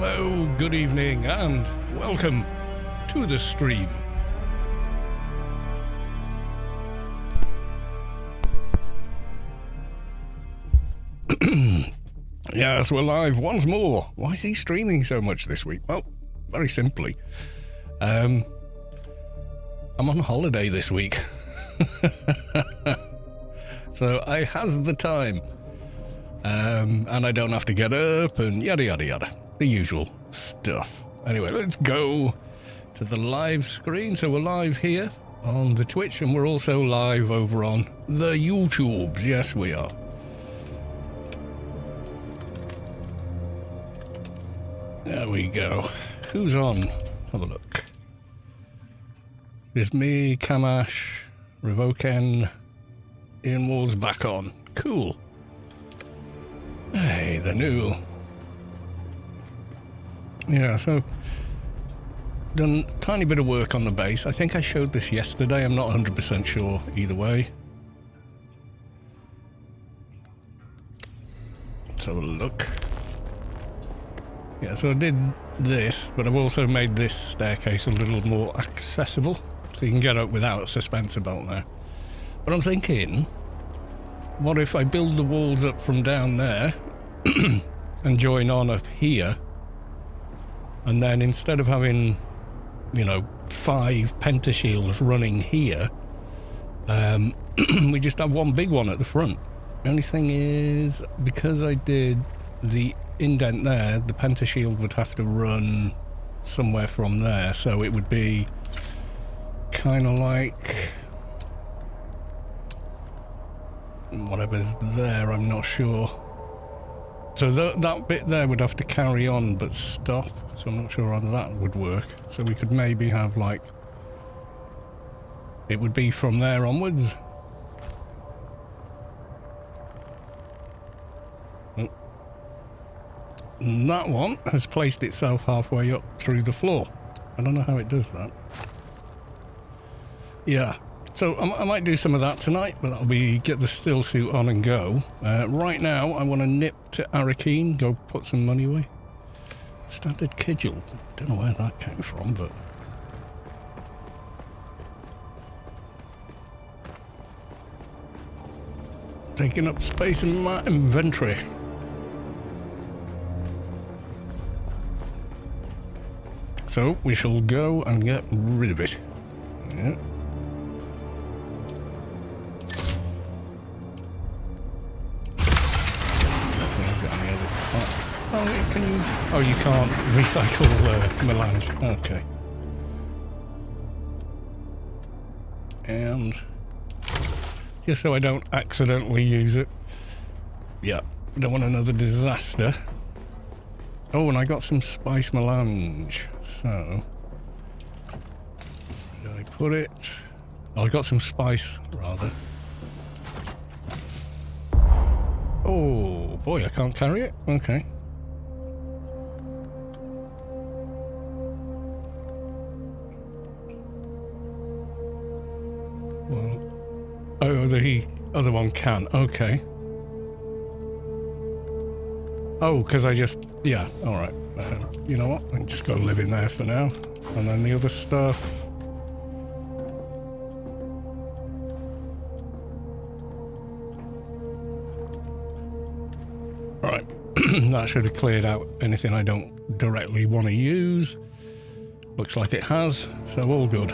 Hello, good evening, and welcome to the stream. Yes, we're live once more. Why is he streaming so much this week? Well, very simply, I'm on holiday this week. So I has the time. And I don't have to get up and yada yada yada. The usual stuff. Anyway, let's go to the live screen. So we're live here on the Twitch, and we're also live over on the YouTubes. Yes, we are. There we go. Who's on? Let's have a look. There's me, Kamash, Revoken, Ian Ward's back on. Cool. Hey, the new. Yeah, so done a tiny bit of work on the base. I think I showed this yesterday. I'm not 100% sure either way. Let's have a look. Yeah, so I did this, but I've also made this staircase a little more accessible, so you can get up without a suspensor belt there. But I'm thinking, what if I build the walls up from down there and join on up here, and then instead of having, you know, 5 pentashields running here, we just have one big one at the front. The only thing is, because I did the indent there, the pentashield would have to run somewhere from there, so it would be kind of like whatever's there, I'm not sure. So that bit there would have to carry on but stop, so I'm not sure how that would work. So we could maybe have, like, it would be from there onwards. And that one has placed itself halfway up through the floor. I don't know how it does that. Yeah. So I might do some of that tonight, but that'll be get the still suit on and go. Right now, I want to nip to Arakeen, go put some money away. Standard Kidgel. Don't know where that came from, but... taking up space in my inventory. So we shall go and get rid of it. Yeah. Oh, can you? Oh, you can't recycle melange. Okay. And just so I don't accidentally use it. Yeah, don't want another disaster. Oh, and I got some spice melange. So, where did I put it? Oh, I got some spice, rather. Oh, boy, I can't carry it? Okay. Well, oh, the other one can. Okay. Oh, because I just... yeah, alright. You know what? I can just go live in there for now. And then the other stuff... Alright. That should have cleared out anything I don't directly want to use. Looks like it has, so all good.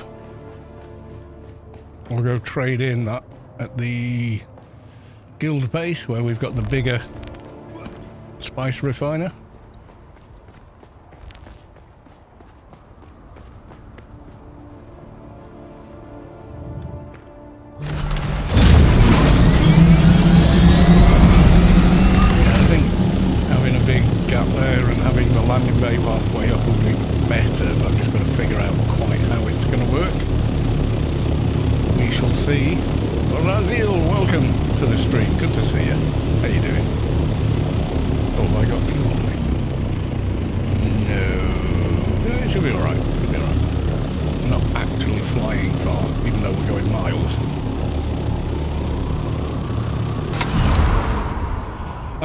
I'll go trade in that at the guild base where we've got the bigger spice refiner. Yeah, I think having a big gap there and having the landing bay halfway up will be better, but I've just got to figure out quite how it's going to work. We shall see. Razil, welcome to the stream. Good to see you. How you doing? Oh, I got fuel on me. No. It should be alright. Should be alright. We're not actually flying far, even though we're going miles.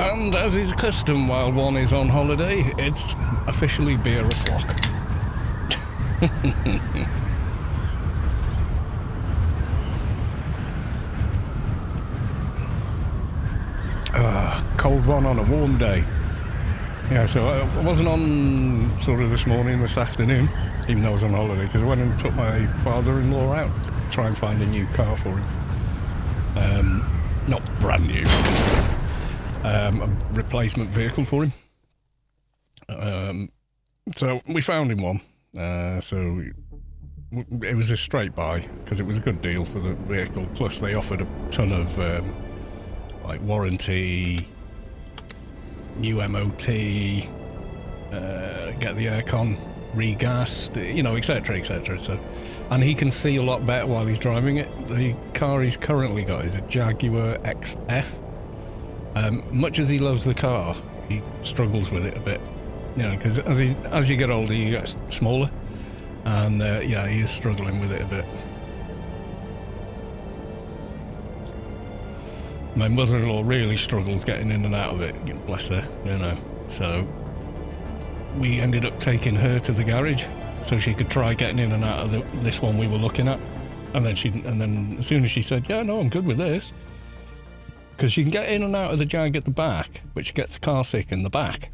And as is custom while one is on holiday, it's officially beer o'clock. Cold one on a warm day. Yeah, so I wasn't on sort of this afternoon, even though I was on holiday, because I went and took my father-in-law out to try and find a new car for him. Not brand new. A replacement vehicle for him. So we found him one. So it was a straight buy because it was a good deal for the vehicle. Plus they offered a ton of like warranty, new MOT, get the aircon regassed, you know, etc, etc. So, and he can see a lot better while he's driving it. The car he's currently got is a Jaguar XF. Much as he loves the car, he struggles with it a bit, you know, because as you get older, you get smaller, and yeah, he is struggling with it a bit. My mother-in-law really struggles getting in and out of it, bless her, you know. So we ended up taking her to the garage so she could try getting in and out of this one we were looking at, and then as soon as she said, "Yeah, no, I'm good with this," because she can get in and out of the Jag at the back, but she gets car sick in the back.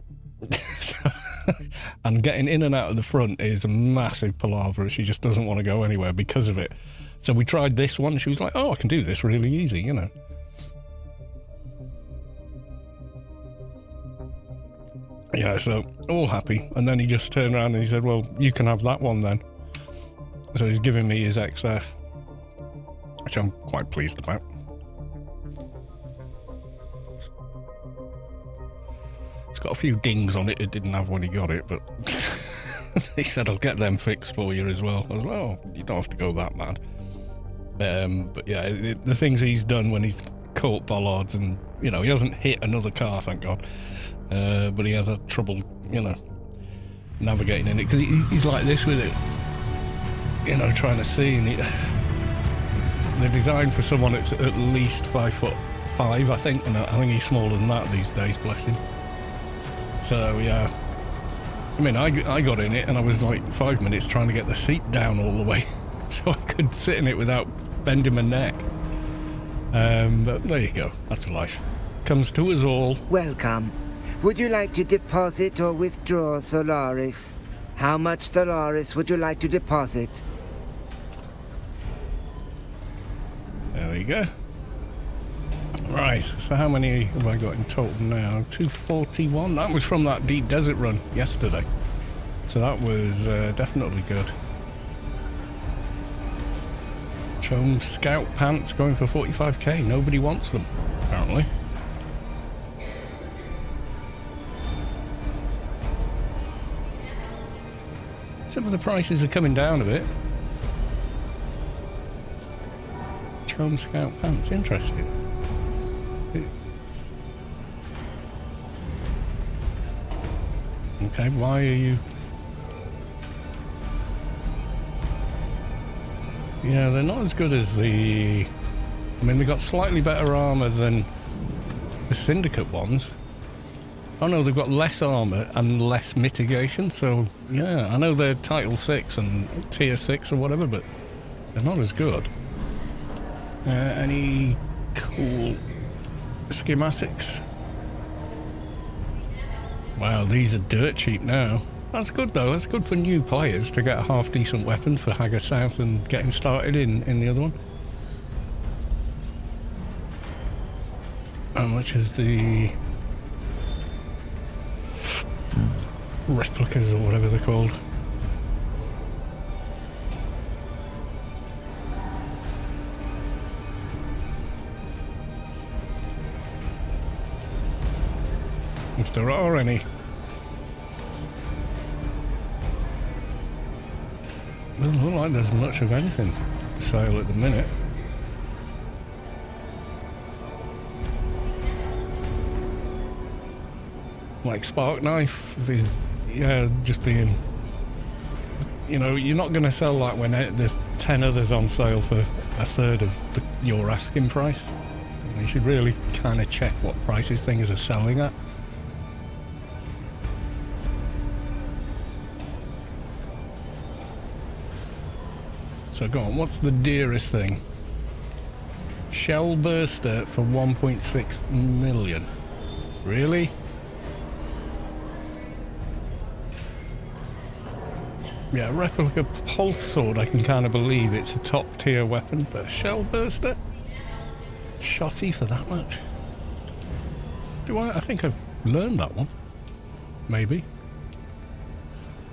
So, and getting in and out of the front is a massive palaver. She just doesn't want to go anywhere because of it. So we tried this one. She was like, "Oh, I can do this really easy," you know. Yeah, so all happy. And then he just turned around and he said, "Well, you can have that one then." So he's giving me his XF, which I'm quite pleased about. It's got a few dings on it didn't have when he got it, but he said, "I'll get them fixed for you as well." I was like, "Oh, you don't have to go that mad." But yeah, the things he's done when he's caught bollards, and, you know, he hasn't hit another car, thank God. But he has had trouble, you know, navigating in it, because he's like this with it, you know, trying to see. And they're designed for someone that's at least 5'5", I think, and I think he's smaller than that these days, bless him. So yeah, I mean, I got in it and I was like 5 minutes trying to get the seat down all the way so I could sit in it without bending my neck. But there you go, that's life. Comes to us all. Welcome. Would you like to deposit or withdraw Solaris? How much Solaris would you like to deposit? There we go. Right, so how many have I got in total now? 241. That was from that deep desert run yesterday. So that was definitely good. Chome Scout pants going for 45k. Nobody wants them, apparently. Some of the prices are coming down a bit. Chome Scout pants, interesting. Okay, why are you... Yeah, they're not as good as the... I mean, they've got slightly better armour than the Syndicate ones. Oh no, they've got less armour and less mitigation, so yeah, I know they're Title 6 and Tier 6 or whatever, but they're not as good. Any cool schematics? Wow, these are dirt cheap now. That's good though, that's good for new players to get a half decent weapon for Hagar South and getting started in the other one. How much is the replicas or whatever they're called? If there are any. Doesn't look like there's much of anything for sale at the minute. Like Spark Knife is, yeah, just being, you know, you're not going to sell that when there's 10 others on sale for a third of your asking price. You should really kind of check what prices things are selling at. So go on, what's the dearest thing? Shell burster for 1.6 million. Really? Yeah, replica pulse sword, I can kind of believe it's a top tier weapon, but a shell burster? Shotty for that much? I think I've learned that one. Maybe.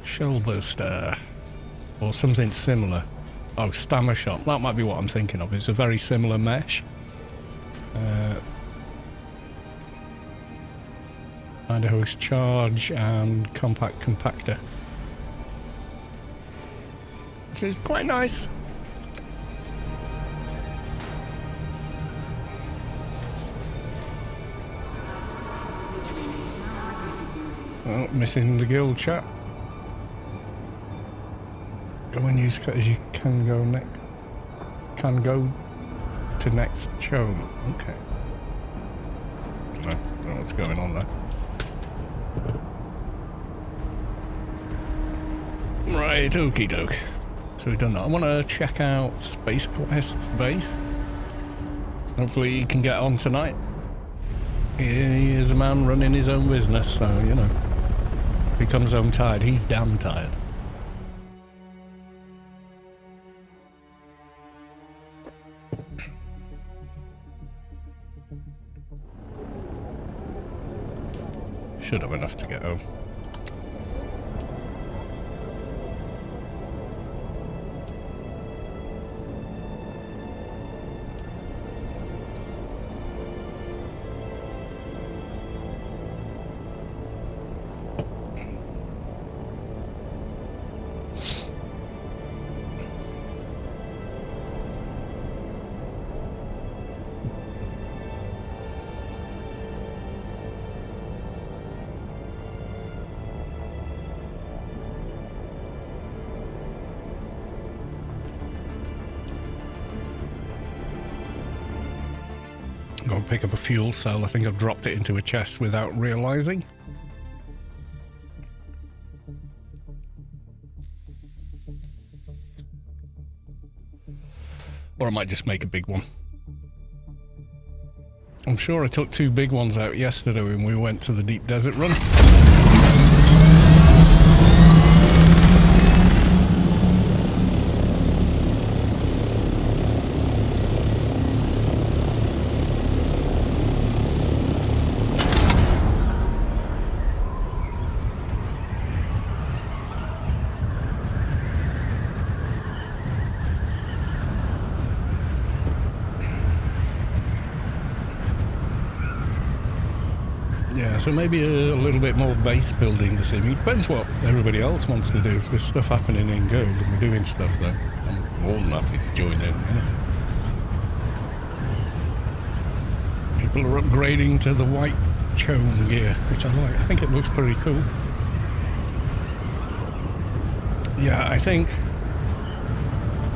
Shell burster. Or something similar. Oh, stammer shot. That might be what I'm thinking of. It's a very similar mesh. Idaho's charge and compact compactor. Which is quite nice. Oh, missing the guild chat. Go and use as you can go next. Can go to next chome. Okay. I don't know what's going on there. Right, okie doke. So we've done that. I want to check out Space Quest's base. Hopefully he can get on tonight. He is a man running his own business, so, you know. If he comes home tired, he's damn tired. Should have enough to get home. Go and pick up a fuel cell. I think I've dropped it into a chest without realizing. Or I might just make a big one. I'm sure I took 2 big ones out yesterday when we went to the deep desert run. Yeah, so maybe a little bit more base building this evening. Depends what everybody else wants to do. If there's stuff happening in Guild and we're doing stuff, then I'm more than happy to join in, you know. People are upgrading to the white chone gear, which I like. I think it looks pretty cool. Yeah, I think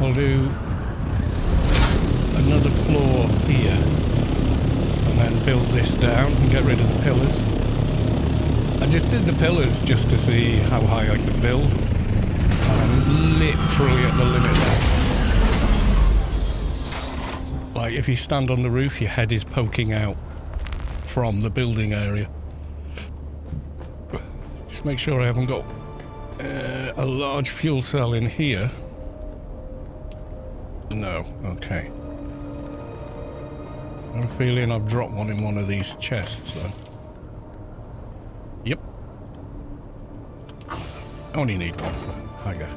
I'll do another floor here. And then build this down and get rid of the pillars. I just did the pillars just to see how high I could build. And I'm literally at the limit now. Like, if you stand on the roof, your head is poking out from the building area. Just make sure I haven't got a large fuel cell in here. No, okay. I have a feeling I've dropped one in one of these chests, though. Yep. I only need one for Haga.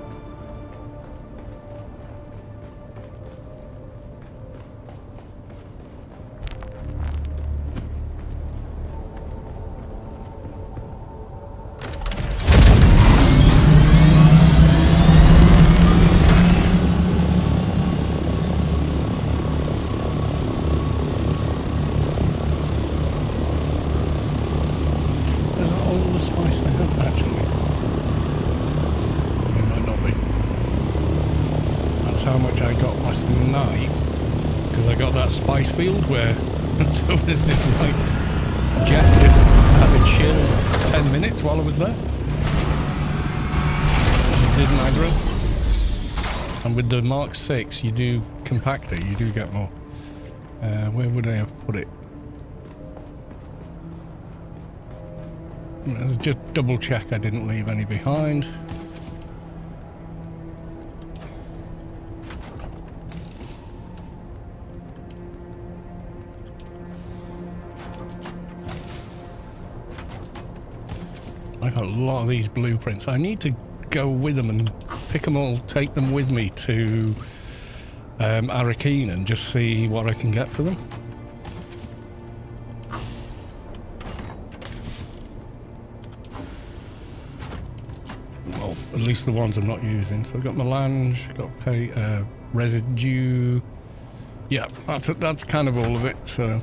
How much I got last night, because I got that spice field where So it was just like, Jeff just had a chill 10 minutes while I was there. Just didn't aggro. And with the Mark 6, you do compactor, you do get more. Where would I have put it? Let's just double check I didn't leave any behind. I got a lot of these blueprints. I need to go with them and pick them all, take them with me to Arakeen and just see what I can get for them. Well, at least the ones I'm not using. So I've got melange, got pay, residue. Yeah, that's kind of all of it. So.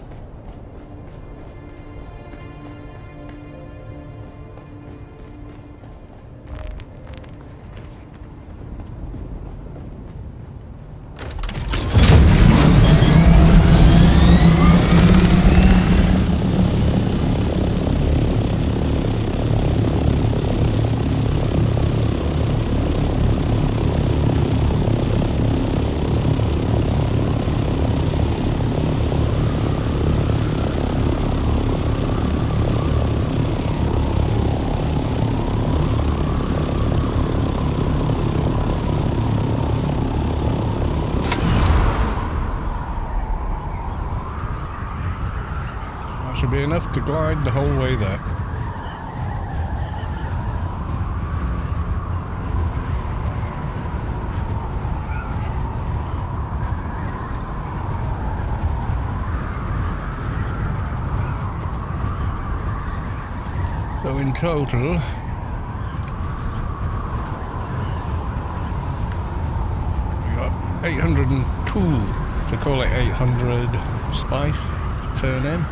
Should be enough to glide the whole way there. So in total, we got 802, so call it 800 spice to turn in.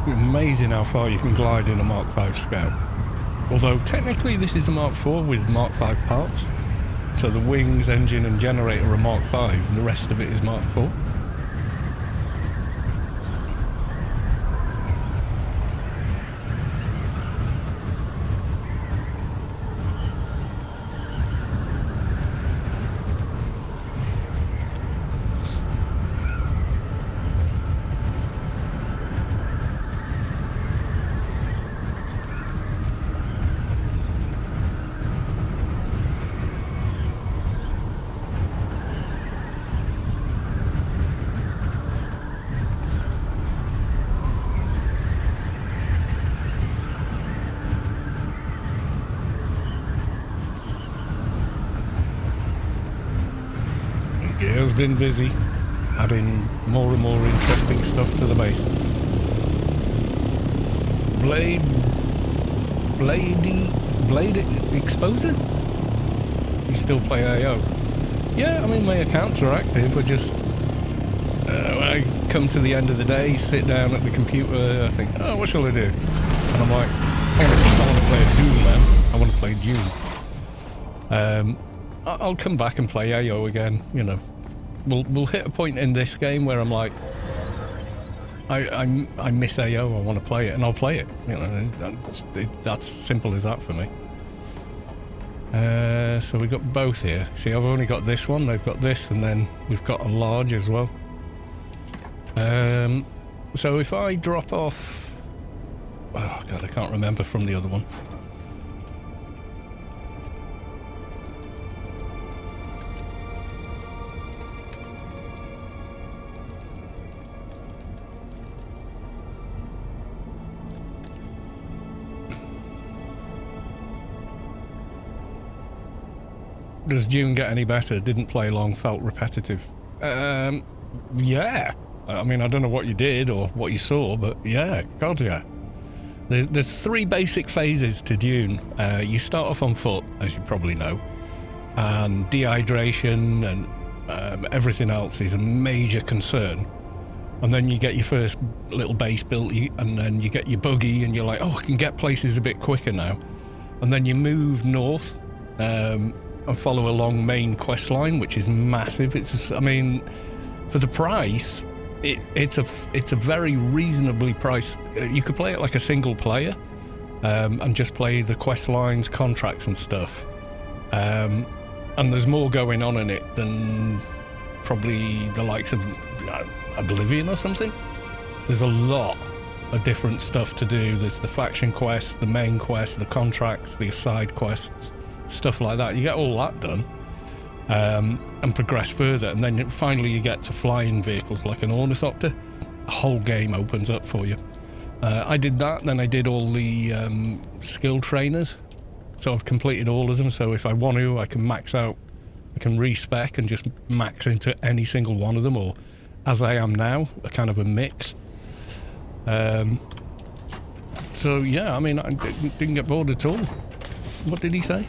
Amazing how far you can glide in a Mark 5 Scout. Although technically this is a Mark 4 with Mark 5 parts. So the wings, engine and generator are Mark 5 and the rest of it is Mark 4. Gear's been busy, adding more and more interesting stuff to the base. Blade Exposer? You still play AO? Yeah, I mean my accounts are active, but just when I come to the end of the day, sit down at the computer, I think, oh, what shall I do? And I'm like, I want to play a DUNE, man. I want to play DUNE. I'll come back and play AO again, you know. We'll hit a point in this game where I'm like, I miss AO, I want to play it, and I'll play it. You know, that's simple as that for me. So we've got both here. See, I've only got this one, they've got this, and then we've got a large as well. So if I drop off... Oh god, I can't remember from the other one. Does Dune get any better? Didn't play long, felt repetitive. Yeah. I mean, I don't know what you did or what you saw, but yeah, God, yeah. There's 3 basic phases to Dune. You start off on foot, as you probably know, and dehydration and everything else is a major concern. And then you get your first little base built, and then you get your buggy, and you're like, oh, I can get places a bit quicker now. And then you move north and follow along main quest line, which is massive. I mean, for the price, it's a very reasonably priced. You could play it like a single player and just play the quest lines, contracts and stuff. And there's more going on in it than probably the likes of Oblivion or something. There's a lot of different stuff to do. There's the faction quests, the main quests, the contracts, the side quests, stuff like that. You get all that done and progress further, and then finally you get to flying vehicles like an ornithopter. A whole game opens up for you. I did that, then I did all the skill trainers, so I've completed all of them. So if I want to, I can max out, I can respec and just max into any single one of them, or as I am now, a kind of a mix. So yeah, I mean, I didn't get bored at all. What did he say?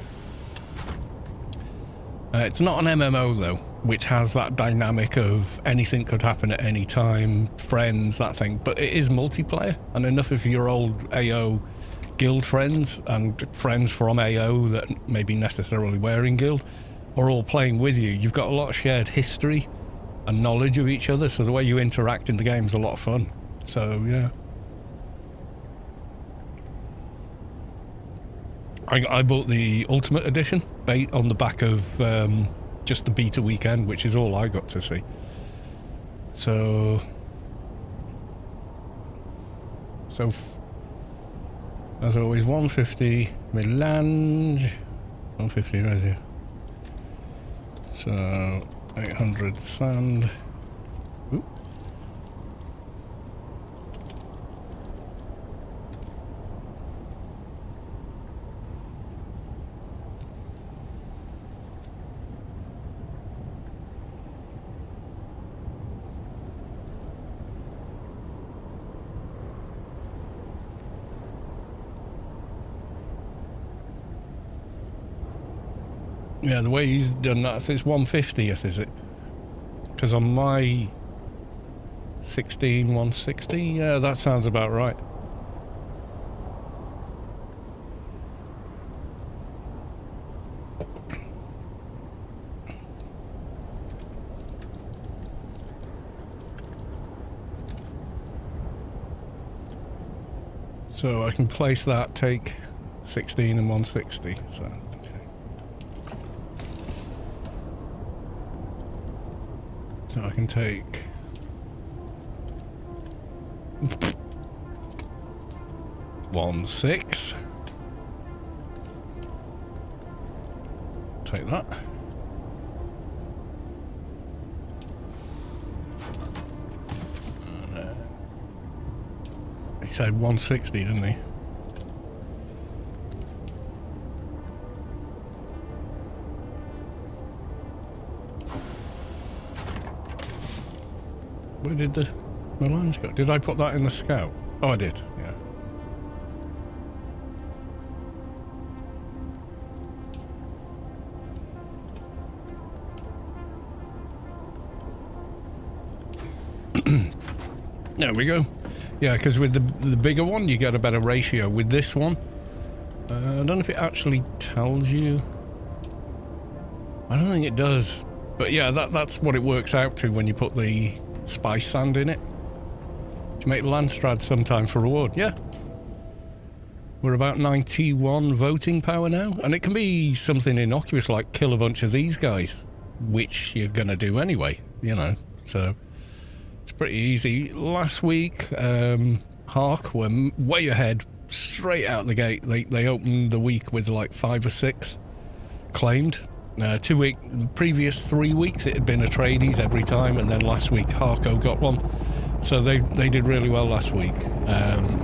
It's not an MMO though, which has that dynamic of anything could happen at any time, friends, that thing, but it is multiplayer, and enough of your old AO guild friends and friends from AO that maybe necessarily were in guild are all playing with you. You've got a lot of shared history and knowledge of each other, so the way you interact in the game is a lot of fun. So yeah, I bought the Ultimate Edition on the back of just the beta weekend, which is all I got to see. So as always, 150 melange, 150 resin. So 800 sand. Ooh. Yeah, the way he's done that, it's 150th, is it? Because on my 160, yeah, that sounds about right. So I can place that, take 16 and 160, so... So I can take 1.6. Take that. He said 160, didn't he? Where did the melange go? Did I put that in the scout? Oh, I did, yeah. There we go. Yeah, because with the bigger one, you get a better ratio. With this one, I don't know if it actually tells you. I don't think it does. But yeah, that's what it works out to when you put the spice sand in it. To make Landstrad sometime for reward. Yeah. We're about 91 voting power now. And it can be something innocuous like kill a bunch of these guys, which you're going to do anyway, you know. So it's pretty easy. Last week, Hark were way ahead, straight out the gate. They opened the week with like 5 or 6 claimed. Previous 3 weeks it had been a tradies every time, and then last week Harko got one. So they did really well last week.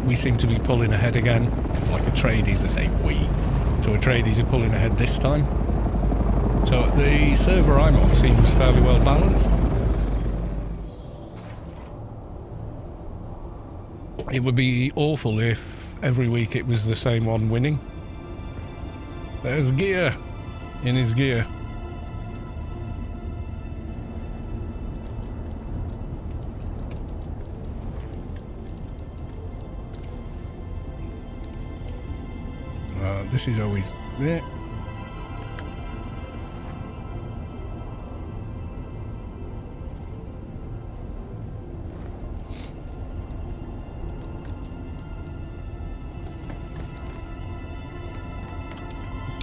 We seem to be pulling ahead again, like a tradies. I say we. So a tradies are pulling ahead this time. So the server I'm on seems fairly well balanced. It would be awful if every week it was the same one winning. There's Gear in his gear. This is always there.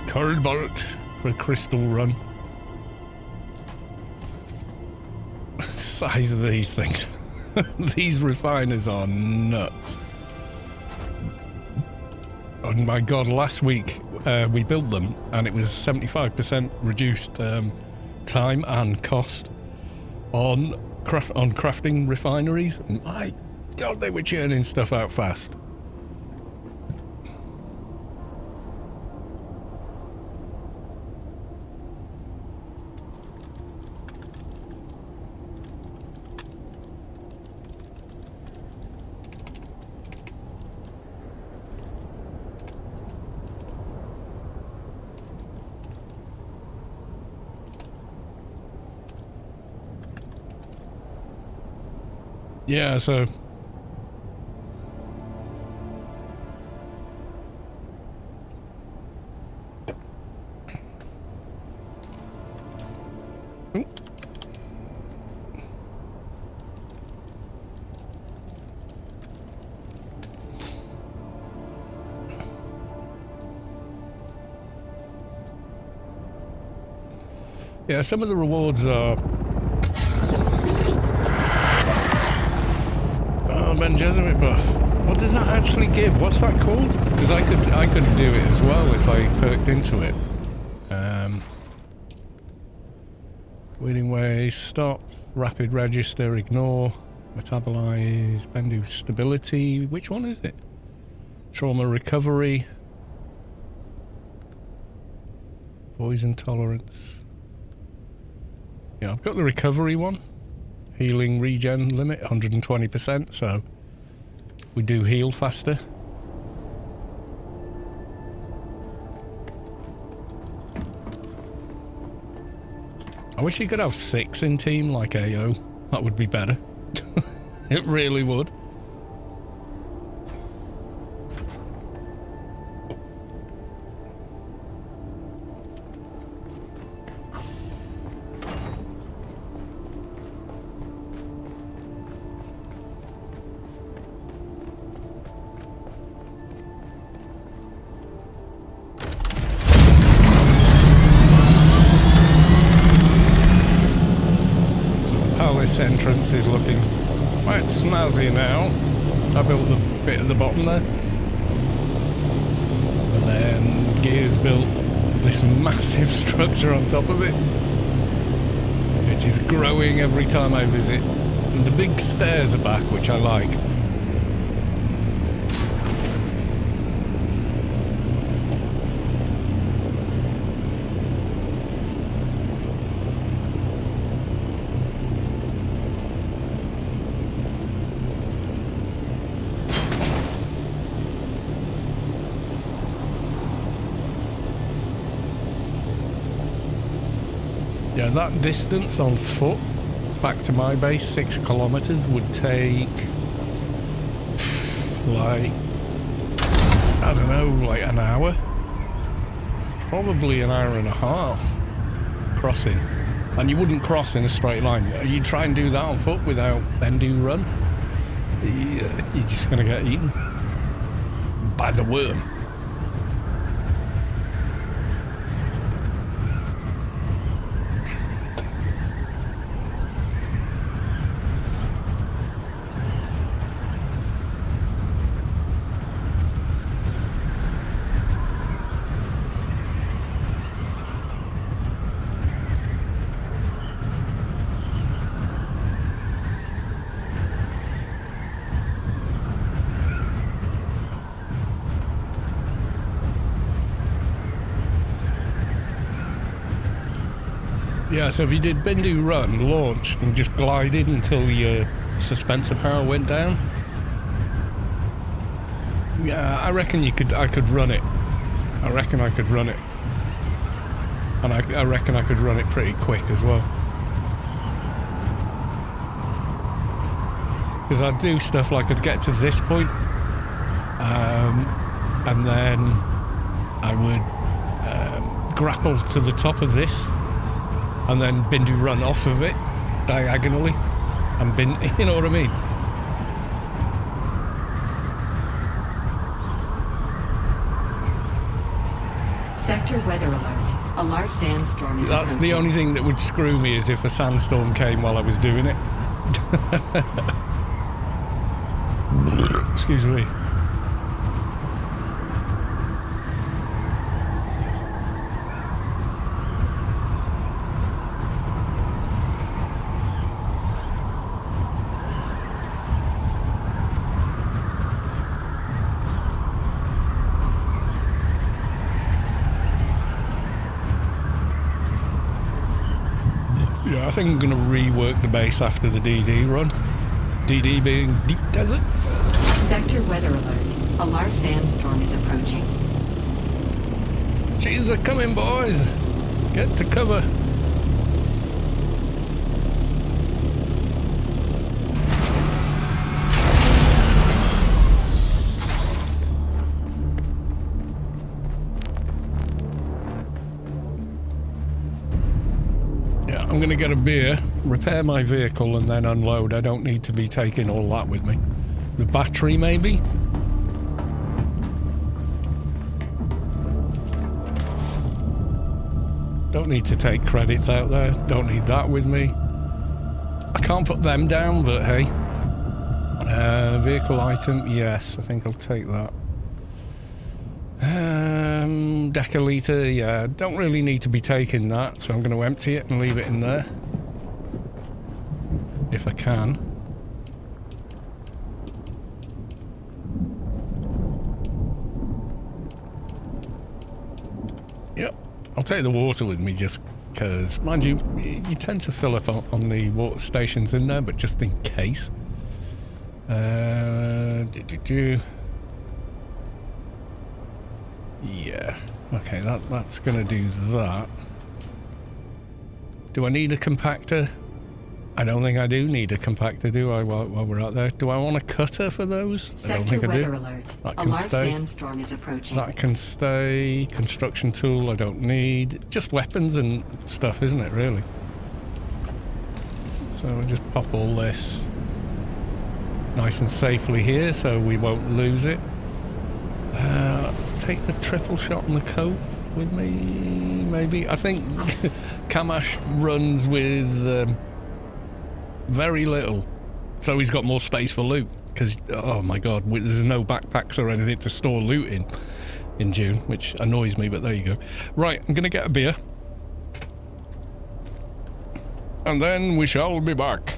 Curd bark for a crystal run. Size of these things. These refiners are nuts. Oh my god, last week we built them and it was 75% reduced time and cost on crafting refineries. My god, they were churning stuff out fast. Yeah, so yeah, some of the rewards are Ben Jesuit buff. What does that actually give? What's that called? Because I could do it as well if I perked into it. Weeding way, stop, rapid register, ignore, metabolize, Bendu stability. Which one is it? Trauma recovery, poison tolerance. Yeah, I've got the recovery one. Healing regen limit 120%, so we do heal faster. I wish you could have 6 in team like AO. That would be better. It really would. Entrance is looking quite snazzy now. I built the bit at the bottom there, and then Gears built this massive structure on top of it, which is growing every time I visit. And the big stairs are back, which I like. Yeah, that distance on foot back to my base, 6 kilometers, would take like, I don't know, like an hour. Probably an hour and a half crossing. And you wouldn't cross in a straight line. You try and do that on foot without Bendu run, you're just gonna get eaten by the worm. Yeah, so if you did Bindu run, launched, and just glided until your suspensor power went down, yeah, I reckon I could run it. I reckon I could run it. And I reckon I could run it pretty quick as well. Because I'd do stuff like I'd get to this point, and then I would grapple to the top of this, and then Bindu run off of it diagonally, and you know what I mean? Sector weather alert. A large sandstorm is That's approaching. the only thing that would screw me, is if a sandstorm came while I was doing it. Excuse me. Yeah, I think I'm going to rework the base after the DD run. DD being deep desert. Sector weather alert. A large sandstorm is approaching. She's a coming, boys. Get to cover. Yeah, I'm going to get a beer, repair my vehicle, and then unload. I don't need to be taking all that with me. The battery, maybe? Don't need to take credits out there. Don't need that with me. I can't put them down, but hey. Vehicle item, yes, I think I'll take that. Decaliter, yeah, don't really need to be taking that, so I'm going to empty it and leave it in there. If I can. Yep, I'll take the water with me just because, mind you, you tend to fill up on the water stations in there, but just in case. Yeah, okay, that's gonna do that. Do I need a compactor? I don't think I do need a compactor, do I, while we're out there? Do I want a cutter for those? I don't think I do. Alert. That A can large stay. sandstorm is approaching. That can stay. Construction tool I don't need. Just weapons and stuff, isn't it, really? So I'll just pop all this nice and safely here so we won't lose it. Take the triple shot and the cope with me, maybe. I think Kamash runs with very little, so he's got more space for loot. Because, oh my god, there's no backpacks or anything to store loot in June, which annoys me, but there you go. Right, I'm going to get a beer. And then we shall be back.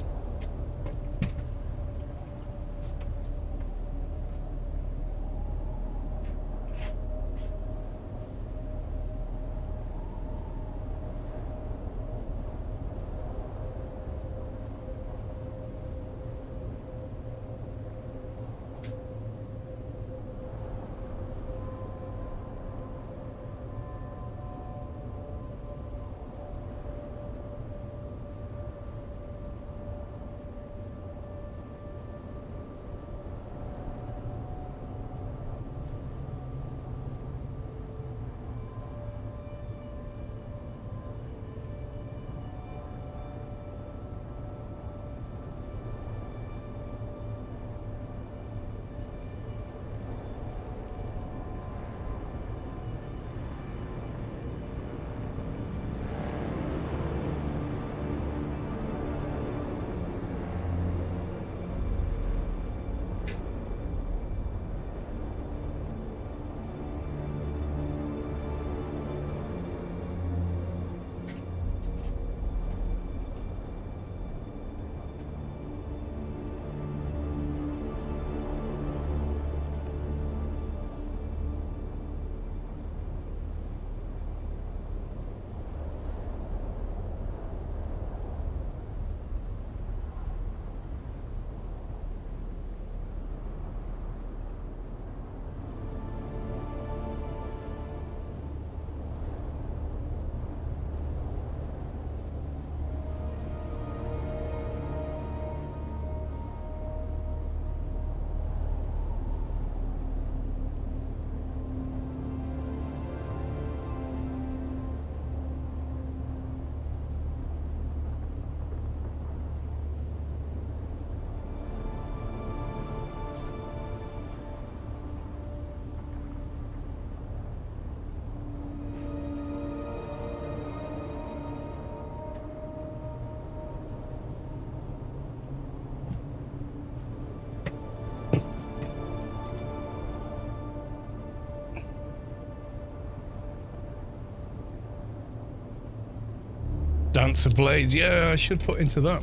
Dancer blades. Yeah, I should put into that.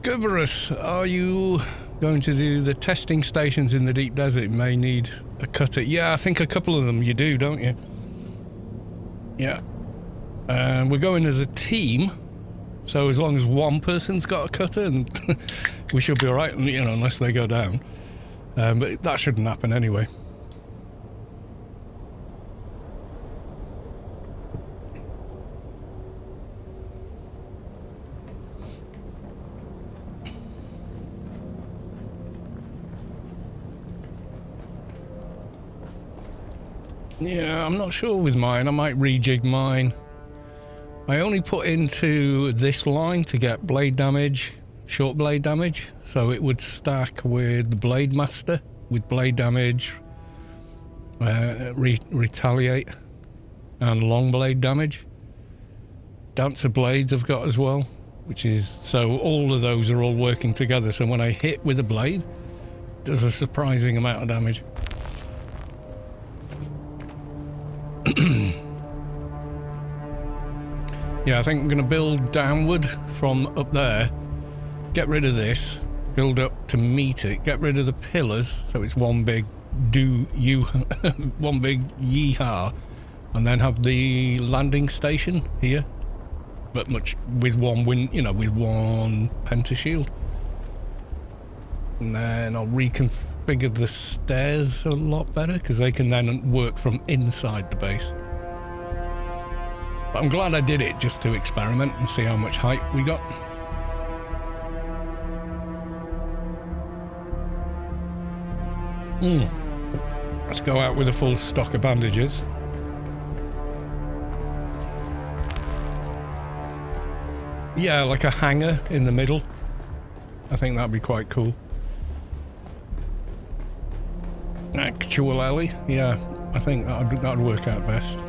Goverus, are you going to do the testing stations in the deep desert? You may need a cutter. Yeah, I think a couple of them you do, don't you? Yeah. We're going as a team, so as long as one person's got a cutter, and we should be all right, you know, unless they go down. But that shouldn't happen anyway. Yeah, I'm not sure with mine. I might rejig mine. I only put into this line to get blade damage, short blade damage, so it would stack with the Blade Master with blade damage, retaliate, and long blade damage. Dancer blades I've got as well, which is, so all of those are all working together, so when I hit with a blade, it does a surprising amount of damage. Yeah, I think I'm going to build downward from up there, get rid of this, build up to meet it, get rid of the pillars, so it's one big one big yeehaw, and then have the landing station here, but with one with one pentashield. And then I'll reconfigure the stairs a lot better, because they can then work from inside the base. But I'm glad I did it just to experiment and see how much height we got. Let's go out with a full stock of bandages. Yeah, like a hanger in the middle. I think that'd be quite cool. Actually, yeah, I think that'd work out best.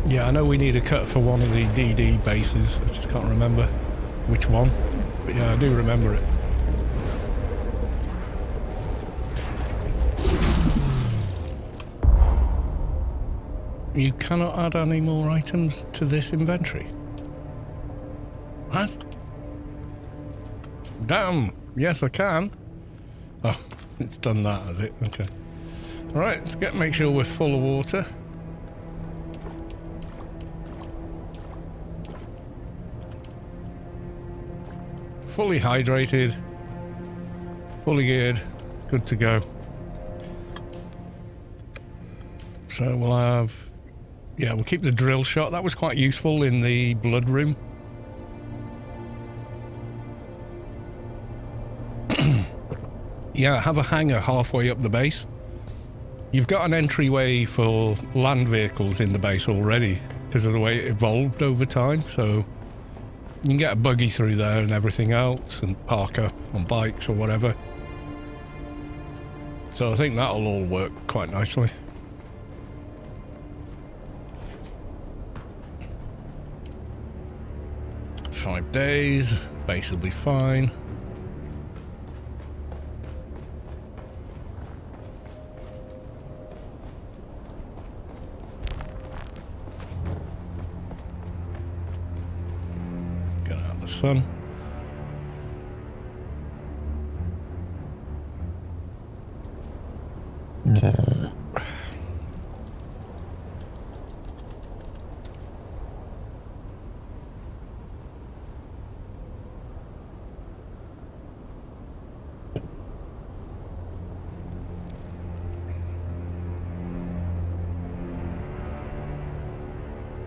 Yeah, I know we need a cut for one of the DD bases. I just can't remember which one. But yeah, I do remember it. You cannot add any more items to this inventory. What? Damn! Yes, I can. Oh, it's done that, has it? Okay. Alright, let's make sure we're full of water. Fully hydrated. Fully geared. Good to go. So we'll have... Yeah, we'll keep the drill shot. That was quite useful in the blood room. Yeah, have a hangar halfway up the base. You've got an entryway for land vehicles in the base already because of the way it evolved over time, so you can get a buggy through there and everything else and park up on bikes or whatever. So I think that'll all work quite nicely. $5 days, base will be fine. Get out of the sun.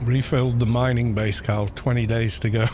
Refilled the mining base, Cal. 20 days to go.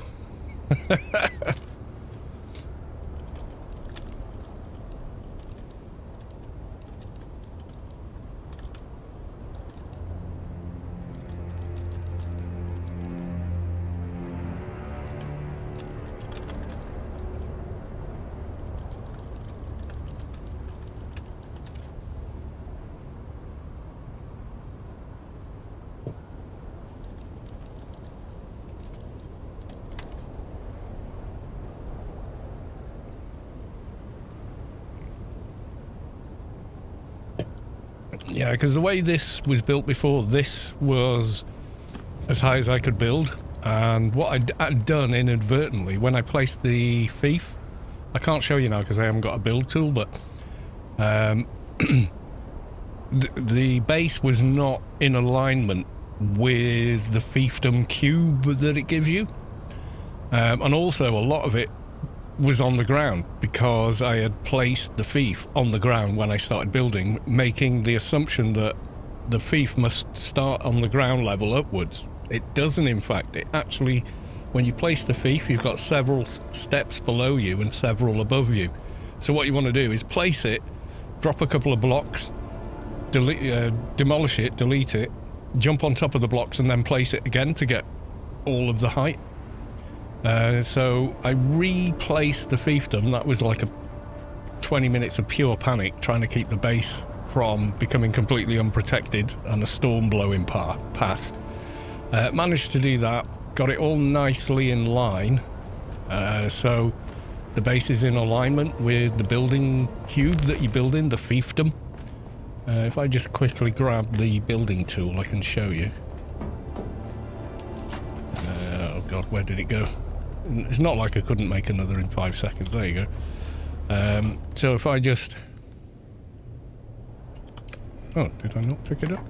Yeah, because the way this was built before, this was as high as I could build. And what I'd done inadvertently, when I placed the fief, I can't show you now because I haven't got a build tool, but the base was not in alignment with the fiefdom cube that it gives you. And also a lot of it was on the ground because I had placed the fief on the ground when I started building, making the assumption that the fief must start on the ground level upwards. It doesn't, in fact. It actually, when you place the fief, you've got several steps below you and several above you. So what you want to do is place it, drop a couple of blocks, demolish it, delete it, jump on top of the blocks and then place it again to get all of the height. So I replaced the fiefdom. That was like a 20 minutes of pure panic trying to keep the base from becoming completely unprotected and a storm blowing past. Managed to do that, got it all nicely in line, so the base is in alignment with the building cube that you build in, the fiefdom. If I just quickly grab the building tool, I can show you. Oh god, where did it go? It's not like I couldn't make another in 5 seconds. There you go. So if I just... Oh, did I not pick it up?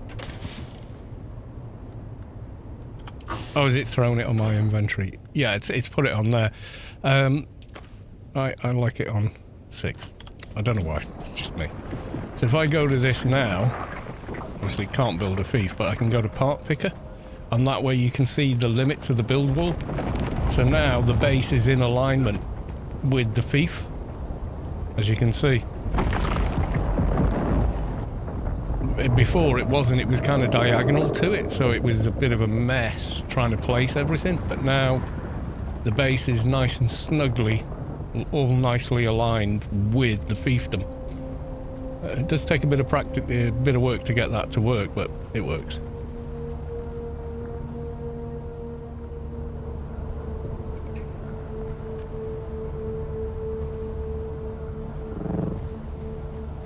Oh, is it thrown it on my inventory? Yeah, it's put it on there. I like it on 6. I don't know why. It's just me. So if I go to this now, obviously can't build a fief, but I can go to part picker, and that way you can see the limits of the build wall. So now the base is in alignment with the fief, as you can see. Before it wasn't, it was kind of diagonal to it, so it was a bit of a mess trying to place everything, but now the base is nice and snugly, all nicely aligned with the fiefdom. It does take a bit of practice, a bit of work to get that to work, but it works.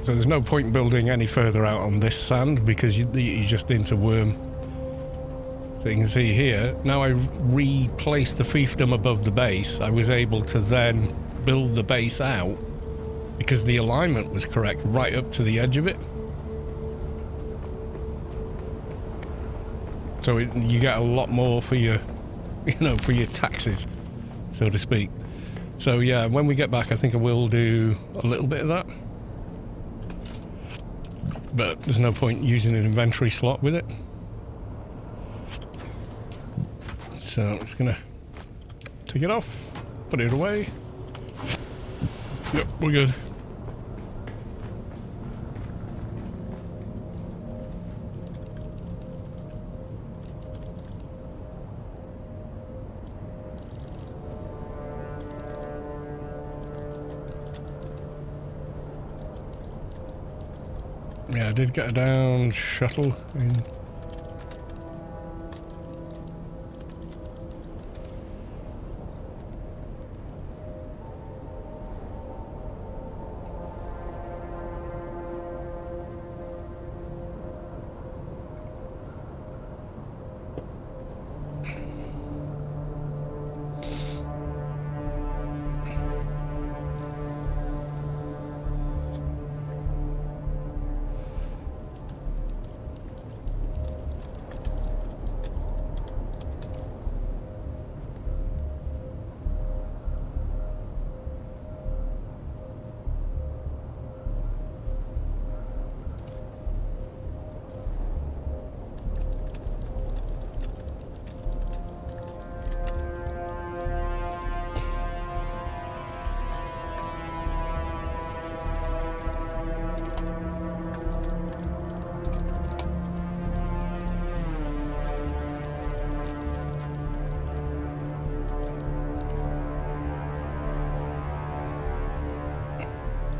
So there's no point building any further out on this sand because you're just into worm. So you can see here, now I replaced the fiefdom above the base, I was able to then build the base out because the alignment was correct right up to the edge of it. So you get a lot more for your, for your taxes, so to speak. So yeah, when we get back, I think I will do a little bit of that. But there's no point using an inventory slot with it. So I'm just gonna take it off, put it away. Yep, we're good. Yeah, I did get a down shuttle in.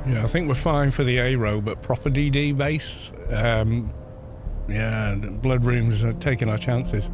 Yeah, I think we're fine for the A-row, but proper DD base, yeah, blood rooms are taking our chances.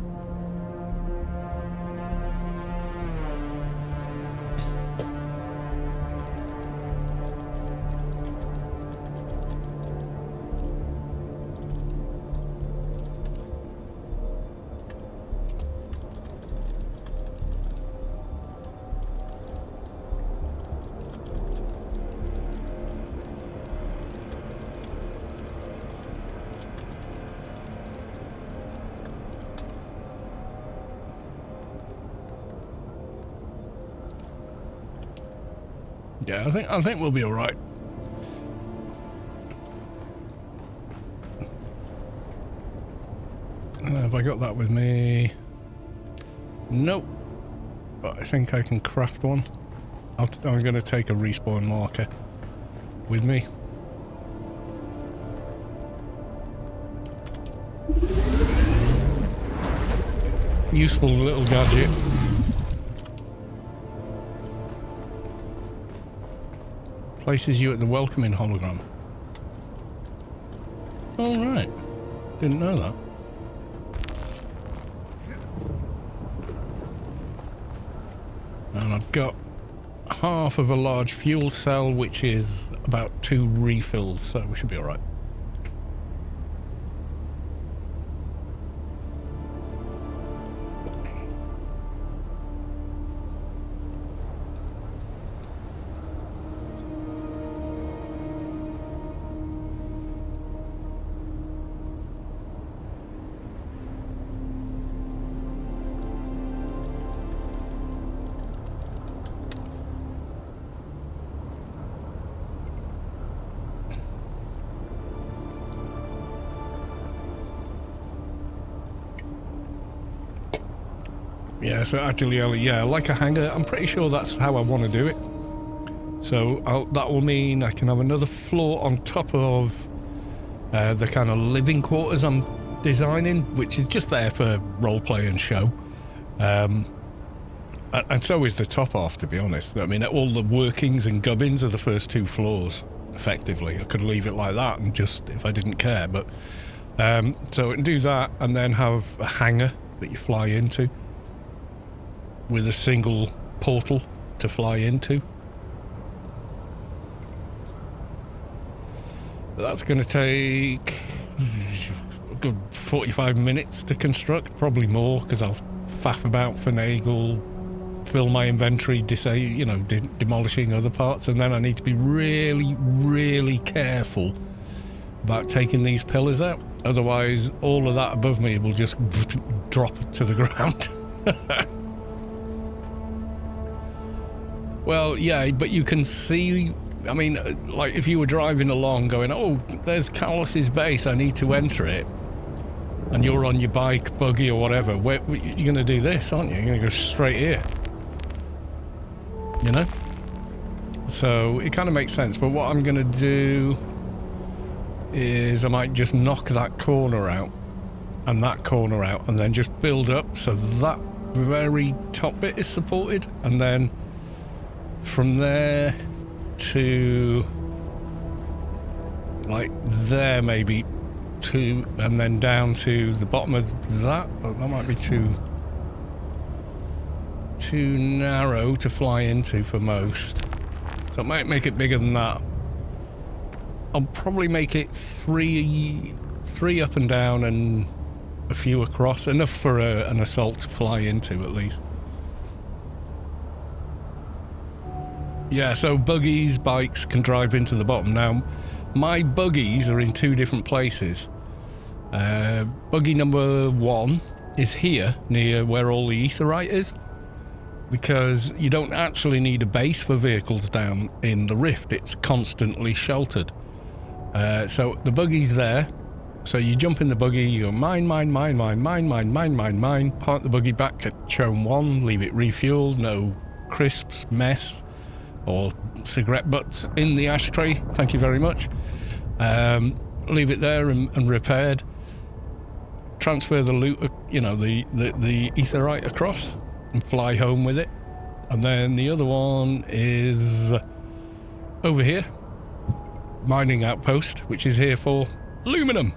Yeah, I think we'll be all right. Have I got that with me? Nope. But I think I can craft one. I'm going to take a respawn marker with me. Useful little gadget. Places you at the welcoming hologram. All right. Didn't know that. And I've got half of a large fuel cell, which is about 2 refills, so we should be all right. Yeah, so actually, yeah, like a hangar. I'm pretty sure that's how I want to do it. So that will mean I can have another floor on top of the kind of living quarters I'm designing, which is just there for roleplay and show. And so is the top half, to be honest. I mean, all the workings and gubbins are the first 2 floors, effectively. I could leave it like that and just, if I didn't care, but... so I can do that and then have a hangar that you fly into, with a single portal to fly into. But that's going to take a good 45 minutes to construct, probably more, because I'll faff about, finagle, fill my inventory, demolishing other parts, and then I need to be really, really careful about taking these pillars out. Otherwise, all of that above me will just drop to the ground. Well, yeah, but you can see, I mean, like if you were driving along going, oh, there's Carlos's base, I need to enter it, and you're on your bike, buggy or whatever, you're going to do this, aren't you? You're going to go straight here, you know? So it kind of makes sense, but what I'm going to do is I might just knock that corner out and that corner out and then just build up so that very top bit is supported, and then from there to like there maybe to, and then down to the bottom of that. Oh, that might be too narrow to fly into for most, so I might make it bigger than that. I'll probably make it three up and down and a few across, enough for an assault to fly into at least. Yeah, so buggies, bikes can drive into the bottom. Now, my buggies are in 2 different places. Buggy number 1 is here, near where all the aetheryte is, because you don't actually need a base for vehicles down in the rift. It's constantly sheltered. So the buggy's there. So you jump in the buggy, you go mine, park the buggy back at Chome 1, leave it refueled, no crisps, mess, or cigarette butts in the ashtray, thank you very much. Leave it there and repaired. Transfer the loot, the aetheryte across and fly home with it. And then the other one is over here, mining outpost, which is here for aluminum.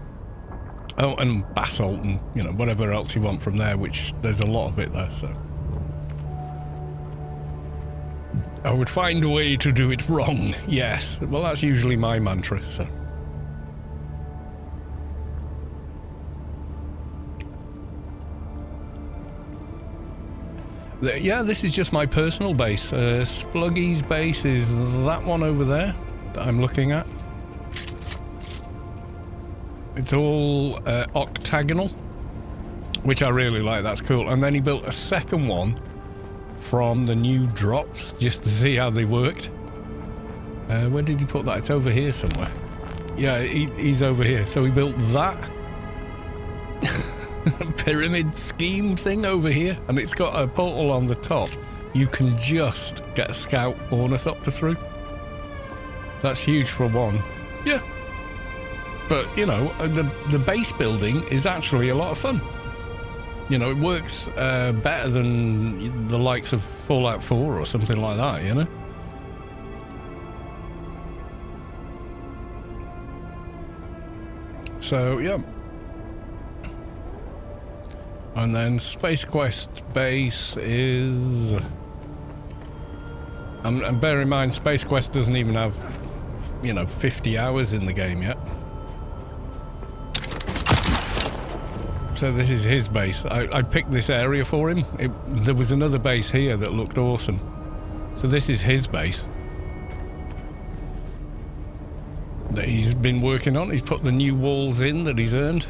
Oh, and basalt and, whatever else you want from there, which there's a lot of it there, so. I would find a way to do it wrong, yes. Well, that's usually my mantra, so. Yeah, this is just my personal base. Spluggy's base is that one over there that I'm looking at. It's all octagonal, which I really like, that's cool. And then he built a second one from the new drops, just to see how they worked. Where did he put that? It's over here somewhere. Yeah, he's over here. So he built that pyramid scheme thing over here, and it's got a portal on the top. You can just get a scout ornithopter through. That's huge for one. Yeah. But, you know, the base building is actually a lot of fun. You know, it works better than the likes of Fallout 4 or something like that, you know? So, yeah. And then Space Quest base is... And bear in mind, Space Quest doesn't even have, you know, 50 hours in the game yet. So this is his base. I picked this area for him. There was another base here that looked awesome. So this is his base that he's been working on. He's put the new walls in that he's earned.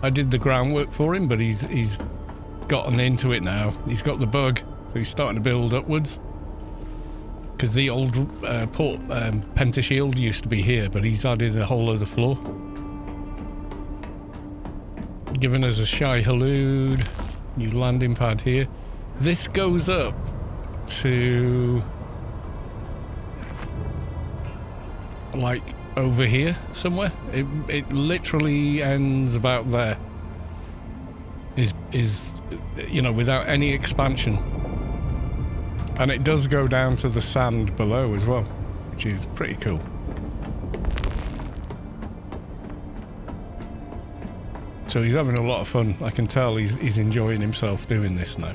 I did the groundwork for him, but he's gotten into it now. He's got the bug, so he's starting to build upwards. Because the old pentashield used to be here, but he's added a whole other floor. Giving us a Shy Halud, new landing pad here. This goes up to like over here somewhere. It literally ends about there. Is you know, without any expansion. And it does go down to the sand below as well, which is pretty cool. So he's having a lot of fun. I can tell he's enjoying himself doing this now.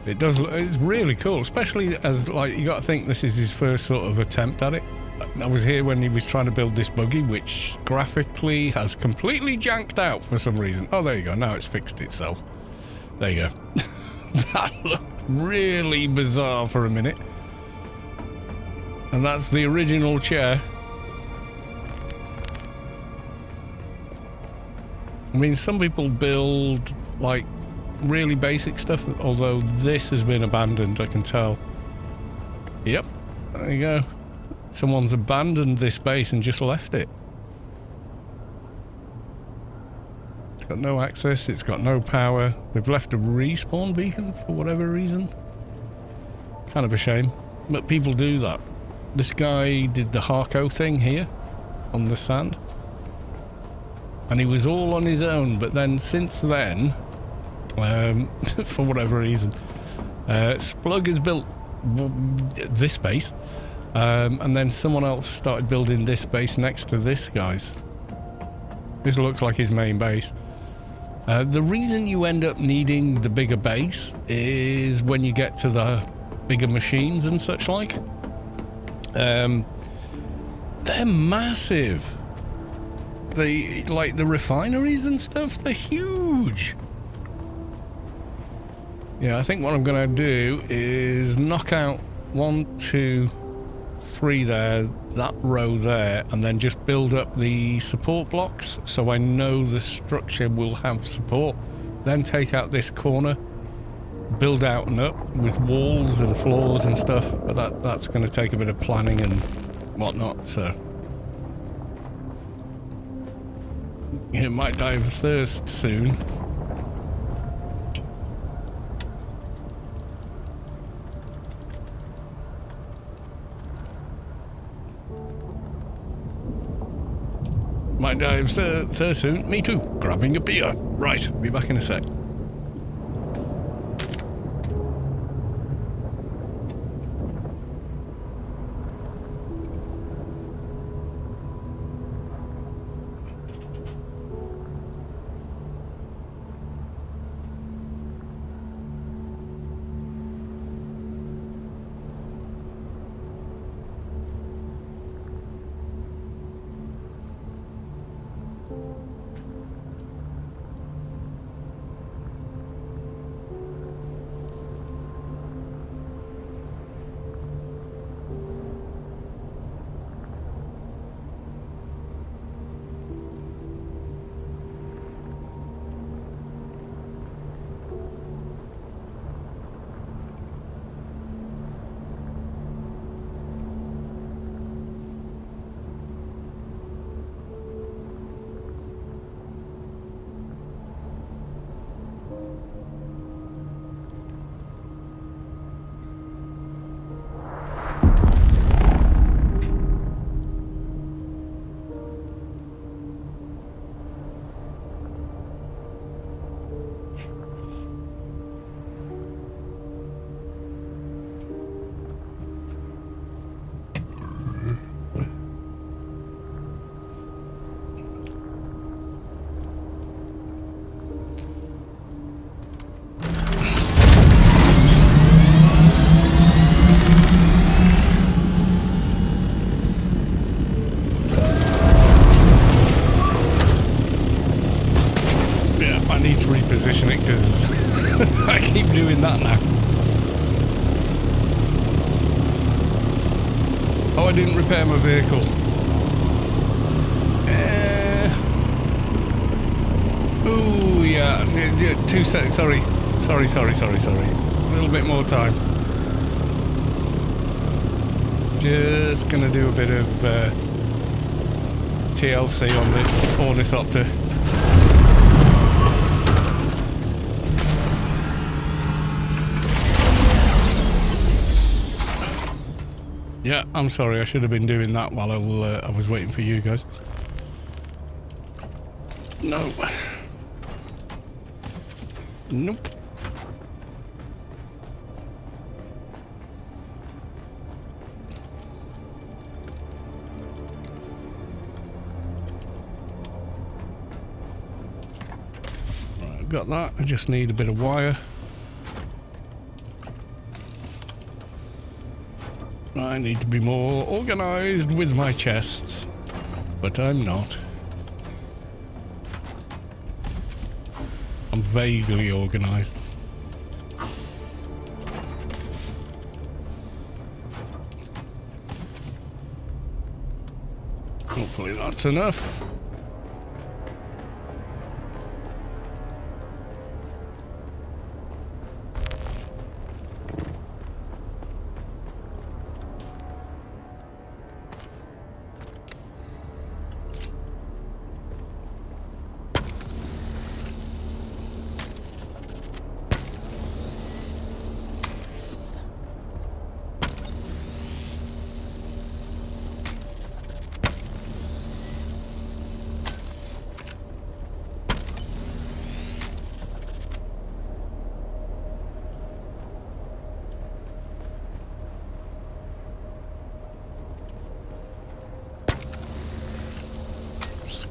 It does look, it's really cool, especially as, like, you got to think this is his first sort of attempt at it. I was here when he was trying to build this buggy, which graphically has completely janked out for some reason. Oh, there you go. Now it's fixed itself. There you go. That looked really bizarre for a minute. And that's the original chair. I mean, some people build, like, really basic stuff, although this has been abandoned, I can tell. Yep, there you go. Someone's abandoned this base and just left it. It's got no access, it's got no power. They've left a respawn beacon for whatever reason. Kind of a shame, but people do that. This guy did the Harco thing here on the sand. And he was all on his own, but then since then, for whatever reason, Splug has built this base, and then someone else started building this base next to this guy's. This looks like his main base. The reason you end up needing the bigger base is when you get to the bigger machines and such like. They're massive. Like the refineries and stuff, they're huge. Yeah, I think what I'm gonna do is knock out 1, 2, 3 there, that row there, and then just build up the support blocks so I know the structure will have support. Then take out this corner, build out and up with walls and floors and stuff, but that's gonna take a bit of planning and whatnot, so. It might die of thirst soon. Might die of thirst soon. Me too. Grabbing a beer. Right, be back in a sec. didn't repair my vehicle. Oh, yeah. 2 seconds. Sorry. A little bit more time. Just gonna do a bit of TLC on the ornithopter. Yeah, I'm sorry. I should have been doing that while I was waiting for you guys. No. Nope. Right, I've got that. I just need a bit of wire. I need to be more organised with my chests, but I'm not. I'm vaguely organised. Hopefully that's enough.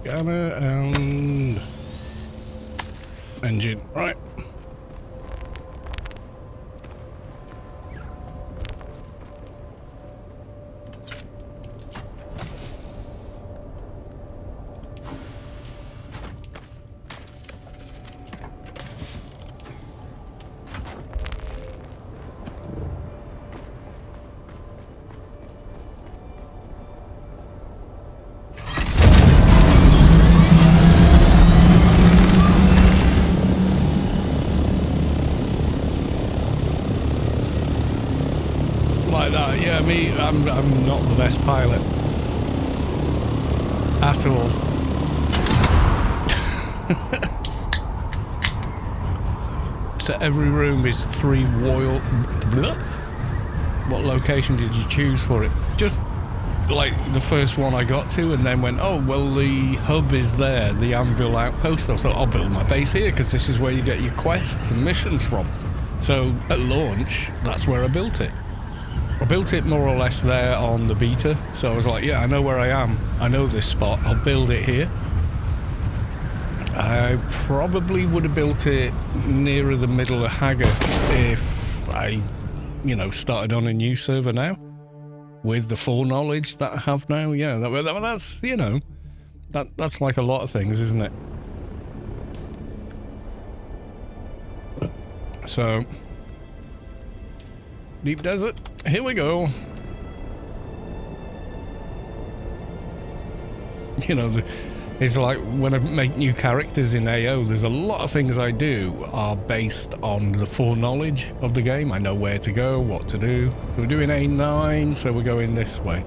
Scanner and engine, right. Like that, yeah, I'm not the best pilot at all. So every room is 3 royal. Blah. What location did you choose for it? Just like the first one I got to, and then went, oh well, the hub is there, the Anvil outpost. I thought I'll build my base here because this is where you get your quests and missions from. So at launch, that's where I built it. I built it more or less there on the beta, so I was like, yeah, I know where I am. I know this spot. I'll build it here. I probably would have built it nearer the middle of Hagar if I, you know, started on a new server now. With the foreknowledge that I have now, yeah, that's, you know, that's like a lot of things, isn't it? So, deep desert, here we go. You know, it's like when I make new characters in AO, there's a lot of things I do are based on the foreknowledge of the game. I know where to go, what to do. So we're doing A9, so we're going this way.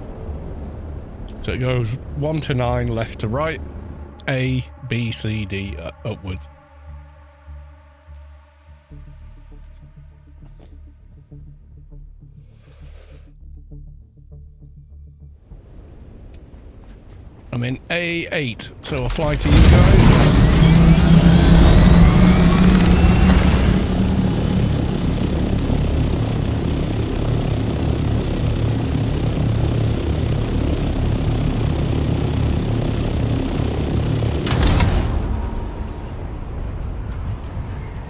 So it goes 1 to 9, left to right, A, B, C, D, upwards. I'm in A8, so I'll fly to you guys.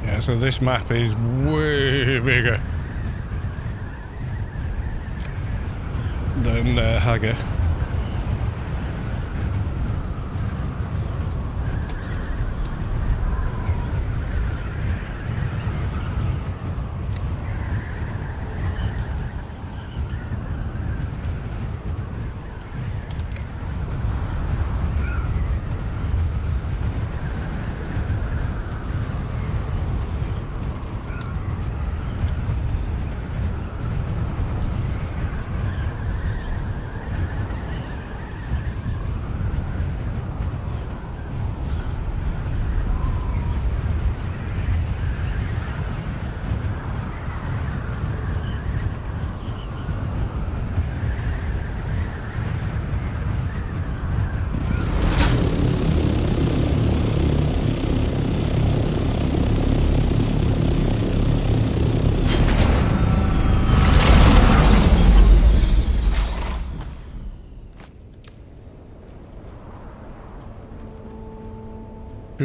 Yeah, so this map is way bigger than Hagar.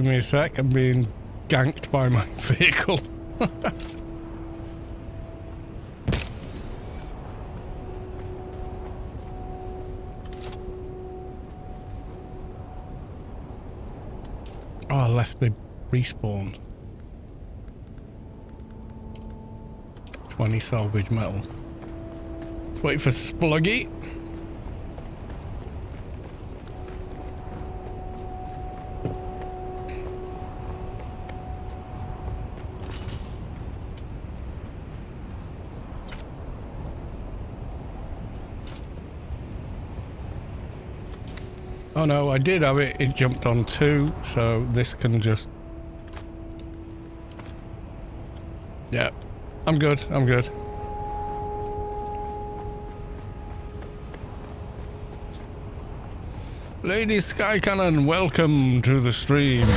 give me a sec. I'm being ganked by my vehicle. Oh, I left the respawn. 20 salvage metal. Let's wait for Spluggy. Oh no, I did have it. It jumped on 2, so this can just... Yeah, I'm good. I'm good. Lady Sky Cannon, welcome to the stream.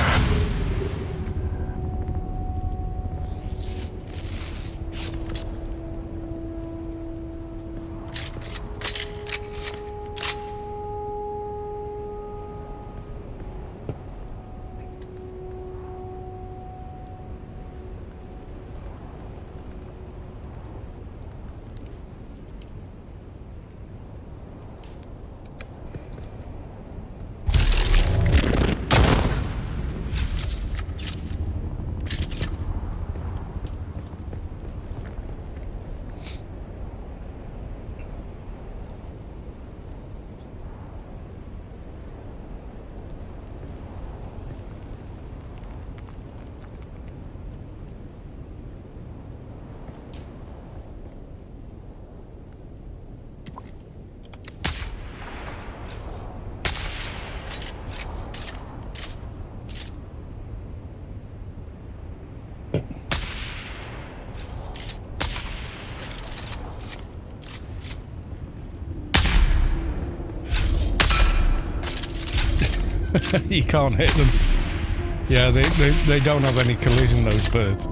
You can't hit them. Yeah, they don't have any collision, those birds.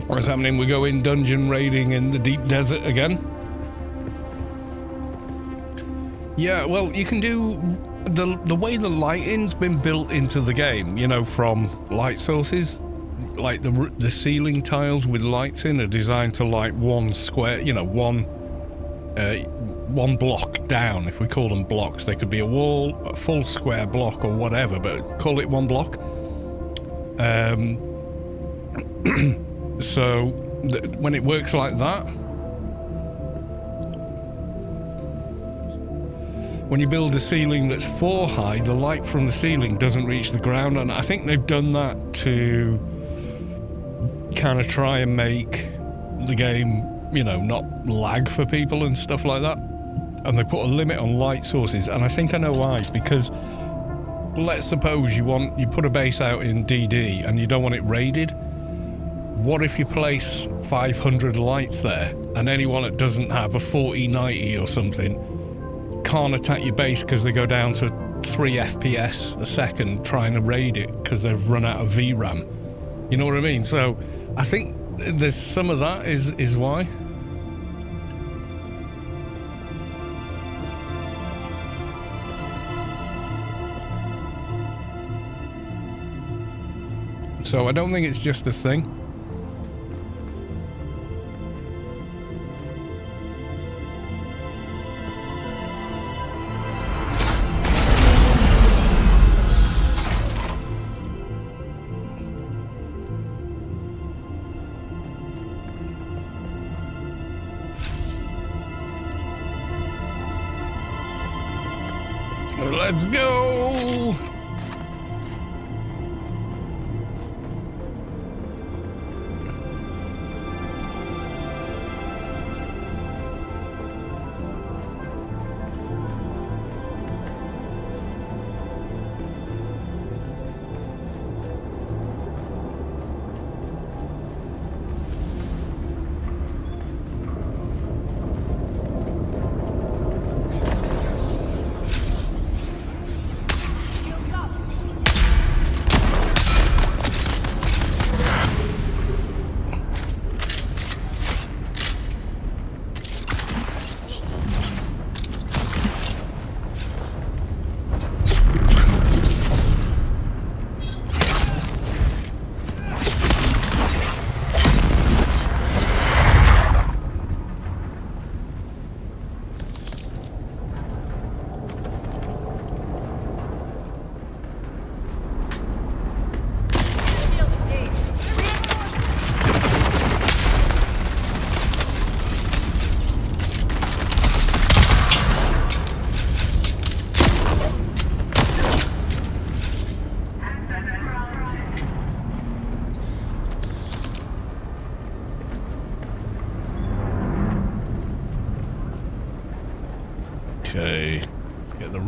What's happening? We go in dungeon raiding in the deep desert again. Yeah, well, you can do the way the lighting's been built into the game, you know, from light sources, like the ceiling tiles with lights in are designed to light one square, you know, one block down. If we call them blocks, they could be a wall, a full square block or whatever, but call it one block. So when it works like that, when you build a ceiling that's 4 high, the light from the ceiling doesn't reach the ground, and I think they've done that to kind of try and make the game, you know, not lag for people and stuff like that. And they put a limit on light sources, and I think I know why. Because let's suppose you put a base out in DD and you don't want it raided. What if you place 500 lights there, and anyone that doesn't have a 4090 or something can't attack your base because they go down to 3 FPS a second trying to raid it because they've run out of VRAM? You know what I mean? So I think there's some of that is why. So I don't think it's just a thing. Let's go!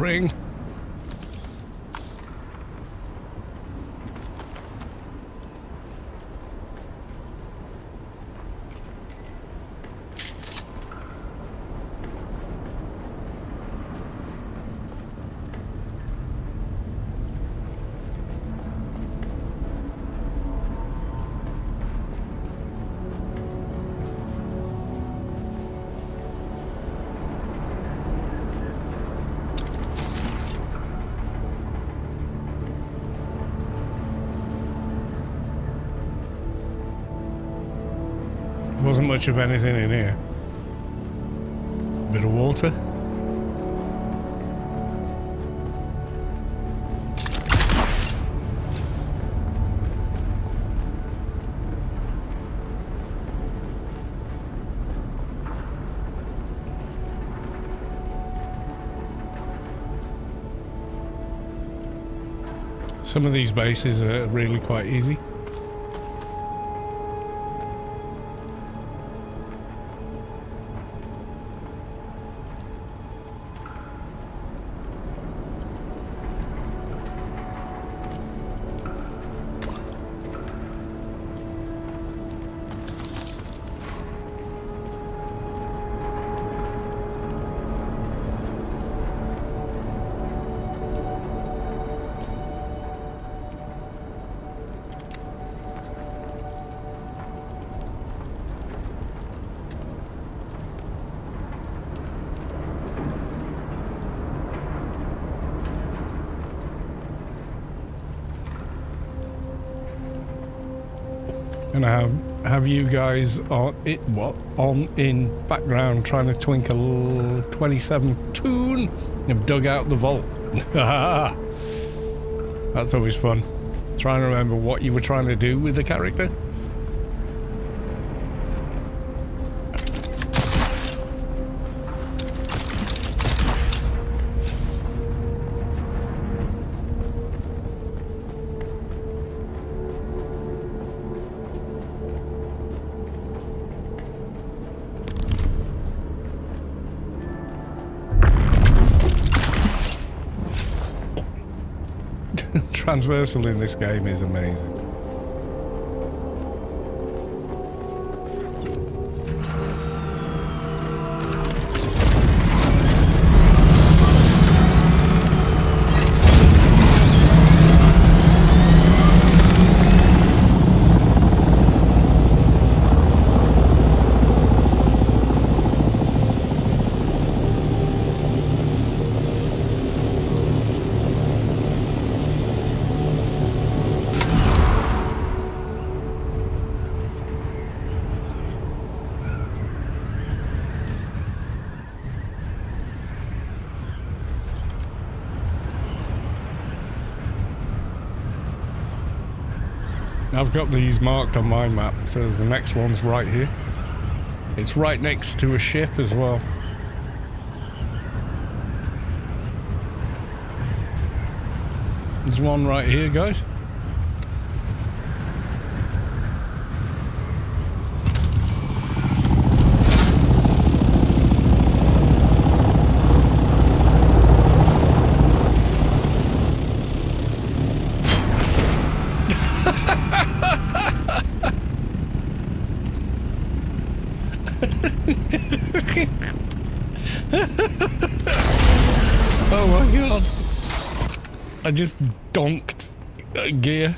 boring. Wasn't much of anything in here. Bit of water. Some of these bases are really quite easy. And have you guys on in background trying to twinkle 27 tune? You've dug out the vault. That's always fun. Trying to remember what you were trying to do with the character. Transversal in this game is amazing. I've got these marked on my map, so the next one's right here. It's right next to a ship as well. There's one right here, guys. Oh my god. I just donked gear.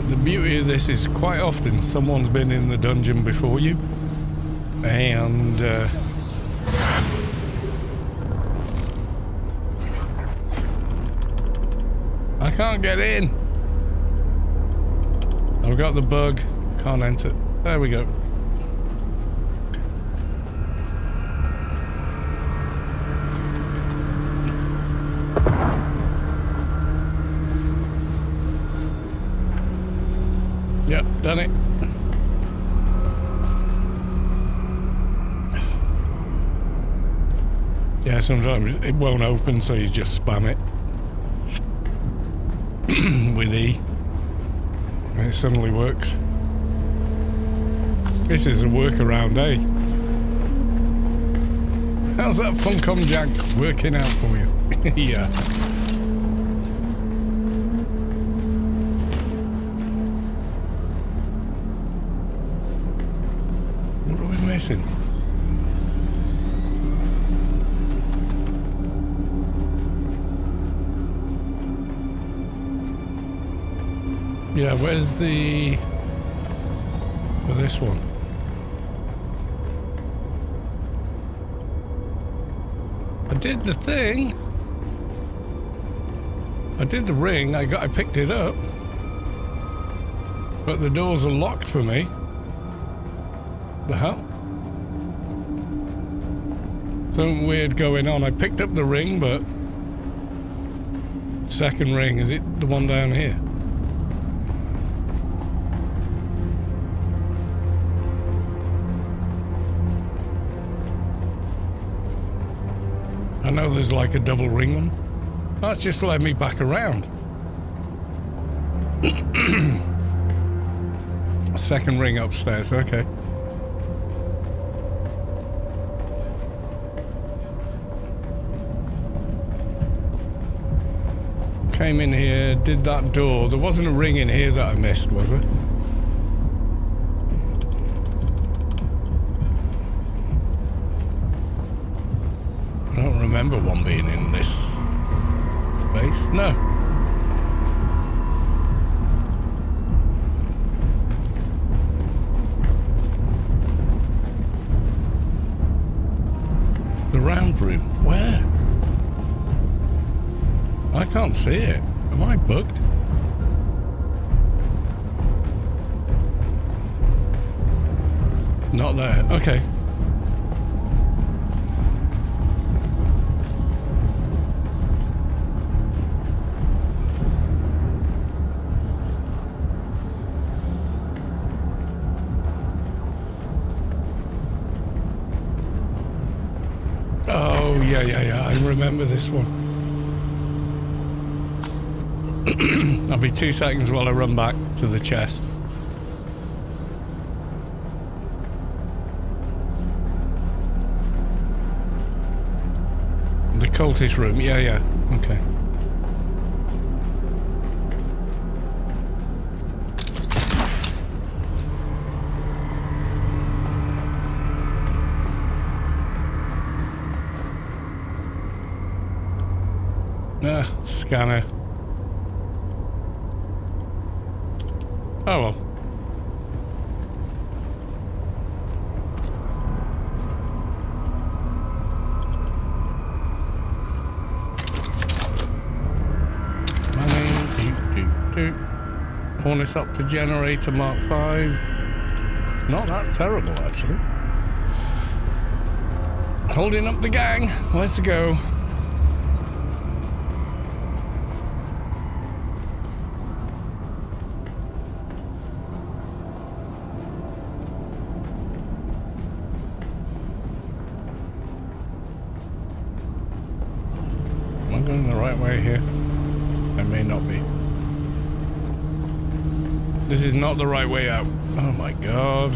The beauty of this is quite often someone's been in the dungeon before you, and I can't get in. I've got the bug. Can't enter. There we go. Yep, done it. Yeah, sometimes it won't open, so you just spam it with E, and it suddenly works. This is a workaround, eh? How's that Funcom Jack working out for you? Yeah. What are we missing? Yeah, where's the... for this one? I did the thing. I did the ring, I picked it up. But the doors are locked for me. The hell? Something weird going on. I picked up the ring, but... second ring, is it the one down here? I know there's like a double ring one. That's just led me back around. Second ring upstairs, okay. Came in here, did that door. There wasn't a ring in here that I missed, was there? I don't remember one being in this space. No. The round room. Where? I can't see it. Am I bugged? Not there. Okay. Oh, yeah. I remember this one. I'll be 2 seconds while I run back to the chest. The cultist room, yeah, okay. Scanner. Oh well. Harness up to generator Mark 5. It's not that terrible actually. Holding up the gang. Let's go. Going the right way here? I may not be. This is not the right way out. Oh my god.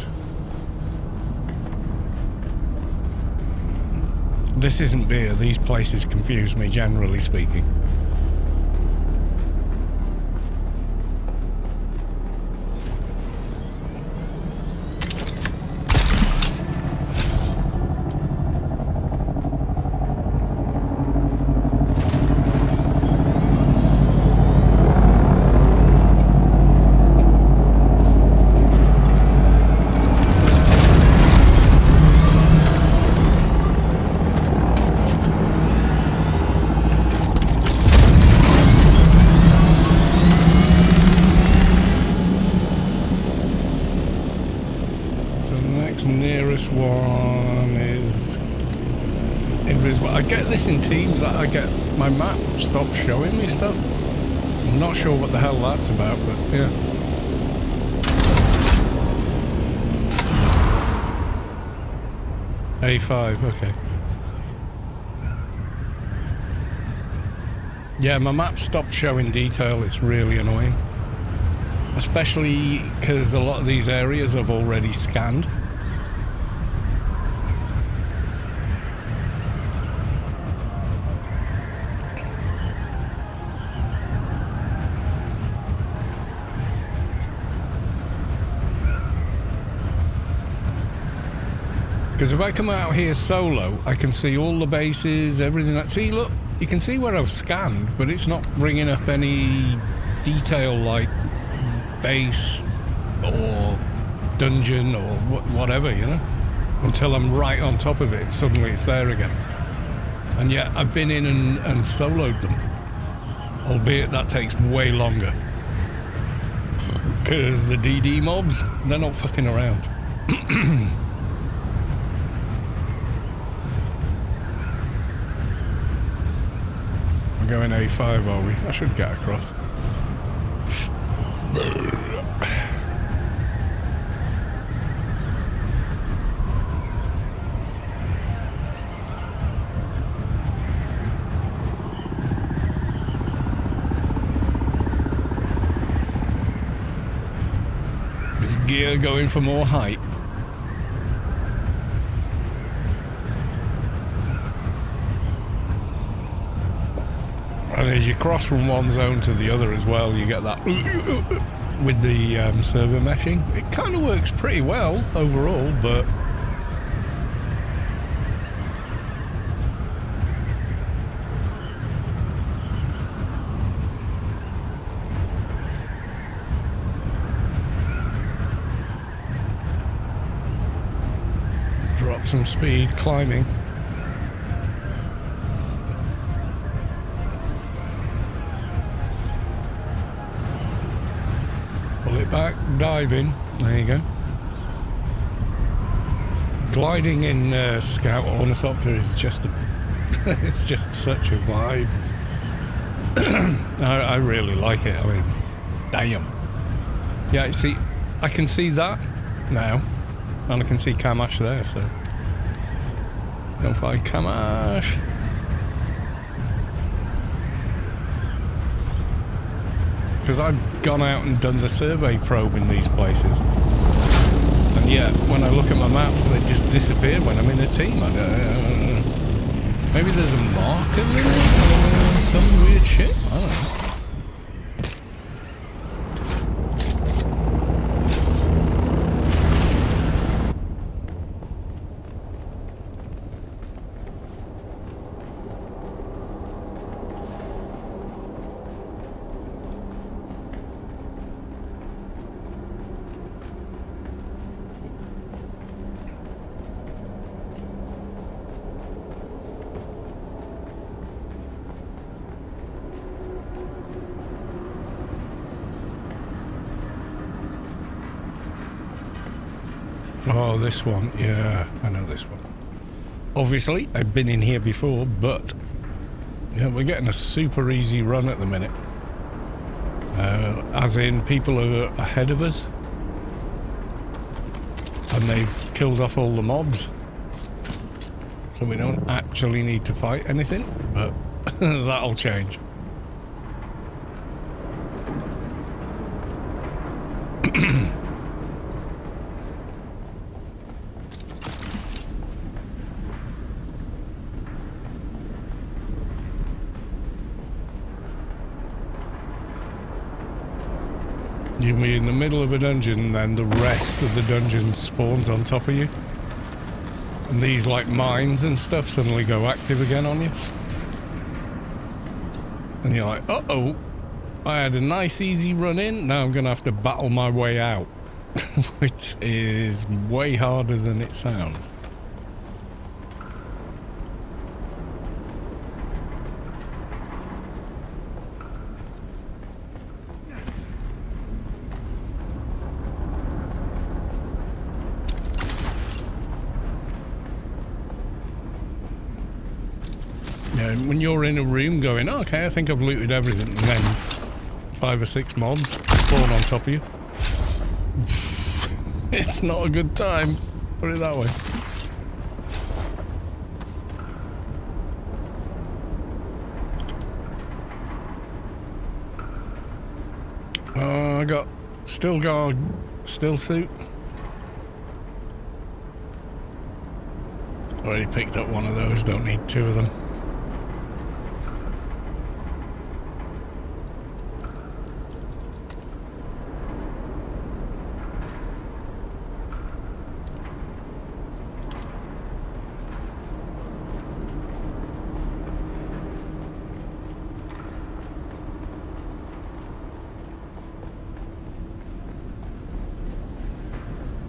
This isn't beer. These places confuse me, generally speaking. get this in Teams. I get my map stopped showing me stuff. I'm not sure what the hell that's about, but yeah. A5, okay. Yeah, my map stopped showing detail. It's really annoying. Especially because a lot of these areas I've already scanned. Because if I come out here solo, I can see all the bases, everything. See, look, you can see where I've scanned, but it's not bringing up any detail like base or dungeon or whatever, you know? Until I'm right on top of it, suddenly it's there again. And yet I've been in and soloed them. Albeit that takes way longer. Because the DD mobs, they're not fucking around. Going A5, are we? I should get across. Is gear going for more height? And as you cross from one zone to the other as well, you get that with the server meshing. It kind of works pretty well overall, but drop some speed climbing. Back, diving, there you go. Gliding in Scout Ornithopter is just it's just such a vibe. I really like it. I mean, damn. Yeah, see, I can see that now, and I can see Kamash there, so let's go find Kamash. Because I've gone out and done the survey probe in these places, and yet when I look at my map, they just disappear when I'm in a team. I don't know. Maybe there's a marker there, some weird shit. I don't know. Oh, this one. Yeah, I know this one. Obviously, I've been in here before, but yeah, we're getting a super easy run at the minute. As in, people are ahead of us. And they've killed off all the mobs. So we don't actually need to fight anything, but that'll change. You'll be in the middle of a dungeon and then the rest of the dungeon spawns on top of you. And these like mines and stuff suddenly go active again on you. And you're like, uh-oh, I had a nice easy run in, now I'm going to have to battle my way out. Which is way harder than it sounds. know, when you're in a room going, oh, okay, I think I've looted everything, and then 5 or 6 mobs spawn on top of you. It's not a good time, put it that way. I got still suit. Already picked up one of those, don't need 2 of them.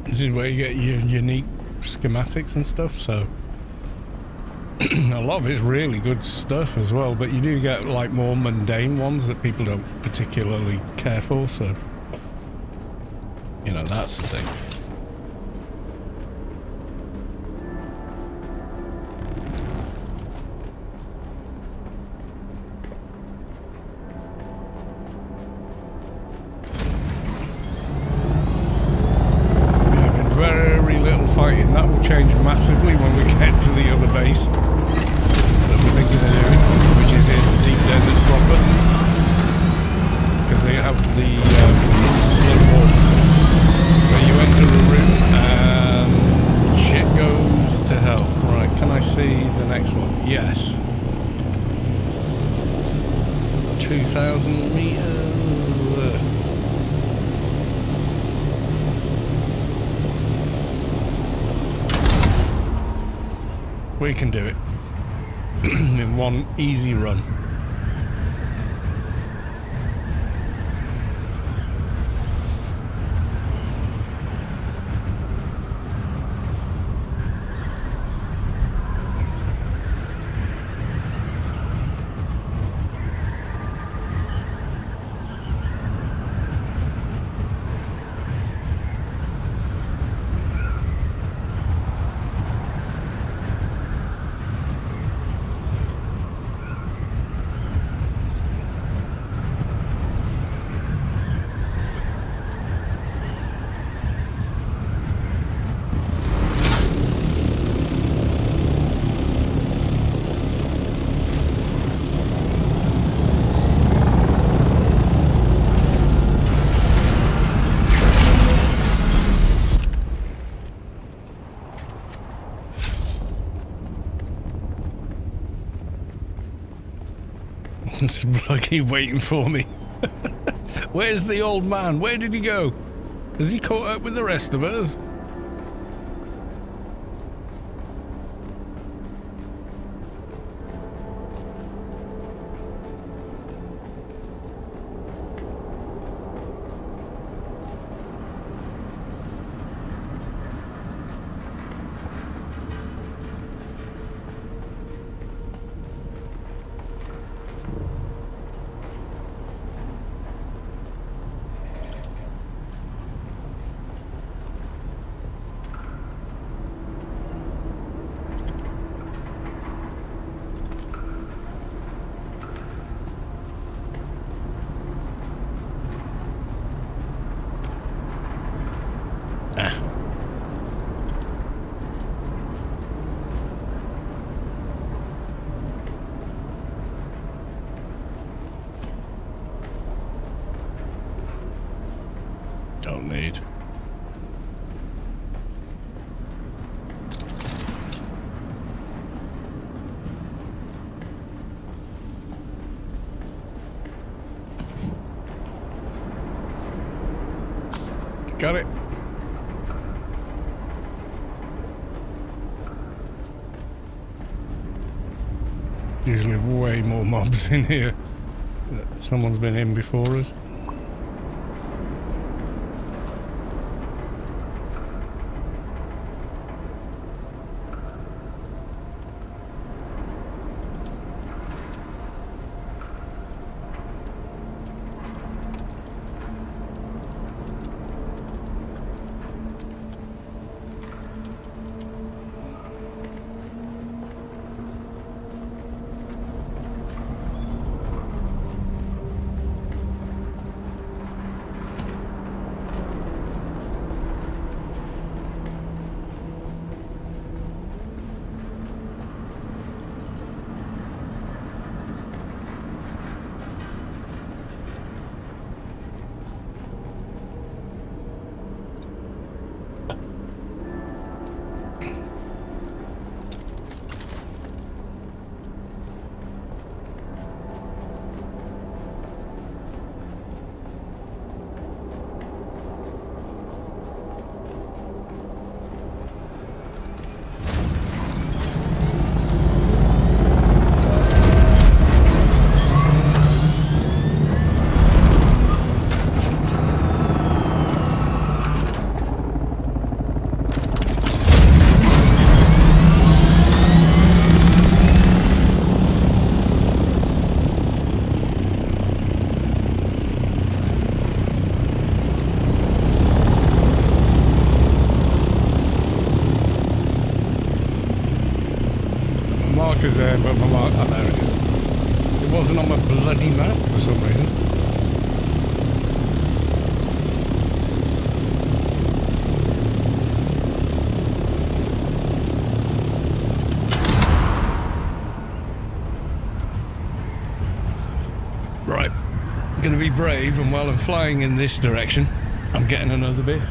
This is where you get your unique schematics and stuff, so a lot of it's really good stuff as well, but you do get like more mundane ones that people don't particularly care for, so you know, that's the thing. Fighting. That will change massively when we get to the other base that we're thinking of doing, which is in deep desert proper, because they have the little walls. So you enter a room and shit goes to hell. Right, can I see the next one? Yes. 2,000 meters. We can do it in one easy run. It's bloody waiting for me. Where's the old man? Where did he go? Has he caught up with the rest of us? Don't need. Got it. Usually way more mobs in here. Someone's been in before us. bloody map for some reason. Right, I'm going to be brave, and while I'm flying in this direction, I'm getting another beer.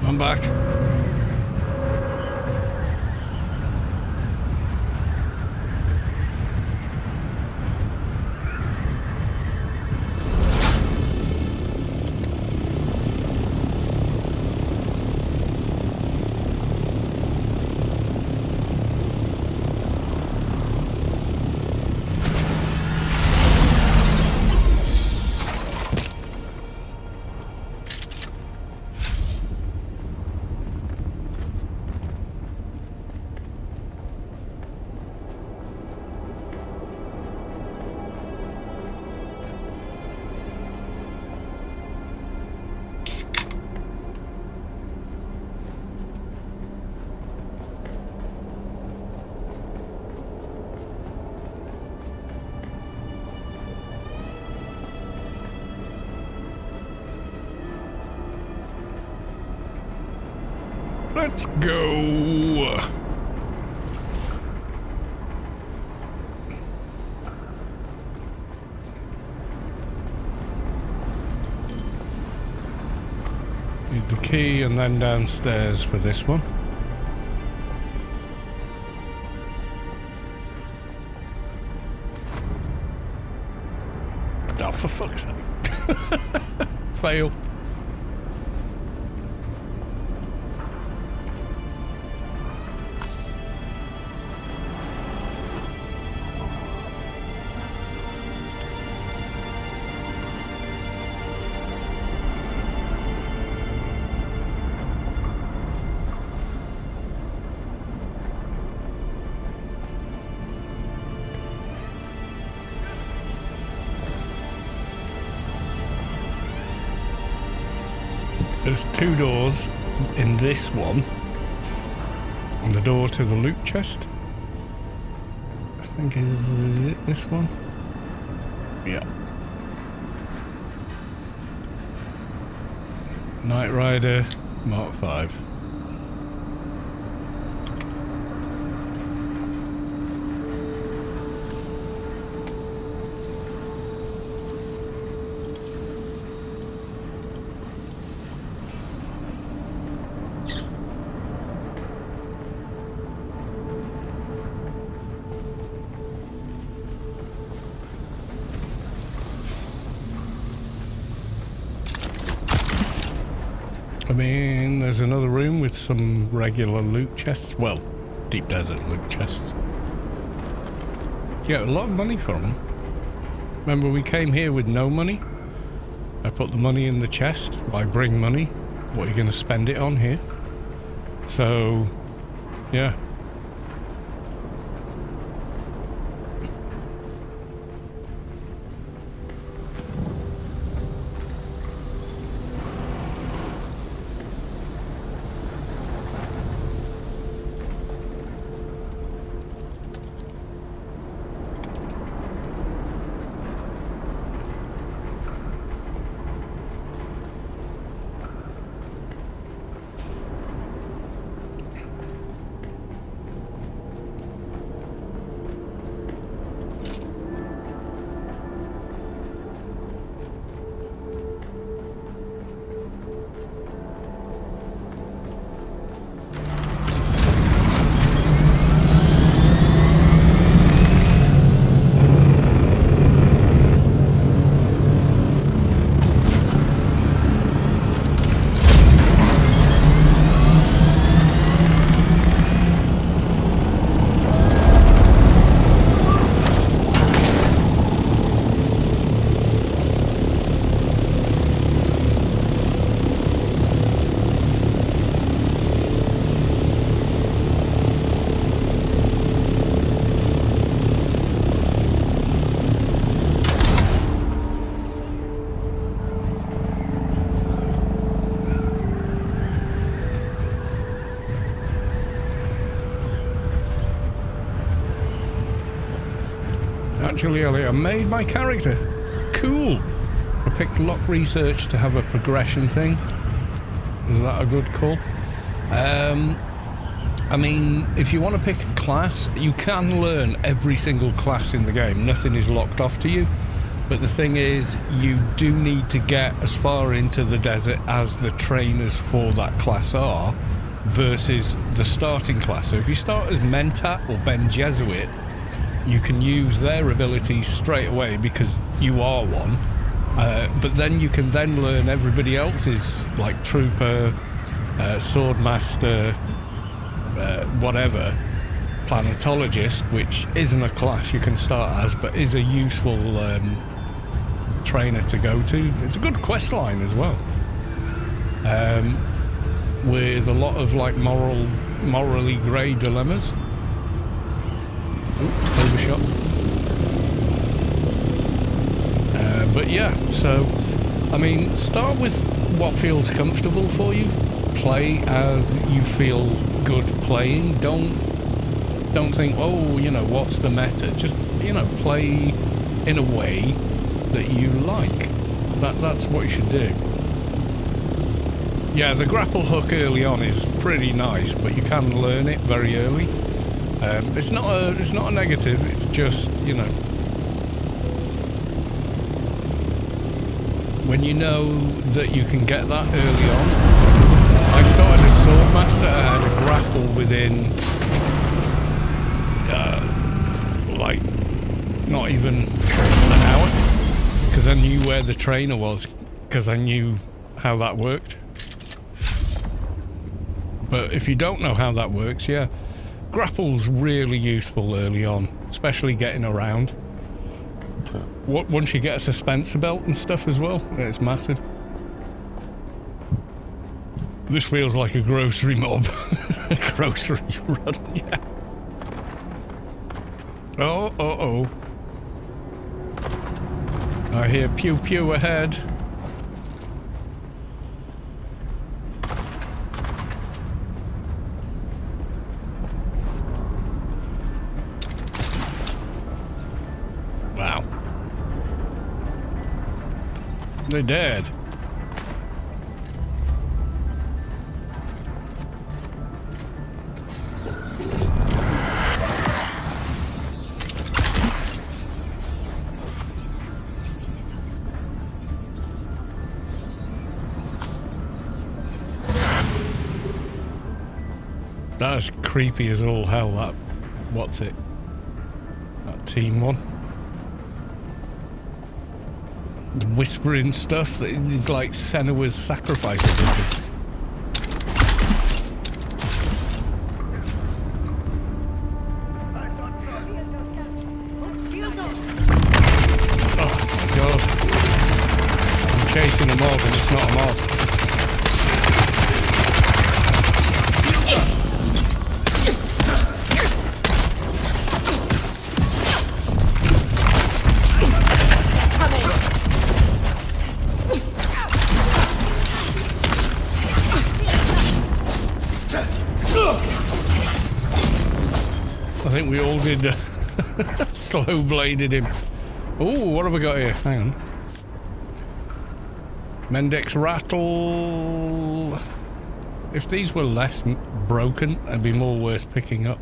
I'm back. Let's go. Need the key and then downstairs for this one. Oh, for fuck's sake. Fail. There's two doors in this one, and the door to the loot chest, I think is it this one? Yeah. Knight Rider Mark 5. I mean, there's another room with some regular loot chests. Well, deep desert loot chests. Yeah, a lot of money from them. Remember, we came here with no money? I put the money in the chest. Why bring money? What are you going to spend it on here? So, yeah. Actually, I made my character. Cool. I picked lock research to have a progression thing. Is that a good call? I mean, if you want to pick a class, you can learn every single class in the game. Nothing is locked off to you. But the thing is, you do need to get as far into the desert as the trainers for that class are versus the starting class. So if you start as Mentat or Ben Jesuit, you can use their abilities straight away because you are one. But then you can then learn everybody else's, like Trooper, Swordmaster, whatever, Planetologist, which isn't a class you can start as, but is a useful trainer to go to. It's a good quest line as well, with a lot of like morally grey dilemmas. Ooh, overshot. But yeah, so I mean, start with what feels comfortable for you. Play as you feel good playing. Don't think, oh, you know, what's the meta? Just, you know, play in a way that you like. That's what you should do. Yeah, the grapple hook early on is pretty nice, but you can learn it very early. It's not a negative. It's just, you know, when you know that you can get that early on. I started as Swordmaster. I had a grapple within, like, not even an hour, because I knew where the trainer was, because I knew how that worked. But if you don't know how that works, yeah, grapple's really useful early on, especially getting around. Once you get a suspensor belt and stuff as well, it's massive. This feels like a grocery mob. A grocery run, yeah. Oh. I hear pew pew ahead. Wow. They're dead. That's creepy as all hell, that... What's it? That team one. The whispering stuff, that is like Senua's sacrifice or something. Oh my god. I'm chasing a mob and it's not a mob. I think we all did slow bladed him. Oh, what have we got here? Hang on. Mendex rattle. If these were less broken, it'd be more worth picking up.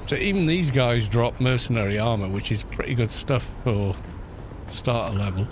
So even these guys drop mercenary armor, which is pretty good stuff for starter level.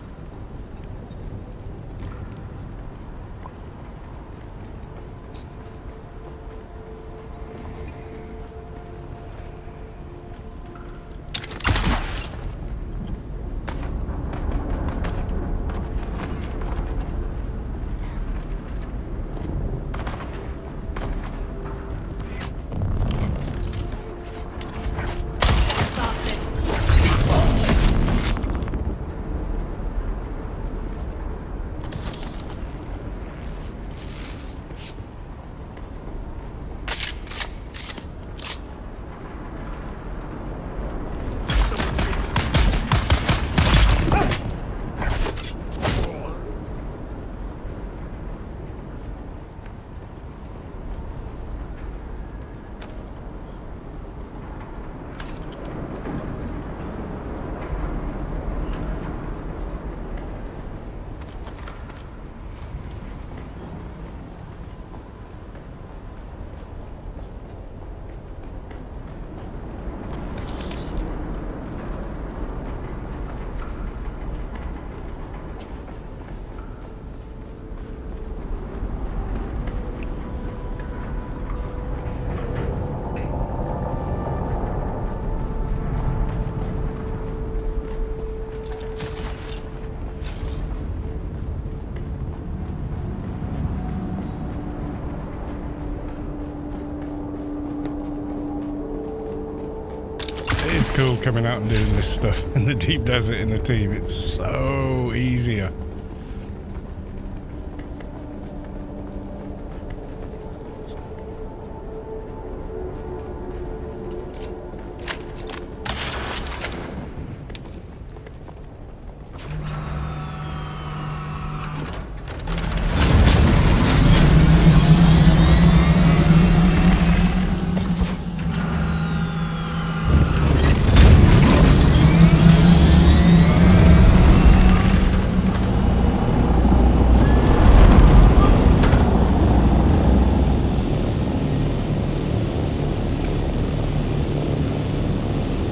It's cool coming out and doing this stuff in the deep desert in the team. It's so easier.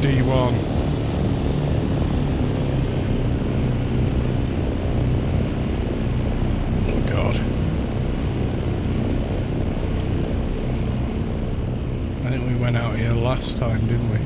D1. Oh God. I think we went out here last time, didn't we?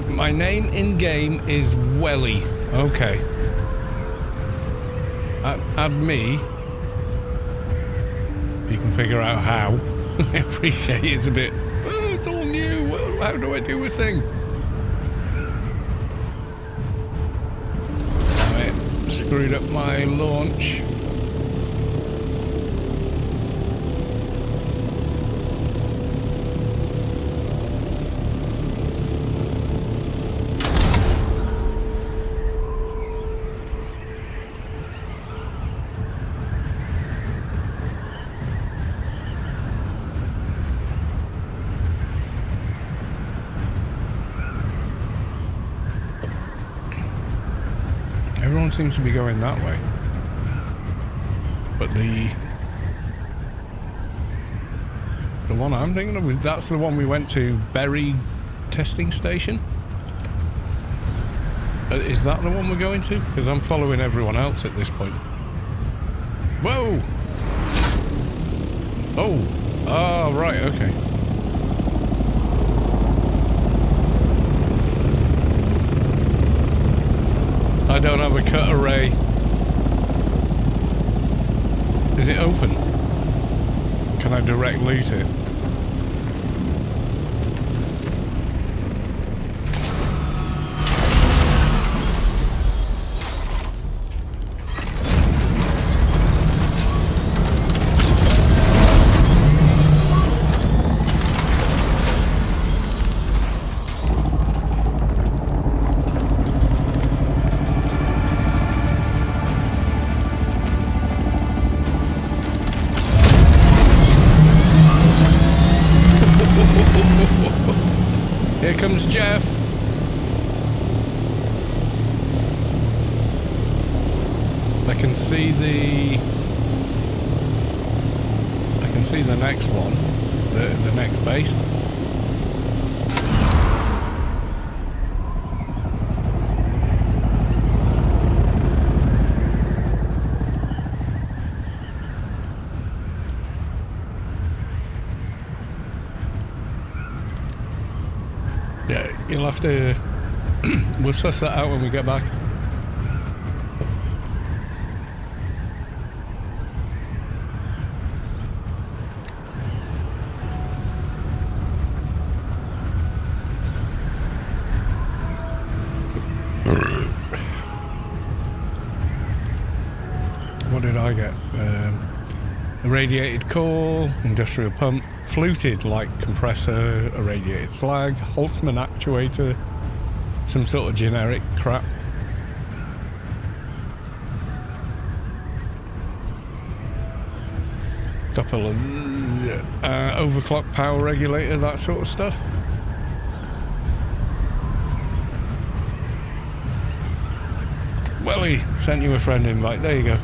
My name in game is Welly. Okay. Add me. If you can figure out how. I appreciate it's a bit. Oh, it's all new. Well, how do I do a thing? Right, screwed up my launch. Everyone seems to be going that way. But the one I'm thinking of, that's the one we went to, Berry Testing Station? Is that the one we're going to? Because I'm following everyone else at this point. Whoa! Oh, right, okay. I don't have a cut array. Is it open? Can I direct loot it? Here comes Jeff. I can see the next one, the next base. Yeah, you'll have to. We'll suss that out when we get back. What did I get? Irradiated core, industrial pump, fluted light compressor, irradiated slag, Holtzman actuator, some sort of generic crap. Couple of overclock power regulator, that sort of stuff. Zoe, sent you a friend invite. There you go.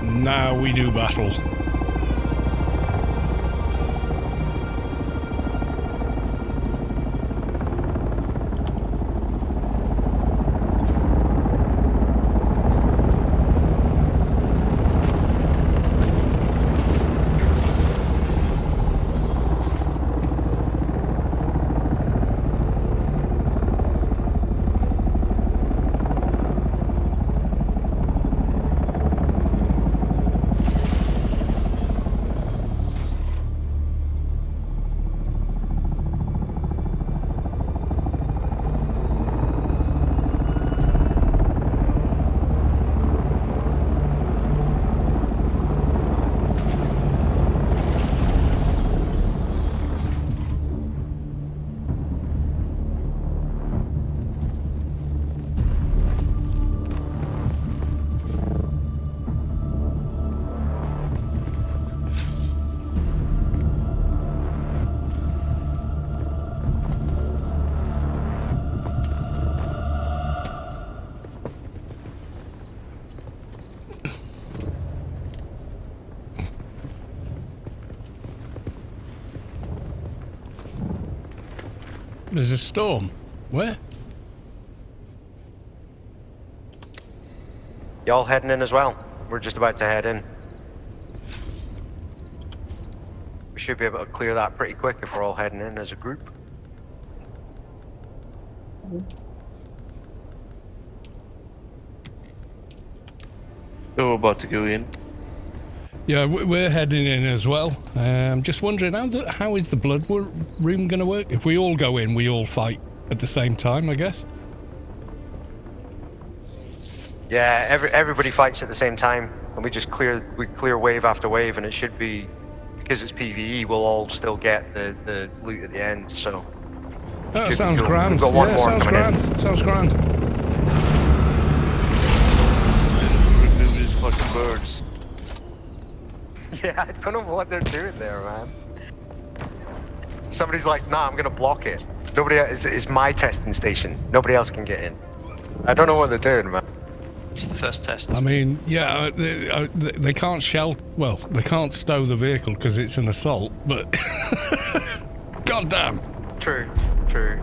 Now we do battle. There's a storm. Where? Y'all heading in as well? We're just about to head in. We should be able to clear that pretty quick if we're all heading in as a group. Oh, we're about to go in. Yeah, we're heading in as well. Just wondering, how is the blood room going to work? If we all go in, we all fight at the same time, I guess? Yeah, everybody fights at the same time, and we clear wave after wave, and it should be, because it's PvE, we'll all still get the loot at the end, so... That sounds grand. We've got one Yeah, more sounds coming in. grand. Sounds grand. Remove these fucking birds. Yeah, I don't know what they're doing there, man. Somebody's like, nah, I'm gonna block it. Nobody else, it's my testing station. Nobody else can get in. I don't know what they're doing, man. It's the first test. I mean, yeah, they can't well, they can't stow the vehicle because it's an assault, but... God damn. True, true.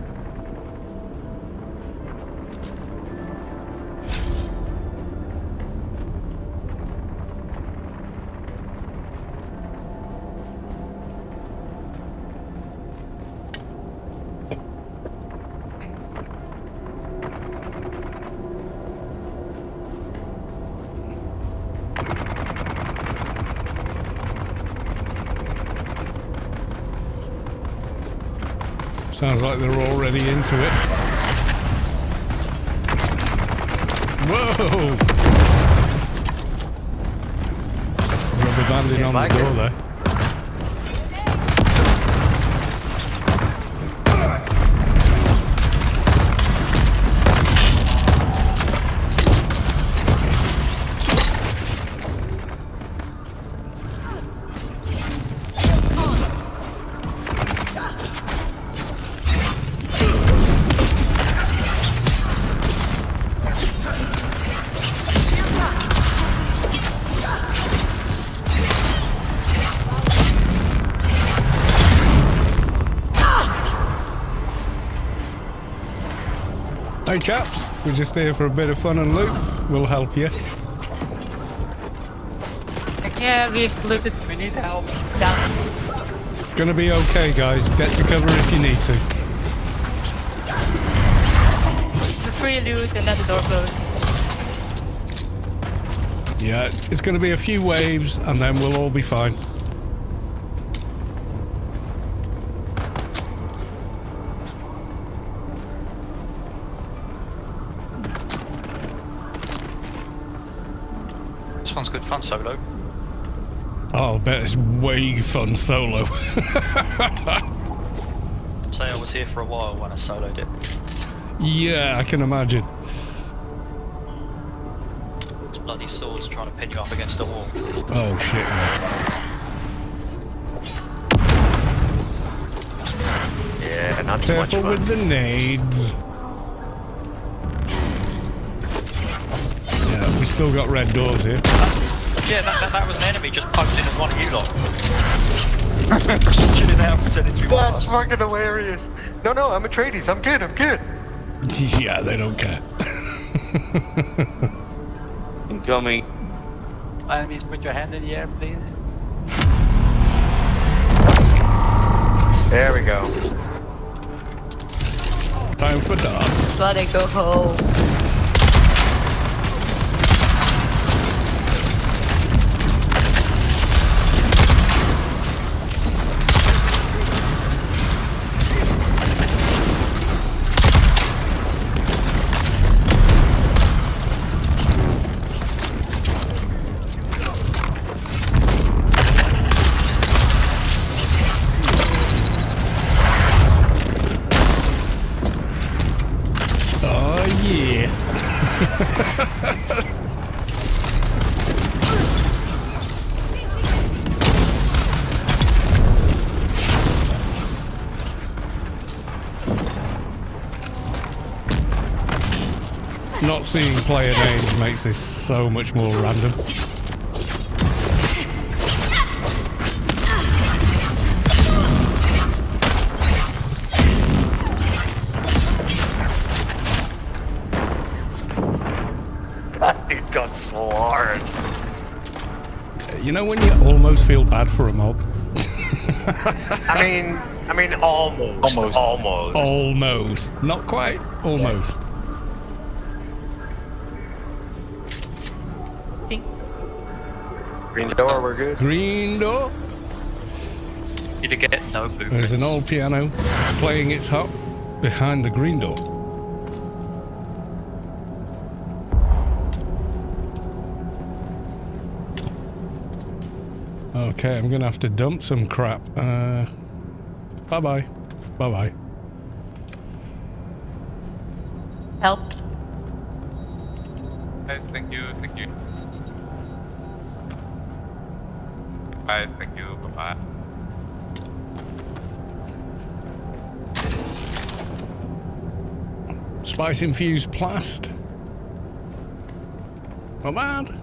Sounds like they're already into it. Whoa! Rubber banding on the door there. Hey chaps, we're just here for a bit of fun and loot. We'll help you. Yeah, we've looted. We need help. Down. Gonna be okay, guys. Get to cover if you need to. free loot and then the door closed. Yeah, it's going to be a few waves and then we'll all be fine. This one's good fun solo. Oh, I bet it's way fun solo. Say I was here for a while when I soloed it. Yeah, I can imagine. Those bloody swords trying to pin you up against the wall. Oh shit, man. Yeah, not too much Careful fun. with the nades. Yeah, we still got red doors here. Yeah, that was an enemy just posted as one of you lot. Just chilling out pretending to be one of That's us. fucking hilarious. No, I'm Atreides. I'm good. Yeah, they don't care. Incoming. Enemies, put your hand in the air, please. There we go. Time for darts. Bloody go home. Oh yeah. Not seeing player names makes this so much more random. That dude got slaughtered. You know when you almost feel bad for a mob? I mean, almost. Almost. Not quite. Almost. Green door, we're good. Green door. You'd get no blueprints. There's an old piano. It's playing its hop behind the green door. Okay, I'm gonna have to dump some crap. Bye-bye. Bye-bye. Help. Guys, thank you. Guys, thank you. Bye-bye. Spice infused plast. Not bad.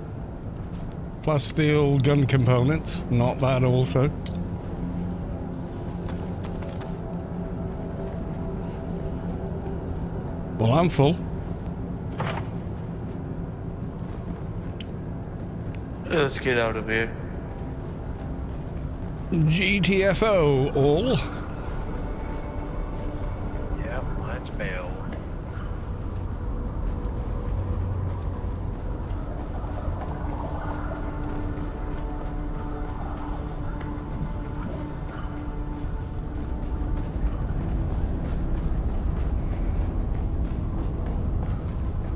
Plasteel gun components. Not bad also. Well, I'm full. Let's get out of here. GTFO all. Yep, let's bail.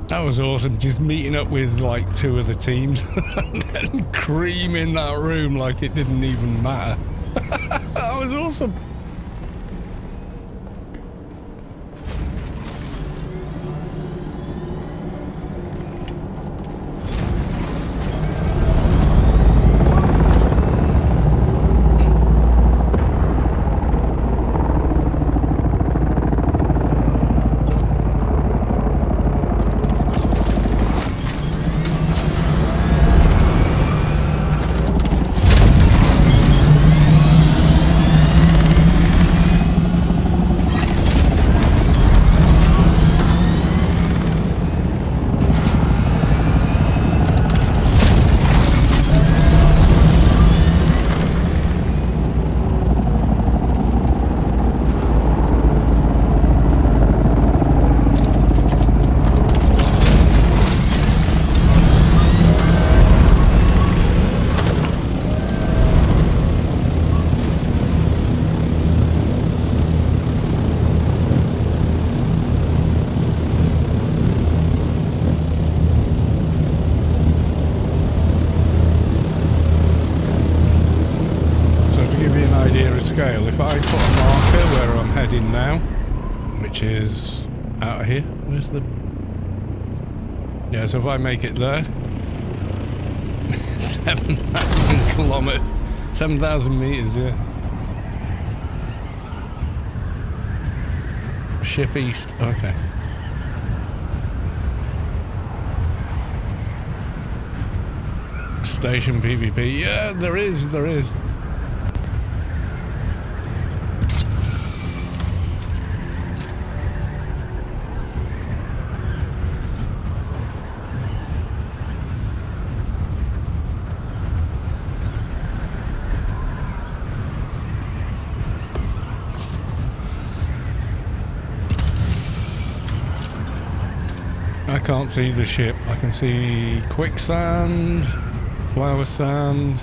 That was awesome, just meeting up with like two of the teams and then creaming that room like it didn't even matter. That was awesome. scale. If I put a marker where I'm heading now, which is out of here, where's the... Yeah, so if I make it there, 7,000 kilometers, 7,000 meters, yeah. Ship east, okay. Station PvP, yeah, there is. I can't see the ship. I can see quicksand, flower sand.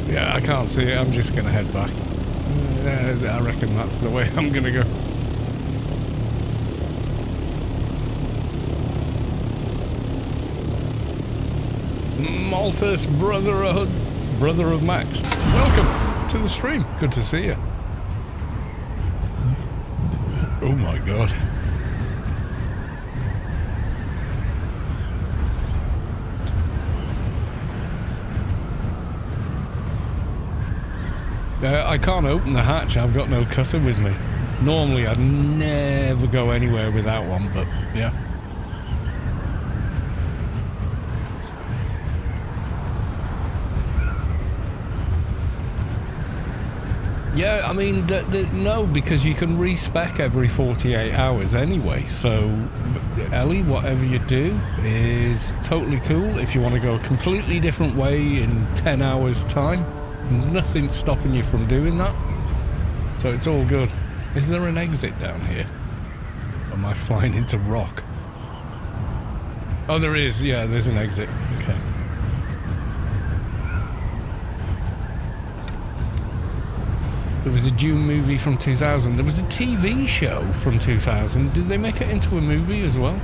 Yeah, I can't see it. I'm just gonna head back. I reckon that's the way I'm gonna go. Malthus Brotherhood, brother of Max. Welcome to the stream. Good to see you. Oh my god. I can't open the hatch, I've got no cutter with me. Normally I'd never go anywhere without one, but yeah. Yeah, I mean, no, because you can respec every 48 hours anyway, so Ellie, whatever you do is totally cool. If you want to go a completely different way in 10 hours time, there's nothing stopping you from doing that, so it's all good. Is there an exit down here? Or am I flying into rock? Oh, there is, yeah, there's an exit, okay. There was a Dune movie from 2000. There was a TV show from 2000. Did they make it into a movie as well?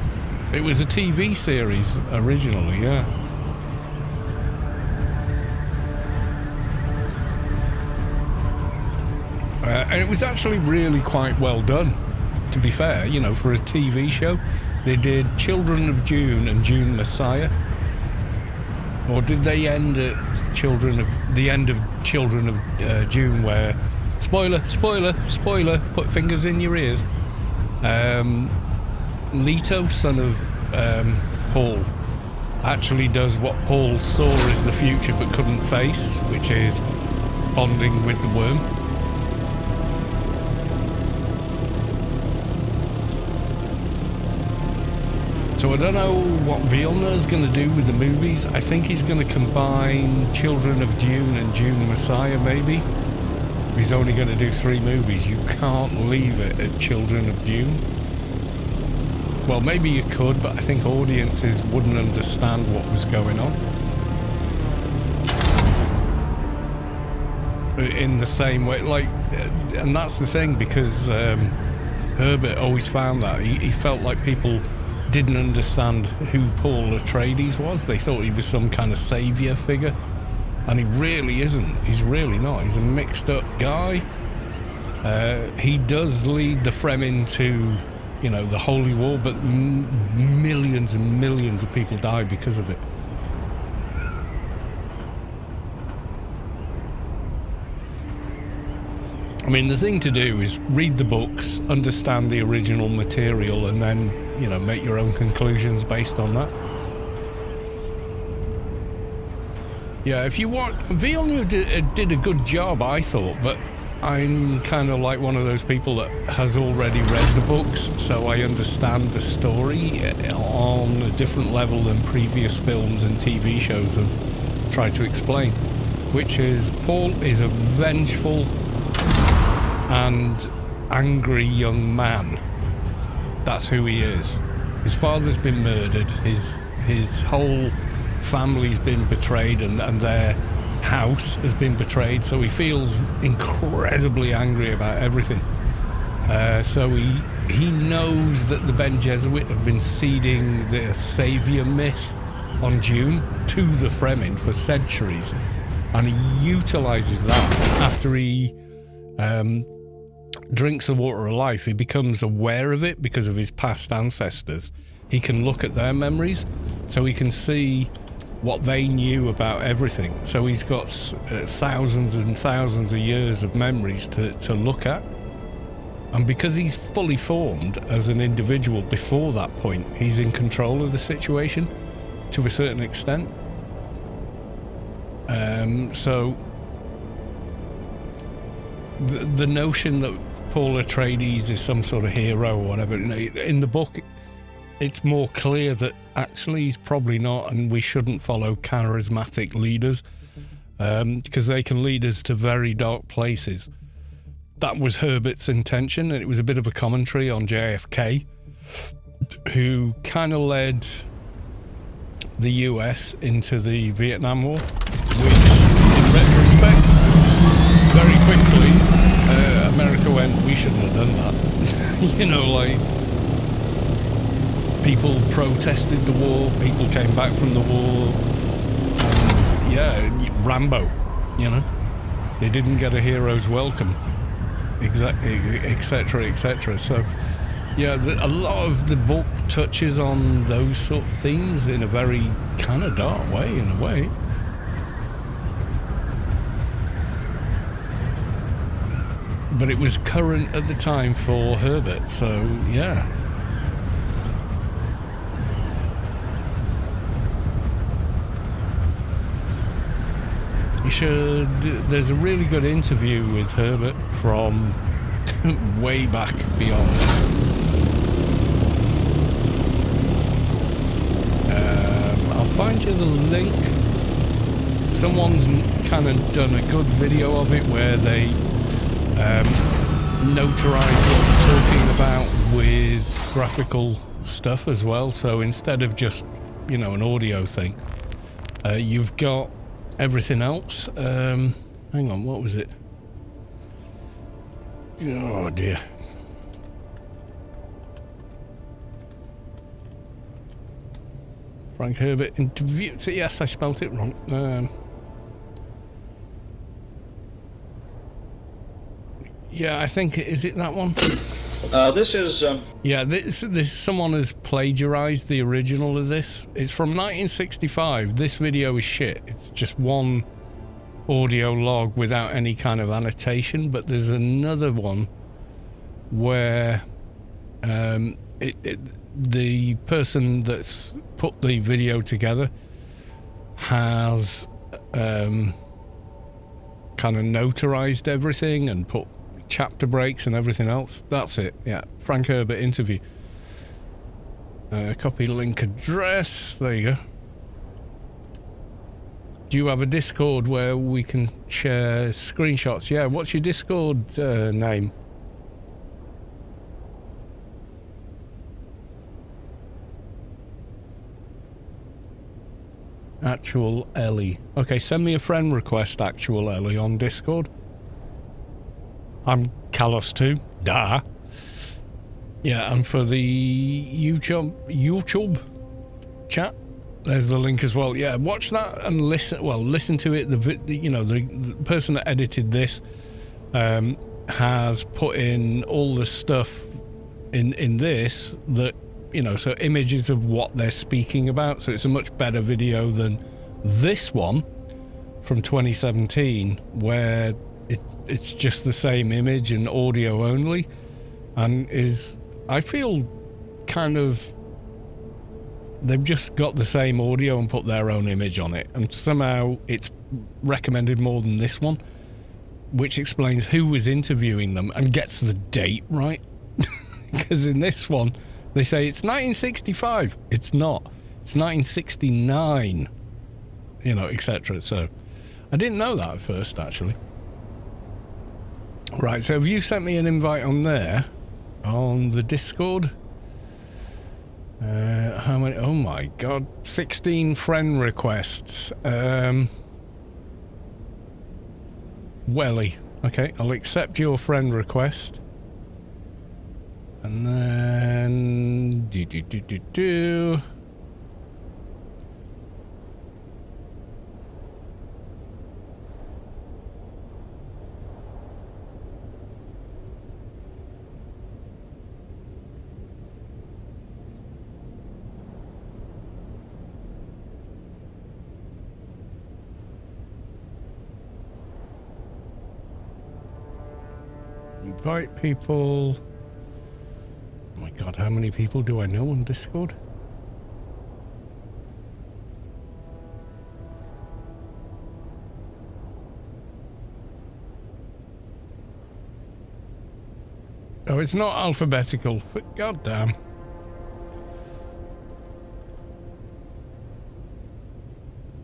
It was a TV series originally, yeah. And it was actually really quite well done, to be fair, you know, for a TV show. They did Children of Dune and Dune Messiah. Or did they end at the end of Children of Dune, where... Spoiler, put fingers in your ears. Leto, son of Paul, actually does what Paul saw as the future but couldn't face, which is bonding with the worm. So I don't know what Villeneuve's going to do with the movies. I think he's going to combine Children of Dune and Dune Messiah, maybe. He's only going to do 3 movies. You can't leave it at Children of Dune. Well, maybe you could, but I think audiences wouldn't understand what was going on. In the same way, like, and that's the thing, because Herbert always found that. He felt like people didn't understand who Paul Atreides was. They thought he was some kind of saviour figure. And he really isn't. He's really not. He's a mixed up guy. He does lead the Fremen to, you know, the Holy War, but millions and millions of people die because of it. I mean, the thing to do is read the books, understand the original material, and then, you know, make your own conclusions based on that. Yeah, if you want... Villeneuve did a good job, I thought, but I'm kind of like one of those people that has already read the books, so I understand the story on a different level than previous films and TV shows have tried to explain, which is Paul is a vengeful and angry young man. That's who he is. His father's been murdered, his whole family's been betrayed, and their house has been betrayed, so he feels incredibly angry about everything. So he knows that the Ben Gesserit have been seeding the saviour myth on Dune to the Fremen for centuries, and he utilizes that after he drinks the water of life. He becomes aware of it because of his past ancestors. He can look at their memories, so he can see what they knew about everything. So he's got thousands and thousands of years of memories to look at. And because he's fully formed as an individual before that point, he's in control of the situation to a certain extent. So the notion that Paul Atreides is some sort of hero or whatever, in the book, it's more clear that actually he's probably not, and we shouldn't follow charismatic leaders because they can lead us to very dark places. That was Herbert's intention, and it was a bit of a commentary on JFK, who kind of led the US into the Vietnam War, which, in retrospect, very quickly, America went, we shouldn't have done that. People protested the war, people came back from the war, and Rambo, they didn't get a hero's welcome. Exactly, etc., etc. So, a lot of the book touches on those sort of themes in a very kind of dark way, in a way. But it was current at the time for Herbert, so yeah. You should. There's a really good interview with Herbert from way back beyond. I'll find you the link. Someone's kind of done a good video of it where they notarize what he's talking about with graphical stuff as well. So instead of just, an audio thing, you've got everything else. Hang on, what was it? Oh dear. Frank Herbert interview. So yes, I spelt it wrong. Yeah, I think is it that one? This is. This someone has plagiarized the original of this. It's from 1965. This video is shit. It's just one audio log without any kind of annotation. But there's another one where the person that's put the video together has kind of notarized everything and put chapter breaks and everything else. That's it. Yeah, Frank Herbert interview. Copy link address. There you go. Do you have a Discord where we can share screenshots? Yeah, what's your Discord name? Actual Ellie. Okay, send me a friend request, Actual Ellie, on Discord. I'm Kalos too. Duh. Yeah, and for the YouTube chat, there's the link as well. Yeah, watch that and listen. Well, listen to it. The person that edited this has put in all the stuff in this that so images of what they're speaking about. So it's a much better video than this one from 2017, where it's just the same image and audio only, and I feel kind of they've just got the same audio and put their own image on it, and somehow it's recommended more than this one, which explains who was interviewing them and gets the date right. Because in this one they say it's 1965. It's not. It's 1969. Etc. So I didn't know that at first, actually. Right, so have you sent me an invite on there? On the Discord? How many? Oh my god. 16 friend requests. Welly. Okay, I'll accept your friend request. And then... Invite people. Oh my god, how many people do I know on Discord? Oh, it's not alphabetical, but goddamn.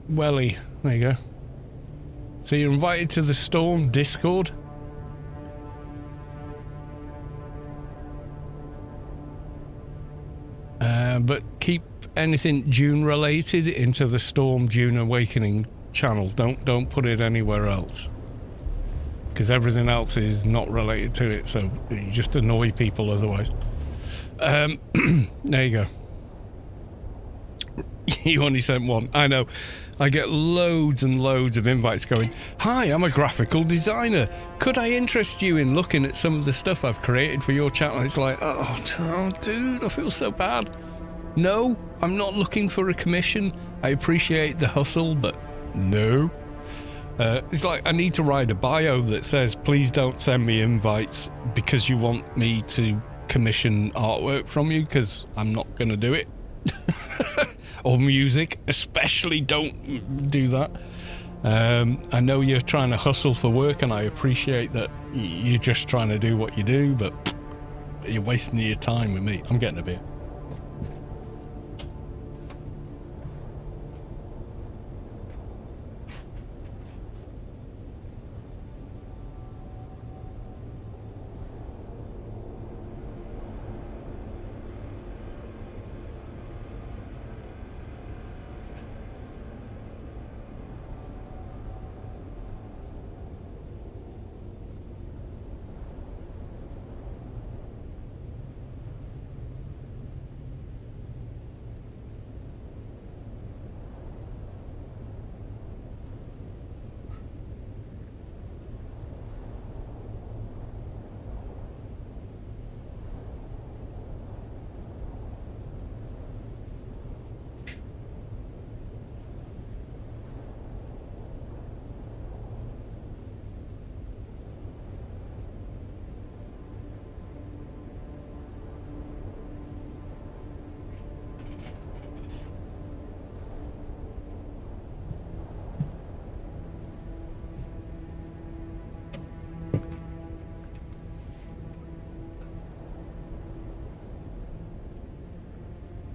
Welly, there you go. So you're invited to the Storm Discord? But keep anything Dune related into the Storm Dune Awakening channel. Don't put it anywhere else. Because everything else is not related to it, so you just annoy people otherwise. There you go. You only sent one. I know. I get loads and loads of invites going, "Hi, I'm a graphical designer. Could I interest you in looking at some of the stuff I've created for your channel?" It's like, oh dude, I feel so bad. No, I'm not looking for a commission. I appreciate the hustle, but no. It's like I need to write a bio that says, "Please don't send me invites because you want me to commission artwork from you," because I'm not going to do it. Or music, especially don't do that. I know you're trying to hustle for work, and I appreciate that you're just trying to do what you do, but you're wasting your time with me. I'm getting a beer.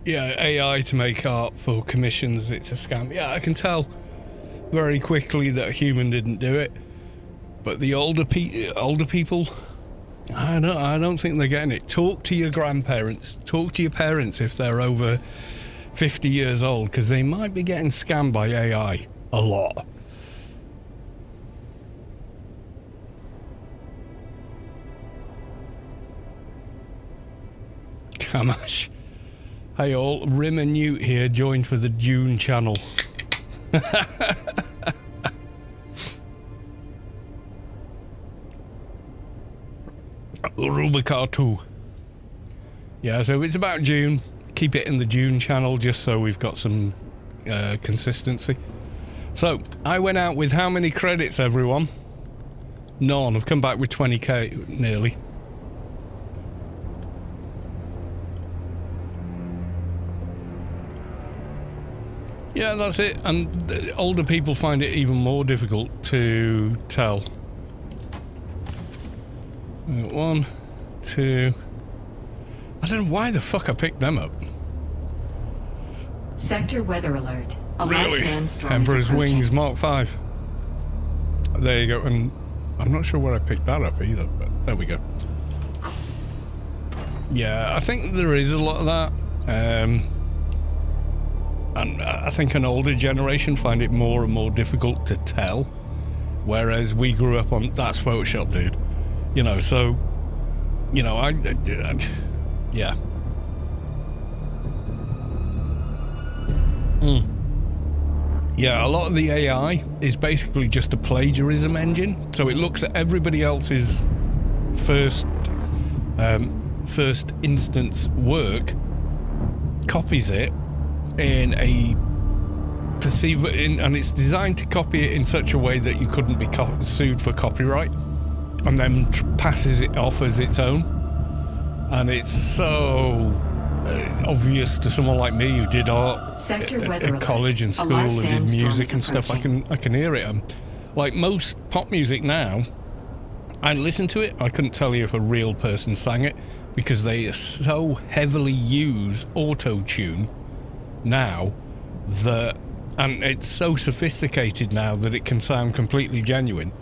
Yeah, AI to make art for commissions, it's a scam. Yeah, I can tell very quickly that a human didn't do it. But the older people, I don't think they're getting it. Talk to your grandparents. Talk to your parents if they're over 50 years old, because they might be getting scammed by AI a lot. Kamash. Hey all, Rim and Newt here, joined for the Dune channel. Rubicar 2. Yeah, so it's about Dune. Keep it in the Dune channel just so we've got some consistency. So, I went out with how many credits, everyone? None. I've come back with 20k, nearly. Yeah, that's it. And older people find it even more difficult to tell. 1, 2. I don't know why the fuck I picked them up. Sector weather alert. A large Really? sandstorm Emperor's is approaching. Wings Mark 5. There you go. And I'm not sure where I picked that up either, but there we go. Yeah, I think there is a lot of that. And I think an older generation find it more and more difficult to tell, whereas we grew up on that's Photoshop, dude. You know, so you know, yeah. Yeah, a lot of the AI is basically just a plagiarism engine, so it looks at everybody else's first instance work, copies it in a and it's designed to copy it in such a way that you couldn't be sued for copyright. and then passes it off as its own. And it's so obvious to someone like me who did art Sector weather at alert. college and A school large and did sandstorm music is and stuff. I approaching. can hear it. Like most pop music now, I listen to it. I couldn't tell you if a real person sang it because they so heavily use auto-tune now that, and it's so sophisticated now that it can sound completely genuine.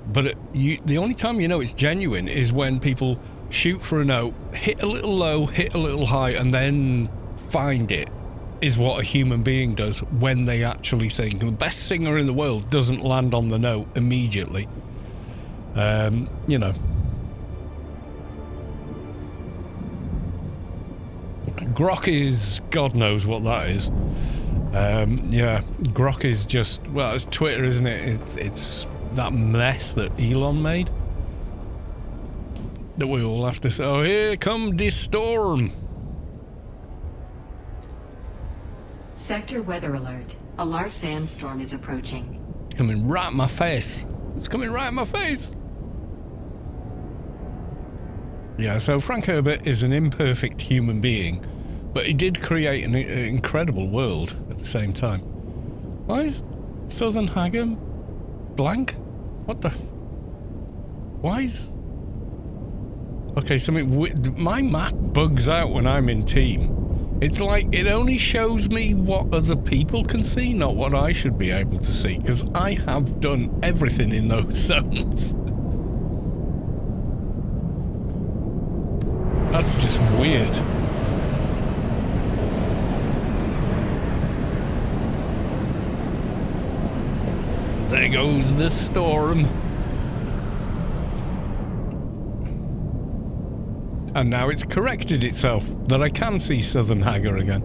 But the only time you know it's genuine is when people shoot for a note, hit a little low, hit a little high, and then find it, is what a human being does when they actually sing. The best singer in the world doesn't land on the note immediately. You know. Grok is, God knows what that is. Yeah, Grok is just, well, it's Twitter, isn't it? It's that mess that Elon made that we all have to say, oh, here come the storm. Sector weather alert. A large sandstorm is approaching. It's coming right in my face. It's coming right in my face. Yeah, so Frank Herbert is an imperfect human being, but he did create an incredible world at the same time. Why is Southern Haggard blank? What the? Why is? Okay, my map bugs out when I'm in team. It's like it only shows me what other people can see, not what I should be able to see, because I have done everything in those zones. That's just weird. There goes the storm. And now it's corrected itself that I can see Southern Haggard again.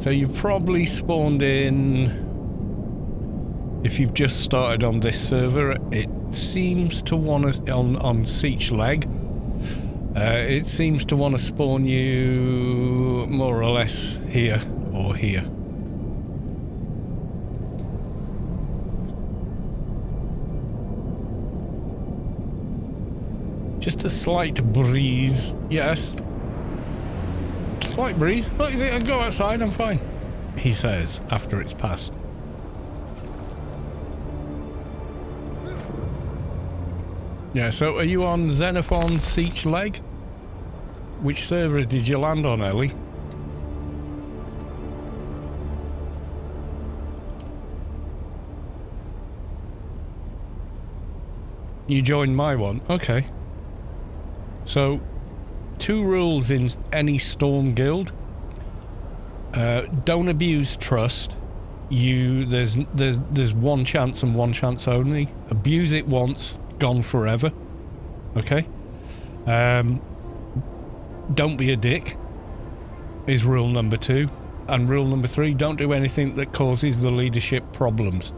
So you probably spawned in, if you've just started on this server, it seems to want to, on Seach Leg, it seems to want to spawn you more or less here or here. Just a slight breeze, yes. Slight breeze. Look, I go outside, I'm fine. He says after it's passed. Yeah, so are you on Xenophon Seach Leg? Which server did you land on, Ellie? You joined my one, okay. So, 2 rules in any Storm guild. Don't abuse trust. There's one chance and one chance only. Abuse it once, gone forever. Okay? Don't be a dick is rule number 2. And rule number 3, don't do anything that causes the leadership problems.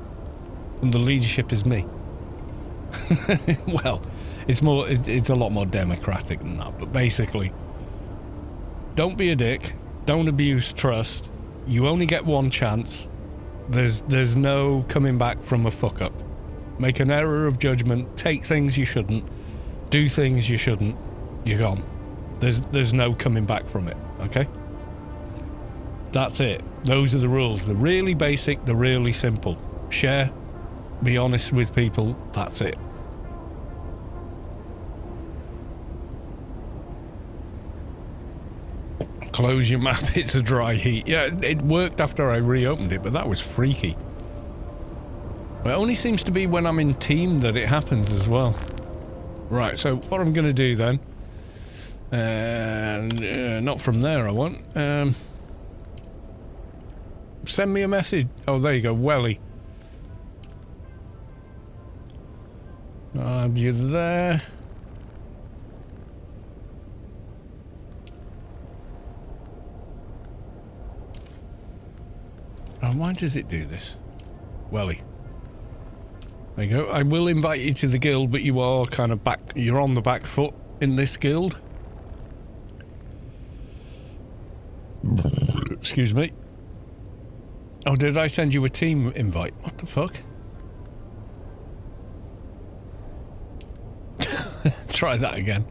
And the leadership is me. Well, it's a lot more democratic than that, but basically, don't be a dick, don't abuse trust, you only get one chance, there's no coming back from a fuck up. Make an error of judgment, take things you shouldn't, do things you shouldn't, you're gone. There's no coming back from it, okay? That's it. Those are the rules. They're really basic, they're really simple. Share, be honest with people, that's it. Close your map, it's a dry heat. Yeah, it worked after I reopened it, but that was freaky. It only seems to be when I'm in team that it happens as well. Right, so what I'm going to do then... not from there I want. Send me a message. Oh, there you go, Welly. You're there. Oh, why does it do this? Welly. There you go. I will invite you to the guild, but you are kind of you're on the back foot in this guild. Excuse me. Oh, did I send you a team invite? What the fuck? try that again.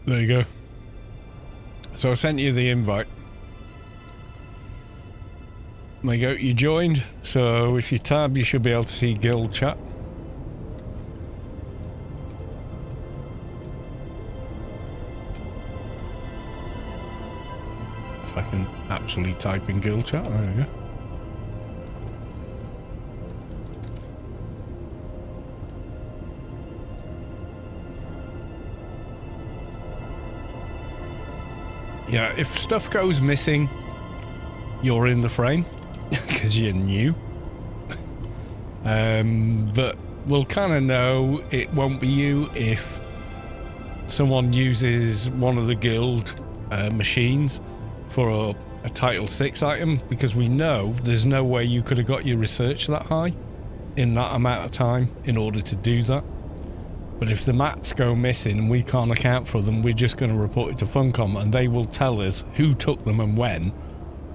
There you go. So I sent you the invite. There you go, you joined. So if you tab, you should be able to see guild chat. If I can actually type in guild chat, there we go. Yeah, if stuff goes missing, you're in the frame because you're new. But we'll kind of know it won't be you if someone uses one of the guild machines for a Title 6 item, because we know there's no way you could have got your research that high in that amount of time in order to do that. But if the mats go missing and we can't account for them, we're just going to report it to Funcom and they will tell us who took them and when.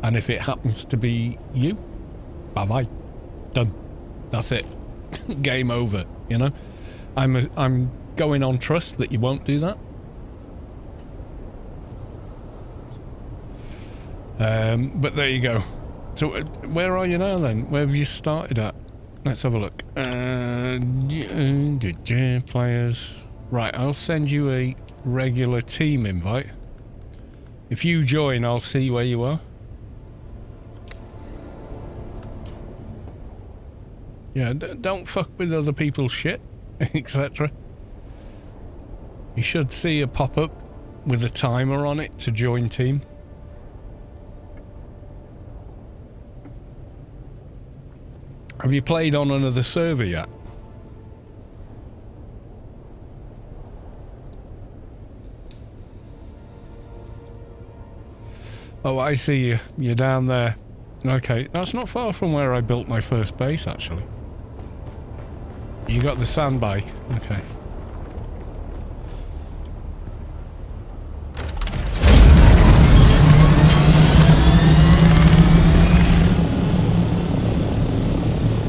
And if it happens to be you, bye-bye. Done. That's it. Game over, you know? I'm going on trust that you won't do that. But there you go. So where are you now then? Where have you started at? Let's have a look. Players. Right, I'll send you a regular team invite. If you join, I'll see where you are. Yeah, don't fuck with other people's shit, etc. You should see a pop-up with a timer on it to join team. Have you played on another server yet? Oh, I see you. You're down there. Okay, that's not far from where I built my first base, actually. You got the sand bike? Okay.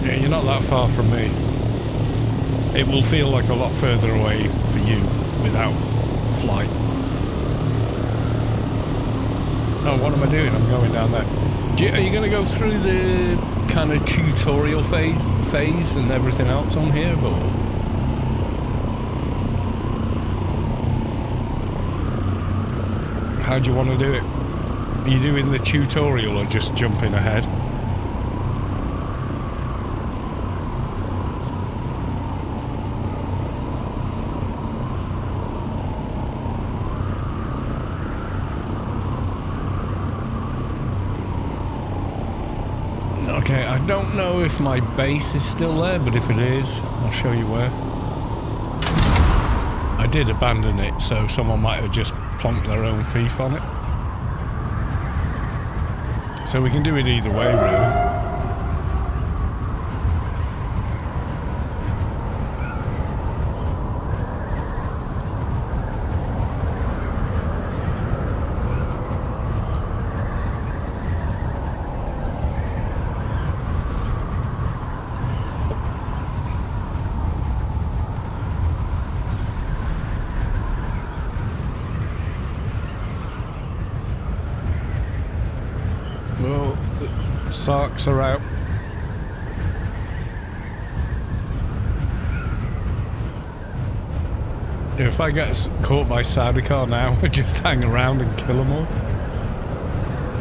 Yeah, you're not that far from me. It will feel like a lot further away for you without flight. Oh, what am I doing? I'm going down there. Are you going to go through the kind of tutorial phase and everything else on here, or? How do you want to do it? Are you doing the tutorial or just jumping ahead? Okay, I don't know if my base is still there, but if it is, I'll show you where. I did abandon it, so someone might have just plonked their own thief on it. So we can do it either way, really. Sarks are out. If I get caught by Sardaukar now, I just hang around and kill them all.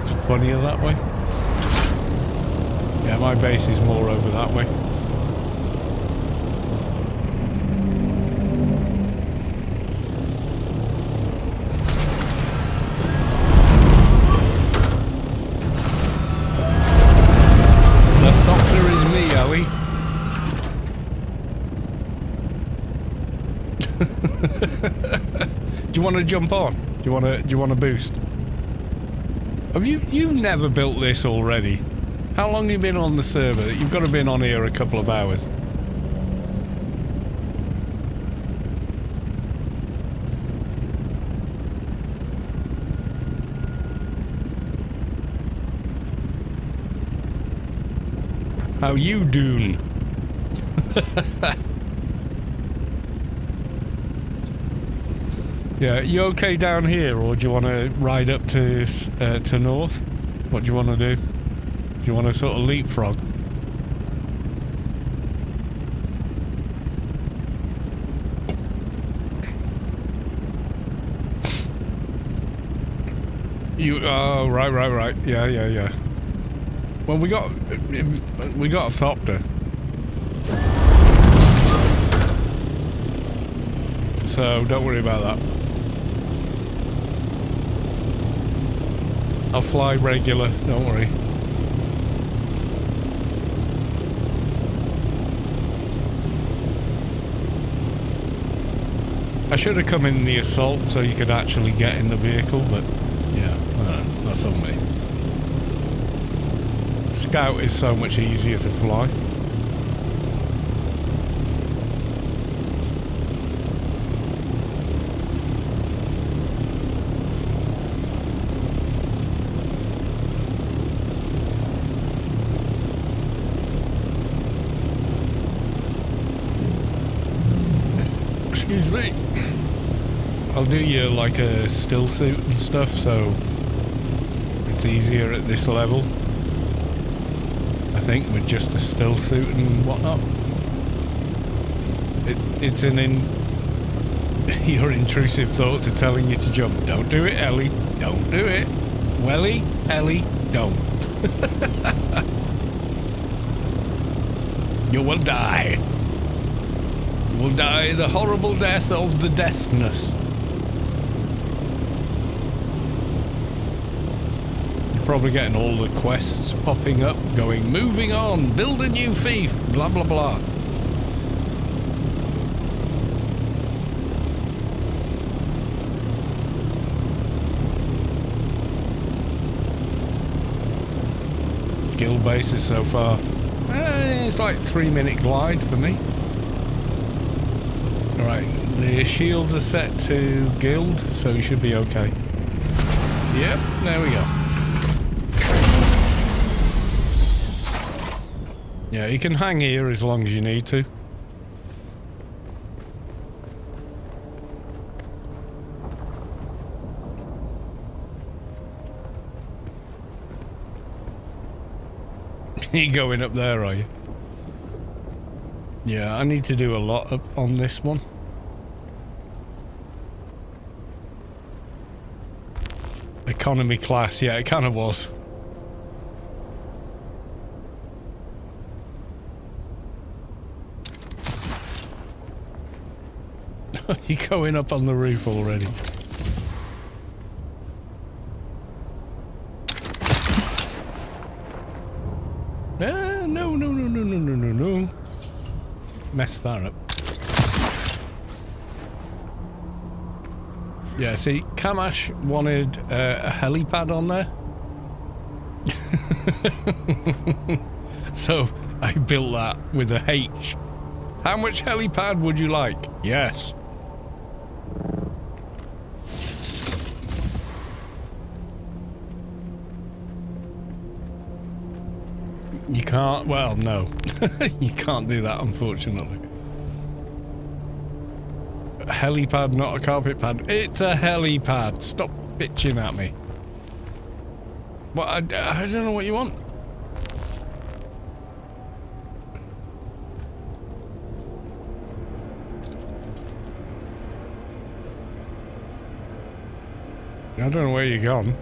It's funnier that way. Yeah, my base is more over that way. Do you want to jump on? Do you want to boost? Have you've never built this already? How long have you been on the server? You've got to have been on here a couple of hours. How you DUNE? Yeah, you okay down here, or do you want to ride up to north? What do you want to do? Do you want to sort of leapfrog? Oh, right. Yeah. Well, we got a thopter. So don't worry about that. I'll fly regular, don't worry. I should have come in the assault so you could actually get in the vehicle, but yeah, that's on me. Scout is so much easier to fly. Excuse me. I'll do you like a still suit and stuff, so it's easier at this level. I think with just a still suit and whatnot. It's your intrusive thoughts are telling you to jump. Don't do it, Ellie. Don't do it. Welly, Ellie, don't. You will die. You will die the horrible death of the deathness. You're probably getting all the quests popping up, going, moving on, build a new fief, blah blah blah. Guild bases so far. It's like 3-minute glide for me. Alright, the shields are set to guild, so we should be okay. Yep, there we go. Yeah, you can hang here as long as you need to. You going up there, are you? Yeah, I need to do a lot up on this one. Economy class, yeah, it kind of was. You're going up on the roof already. No. Messed that up. Yeah, see, Kamash wanted a helipad on there. So I built that with a H. How much helipad would you like? Yes. You can't, well, no. You can't do that, unfortunately. A helipad, not a carpet pad. It's a helipad. Stop bitching at me. Well, I don't know what you want. I don't know where you're gone.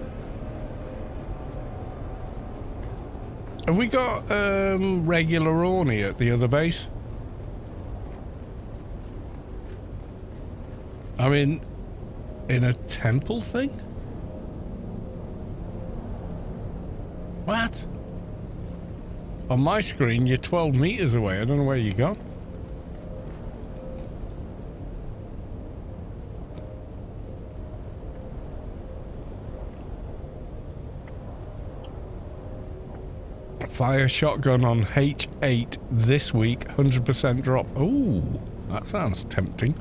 Have we got regular Orny at the other base? I mean, in a temple thing? What? On my screen, you're 12 meters away. I don't know where you gone. Fire shotgun on H8 this week, 100% drop. Ooh, that sounds tempting.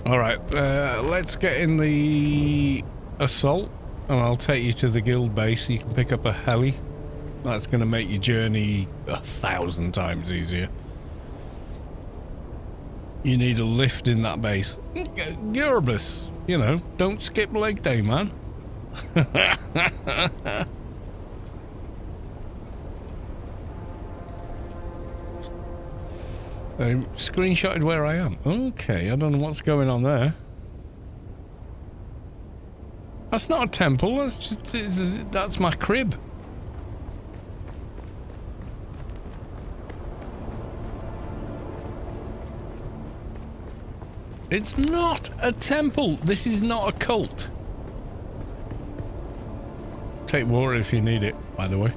Alright, let's get in the assault, and I'll take you to the guild base so you can pick up a heli. That's going to make your journey 1,000 times easier. You need a lift in that base. Gerbus, you know, don't skip leg day, man. I screenshotted where I am. Okay, I don't know what's going on there. That's not a temple, that's just, that's my crib. It's not a temple. This is not a cult. Take water if you need it, by the way.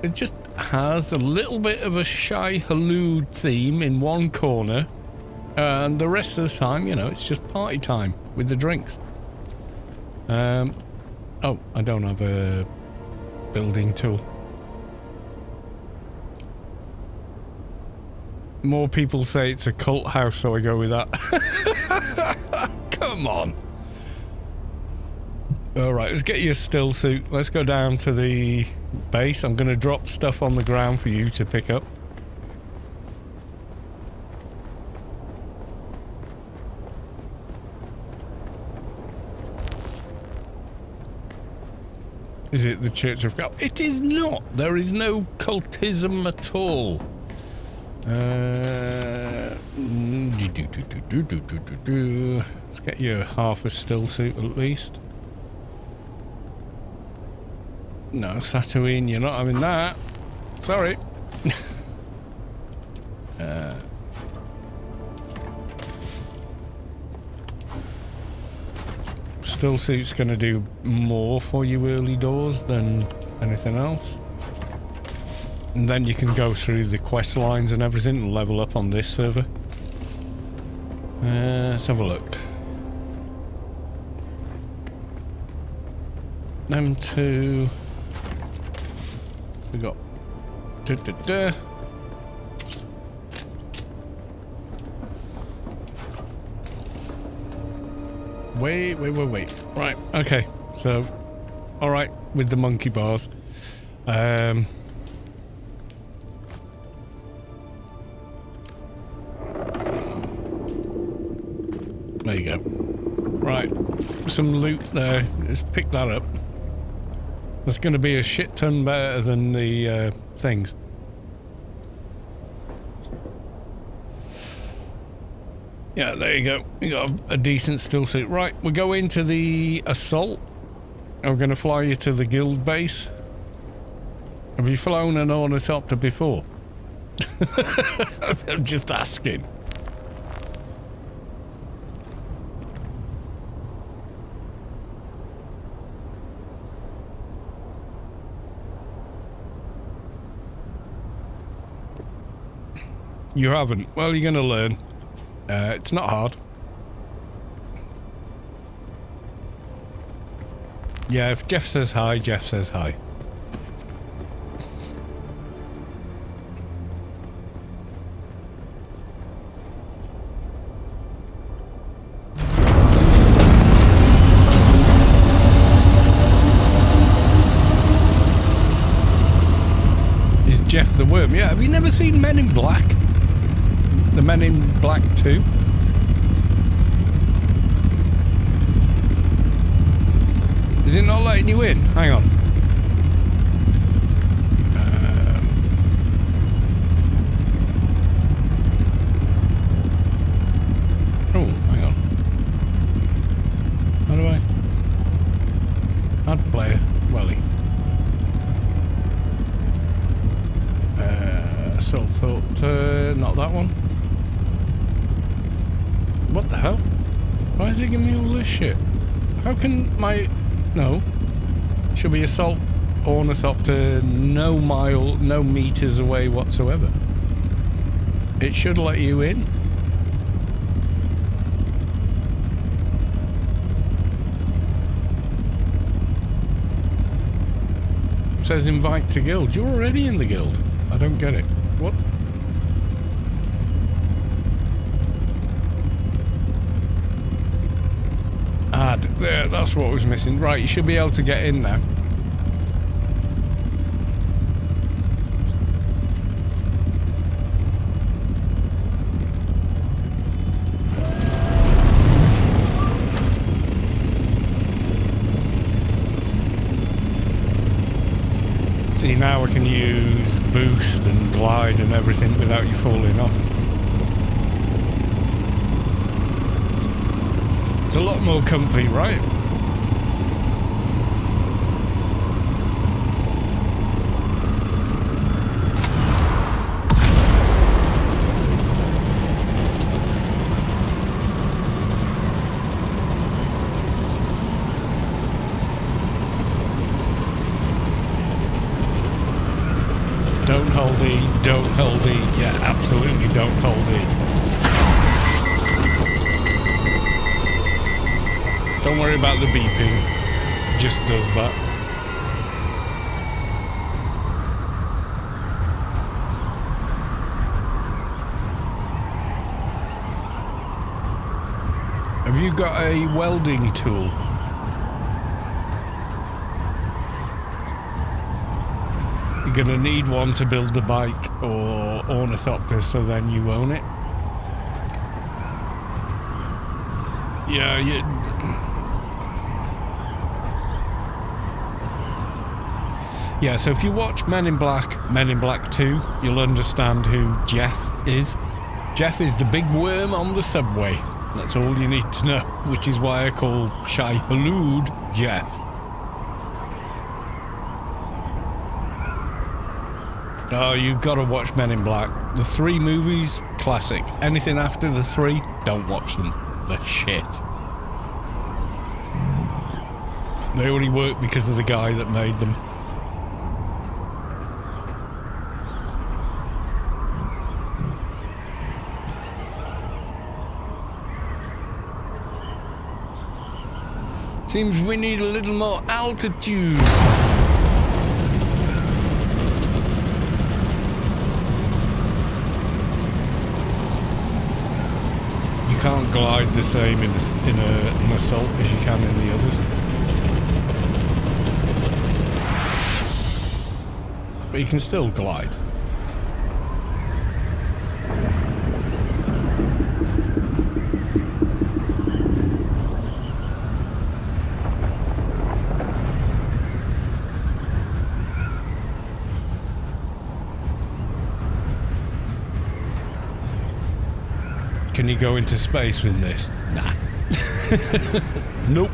It just has a little bit of a Shai Hulud theme in one corner. And the rest of the time, you know, it's just party time with the drinks. Oh, I don't have a building tool. More people say it's a cult house, so I go with that. Come on. Alright, let's get you a still suit. Let's go down to the base. I'm going to drop stuff on the ground for you to pick up. Is it the Church of God? It is not. There is no cultism at all. Let's get you half a still suit at least. No, Tatooine, you're not having that. Sorry. Still suit's gonna do more for you early doors than anything else. And then you can go through the quest lines and everything and level up on this server. Let's have a look. Them two. We got. Wait. Right, okay. So, alright, with the monkey bars. There you go. Right, some loot there. Just pick that up. That's going to be a shit ton better than the things. Yeah, there you go. You got a decent still suit. Right, we'll go into the assault. I'm going to fly you to the guild base. Have you flown an ornithopter before? I'm just asking. You haven't? Well, you're going to learn. It's not hard. Yeah, if Jeff says hi, Jeff says hi. Is Jeff the worm? Yeah, have you never seen Men in Black? The Men in Black 2. Is it not letting you in? Hang on. Oh, hang on. How do I? Add player. Welly. Not that one. What the hell? Why is he giving me all this shit? How can my... No. Should be assault ornithopter no meters away whatsoever. It should let you in. It says invite to guild. You're already in the guild. I don't get it. What? Add. There, that's what was missing. Right, you should be able to get in now. see now I can use boost and glide and everything without you falling off. It's a lot more comfy, right? Don't hold E, don't hold E. Yeah, absolutely don't hold E. Don't worry about the beeping. It just does that. Have you got a welding tool? You're going to need one to build the bike or ornithopter, so then you own it. Yeah, yeah, so if you watch Men in Black 2, you'll understand who Jeff is. Jeff is the big worm on the subway. That's all you need to know, which is why I call Shai Hulud Jeff. Oh, you've got to watch Men in Black. The 3 movies, classic. Anything after the 3, don't watch them. They're shit. They only work because of the guy that made them. Seems we need a little more altitude. You can't glide the same in an assault as you can in the others. But you can still glide. Can you go into space with this? Nah. Nope.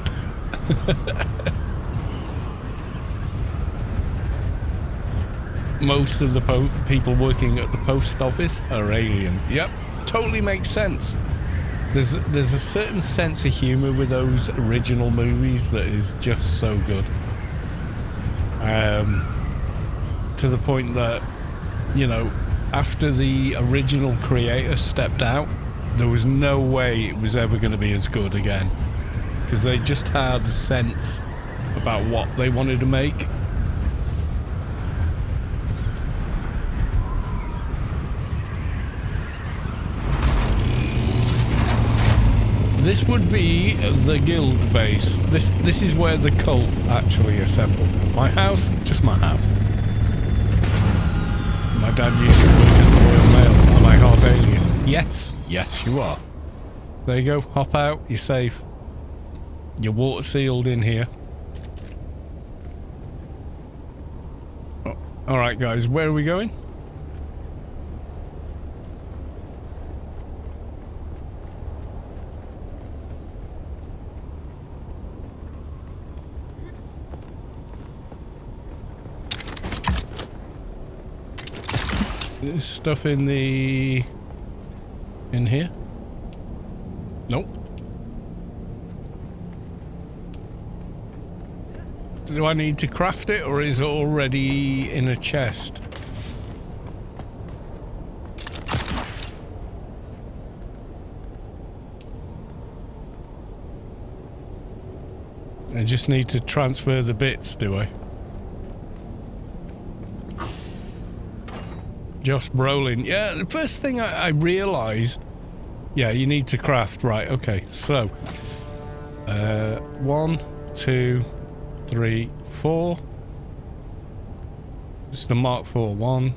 Most of the people working at the post office are aliens. Yep, totally makes sense. There's a certain sense of humor with those original movies that is just so good. To the point that, you know, after the original creator stepped out, there was no way it was ever going to be as good again, because they just had a sense about what they wanted to make. This would be the guild base. This is where the cult actually assembled. My house, just my house. My dad used to work at the Royal Mail. Am I half alien? Yes. Yes, you are. There you go. Hop out. You're safe. You're water sealed in here. Oh, all right, guys. Where are we going? There's stuff in here? Nope. Do I need to craft it, or is it already in a chest? I just need to transfer the bits, do I? Josh Brolin. Yeah, the first thing I realised... Yeah, you need to craft. Right, okay. So, 1, 2, 3, 4. It's the Mark 4. 1,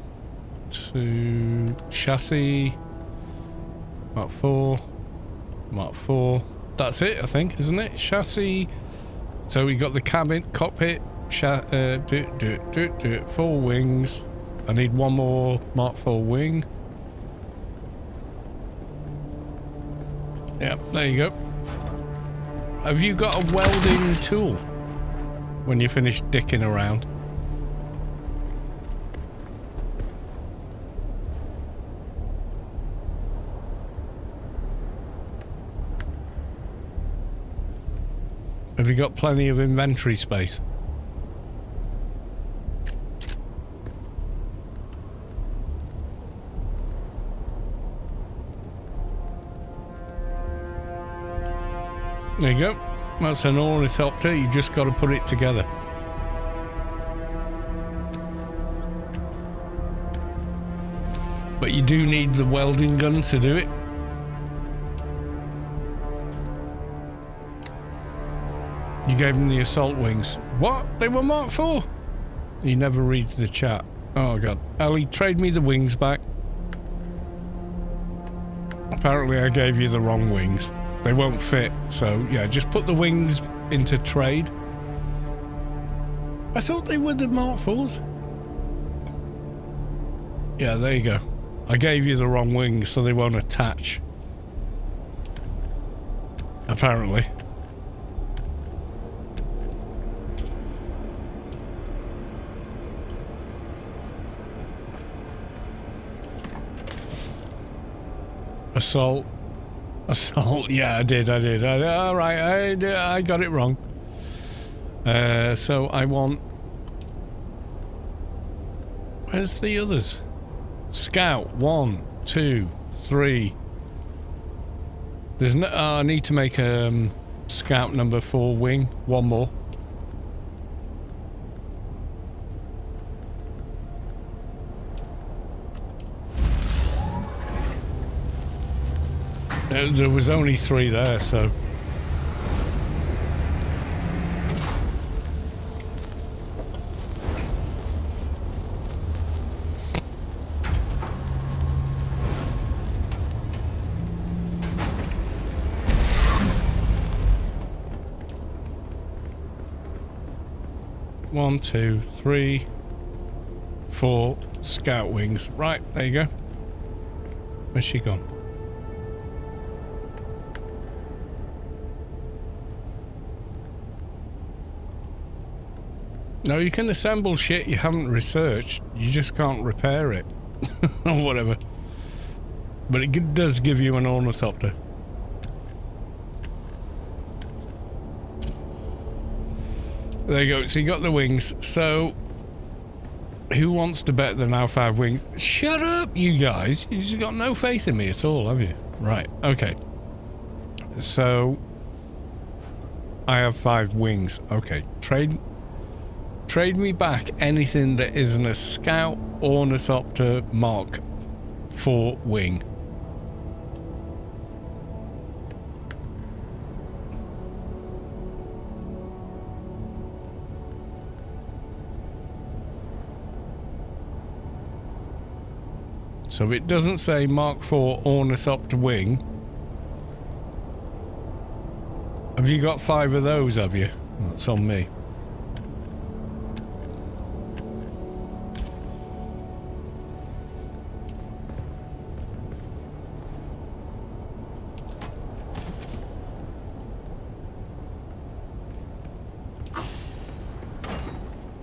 2... Chassis. Mark 4. Mark 4. That's it, I think, isn't it? Chassis. So we got the cabin, cockpit, 4 wings. I need one more Mark 4 wing. Yep, there you go. Have you got a welding tool when you finish dicking around? Have you got plenty of inventory space? There you go. That's an ornithopter. You just got to put it together. But you do need the welding gun to do it. You gave him the assault wings. What? They were Mark IV? He never reads the chat. Oh god. Ellie, trade me the wings back. Apparently I gave you the wrong wings. They won't fit, so yeah, just put the wings into trade. I thought they were the Mark IVs. Yeah, there you go. I gave you the wrong wings, so they won't attach. Apparently. Assault. Yeah, I did. All right, I got it wrong. So I want... Where's the others? Scout. 1, 2, 3. There's no... I need to make scout number 4 wing. One more. There was only 3 there, so... One, 2, 3, 4 scout wings. Right, there you go. Where's she gone? No, you can assemble shit you haven't researched. You just can't repair it. Or whatever. But it does give you an ornithopter. There you go. So you got the wings. So, who wants to bet they're now 5 wings? Shut up, you guys. You've got no faith in me at all, have you? Right. Okay. So, I have 5 wings. Okay. Trade me back anything that isn't a Scout Ornithopter Mark IV wing. So it doesn't say Mark IV Ornithopter wing. Have you got 5 of those, have you? That's on me.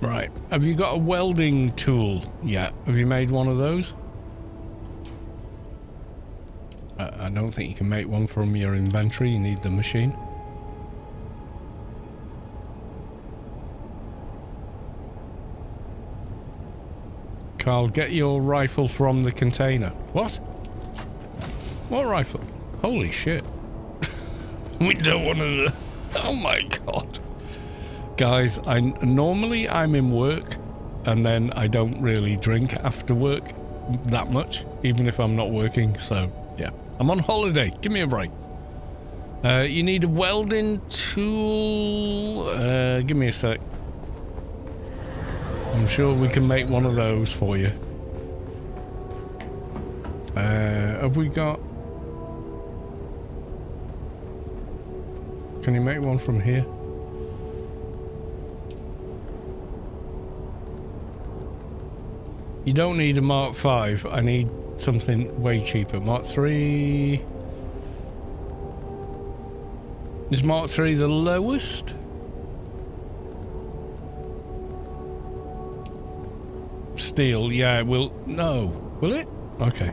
Right. Have you got a welding tool yet? Have you made one of those? I don't think you can make one from your inventory. You need the machine. Carl, get your rifle from the container. What? What rifle? Holy shit. We don't want to... Oh my god. Guys, normally I'm in work and then I don't really drink after work that much, even if I'm not working, so yeah. I'm on holiday. Give me a break. You need a welding tool. Give me a sec. I'm sure we can make one of those for you. Have we got... Can you make one from here? You don't need a Mark 5. I need something way cheaper. Mark 3. Is Mark 3 the lowest? Steel, yeah, it will. No. Will it? Okay.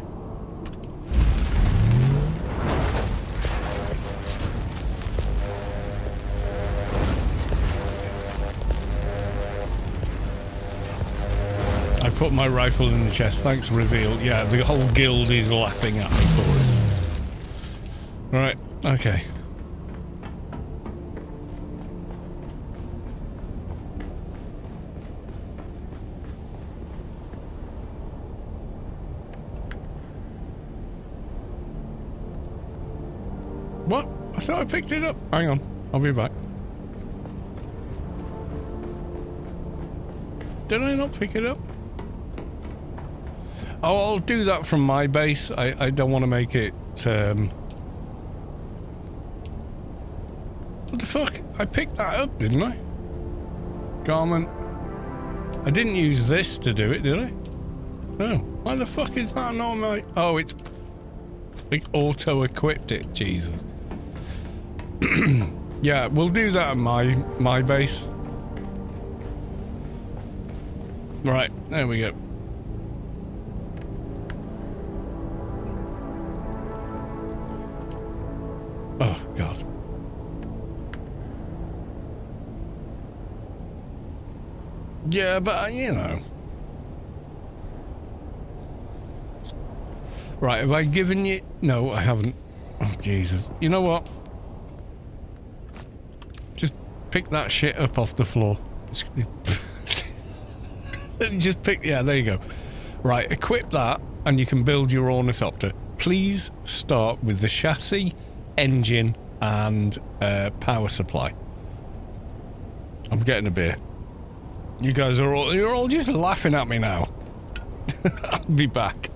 I put my rifle in the chest. Thanks, Raziel. Yeah, the whole guild is laughing at me for it. Right, okay. What? I thought I picked it up. Hang on. I'll be back. Did I not pick it up? Oh, I'll do that from my base. I don't want to make it, What the fuck? I picked that up, didn't I? Garment. I didn't use this to do it, did I? No. Why the fuck is that not my... Oh, it's... Like, auto-equipped it. Jesus. Yeah, we'll do that at my base. Right, there we go. Oh, God. Yeah, but, you know. Right, have I given you... No, I haven't. Oh, Jesus. You know what? Just pick that shit up off the floor. Just pick... Yeah, there you go. Right, equip that, and you can build your ornithopter. Please start with the chassis, engine, and power supply. I'm getting a beer. You guys are all... You're all just laughing at me now. I'll be back.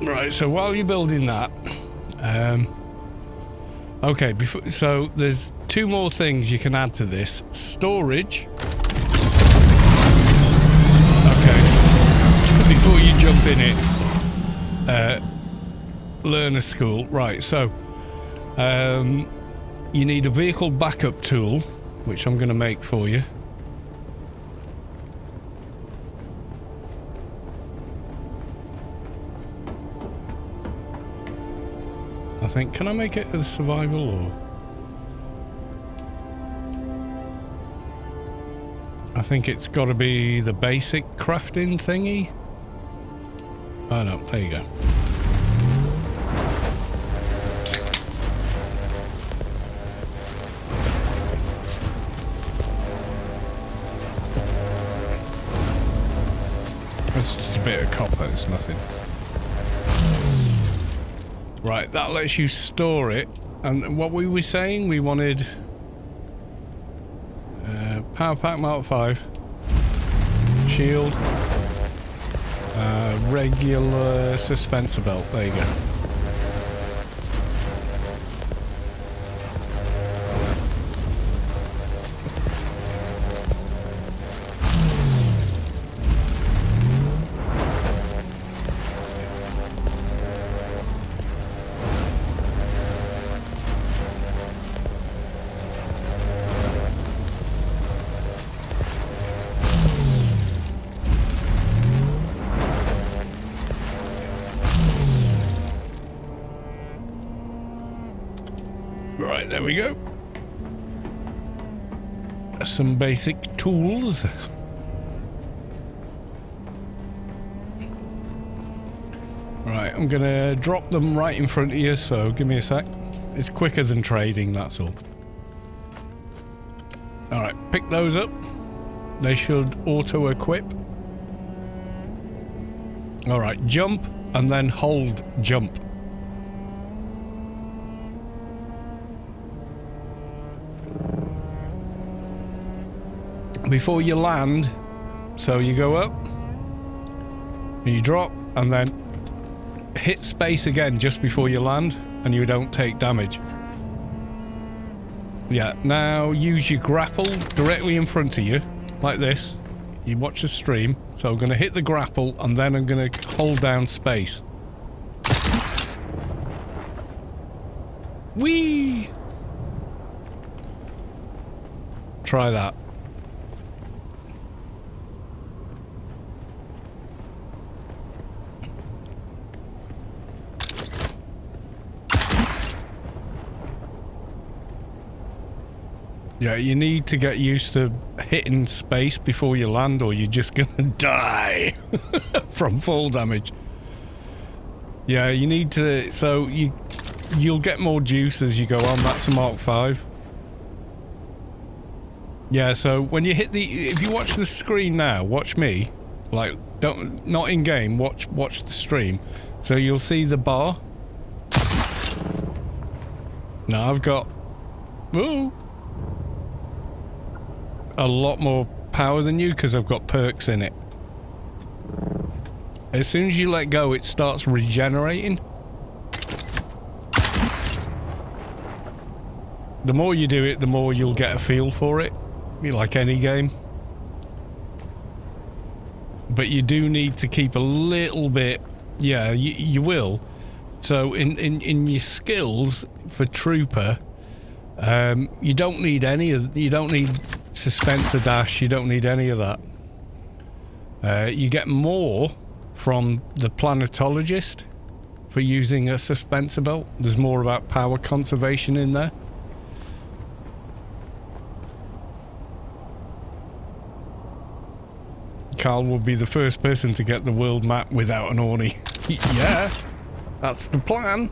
Right, so while you're building that, okay, so there's 2 more things you can add to this. Storage. Okay, before you jump in it, learner school. Right, so you need a vehicle backup tool, which I'm going to make for you. I think, can I make it a survival or? I think it's got to be the basic crafting thingy. Oh no, there you go. It's just a bit of copper, it's nothing. Right, that lets you store it. And what we were saying, we wanted Power Pack Mark 5, shield, regular suspensor belt. There you go. Right, there we go. Some basic tools. Right, I'm gonna drop them right in front of you, so give me a sec. It's quicker than trading, that's all. Alright, pick those up. They should auto-equip. Alright, jump and then hold jump. Before you land, so you go up, you drop, and then hit space again just before you land, and you don't take damage. Yeah, now use your grapple directly in front of you, like this. You watch the stream, so I'm going to hit the grapple, and then I'm going to hold down space. Whee! Try that. Yeah, you need to get used to hitting space before you land, or you're just gonna die from fall damage. Yeah, you need to, so you'll get more juice as you go on. That's a Mark 5. Yeah, so when you hit if you watch the screen now, watch me, like, not in game, watch the stream, so you'll see the bar. Now I've got, woo, a lot more power than you because I've got perks in it. As soon as you let go, it starts regenerating. The more you do it, the more you'll get a feel for it, like any game. But you do need to keep a little bit, yeah, you will. So in your skills for Trooper, you don't need you don't need Suspensor Dash, you don't need any of that. You get more from the Planetologist for using a Suspensor Belt. There's more about power conservation in there. Carl will be the first person to get the world map without an Orny. Yeah, that's the plan.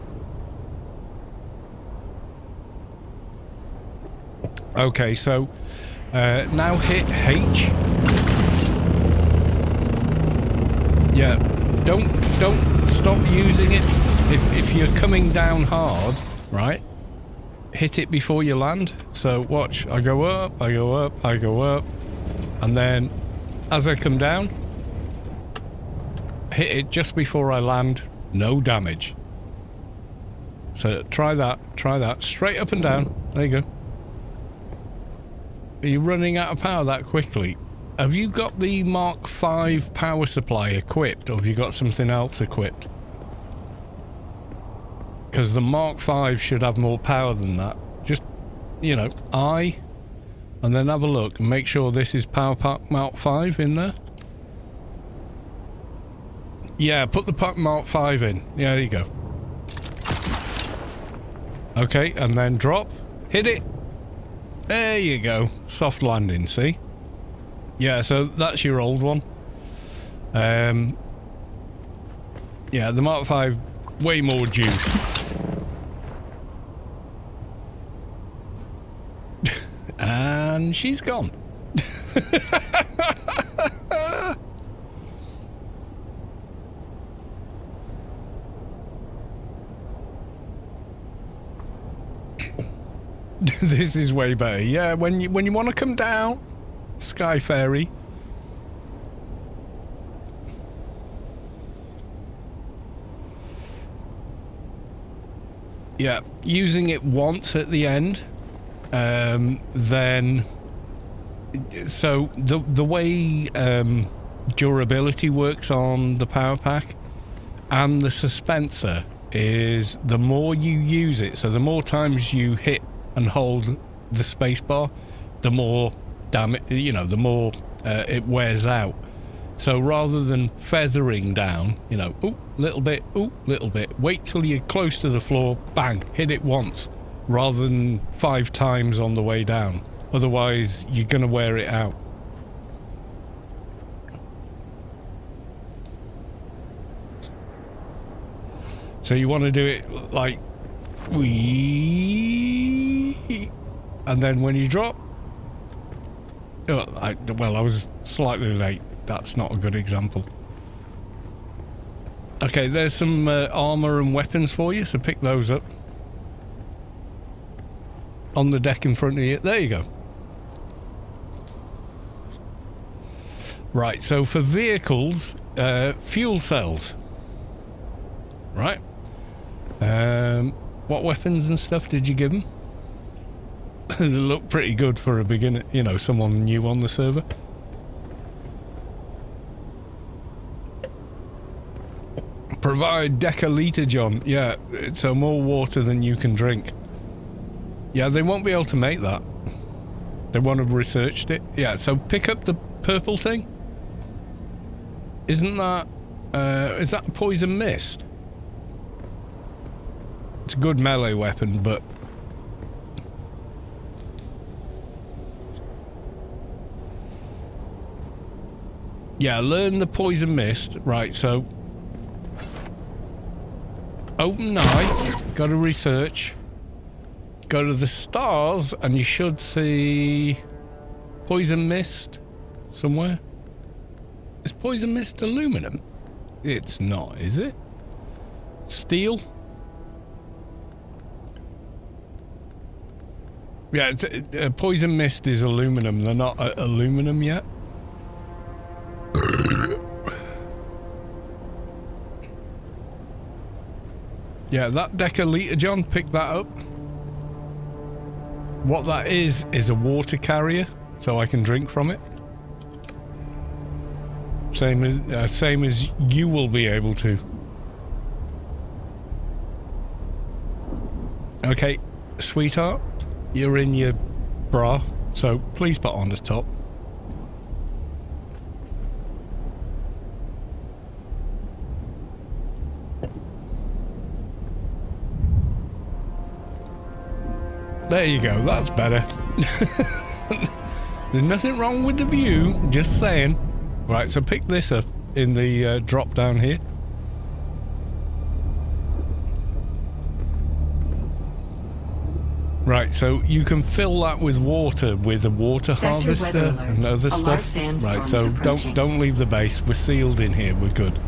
Okay, so now hit H. Yeah, don't stop using it. If you're coming down hard, right? Hit it before you land. So watch, I go up, I go up, I go up, and then as I come down, hit it just before I land, no damage. So try that, straight up and down. There you go. Are you running out of power that quickly? Have you got the Mark V power supply equipped, or have you got something else equipped? Because the Mark V should have more power than that. Just, you know, and then have a look and make sure this is Power Pack Mark V in there. Yeah, put the Pack Mark V in. Yeah, there you go. Okay, and then drop. Hit it. There you go. Soft landing, see? Yeah, so that's your old one. Yeah, the Mark V, way more juice. And she's gone. This is way better. Yeah, when you want to come down, Sky Fairy. Yeah, using it once at the end, then so the way durability works on the power pack and the suspenser is the more you use it, so the more times you hit and hold the space bar, the more damage, you know, the more it wears out. So rather than feathering down, you know, ooh, little bit, wait till you're close to the floor, bang, hit it once, rather than 5 times on the way down. Otherwise, you're going to wear it out. So you want to do it like, and then when you drop, I was slightly late. That's not a good example. Okay, there's some armor and weapons for you, so pick those up. On the deck in front of you. There you go. Right, so for vehicles, fuel cells. Right. What weapons and stuff did you give them? They look pretty good for a beginner, you know, someone new on the server. Provide decaliter, John. Yeah, so more water than you can drink. Yeah, they won't be able to make that. They won't have researched it. Yeah, so pick up the purple thing. Isn't that... is that poison mist? It's a good melee weapon, but... yeah, learn the poison mist. Right, so... open eye. Go to research. Go to the stars, and you should see... poison mist somewhere. Is poison mist aluminum? It's not, is it? Steel? Yeah, poison mist is aluminum. They're not aluminum yet. Yeah, that decaliter, John, pick that up. What that is a water carrier, so I can drink from it. Same as you will be able to. Okay, sweetheart, you're in your bra, so please put on the top. There you go, that's better. There's nothing wrong with the view, just saying. Right, so pick this up in the drop down here. Right, so you can fill that with water with a water harvester and other stuff. Right, so don't leave the base. We're sealed in here. We're good.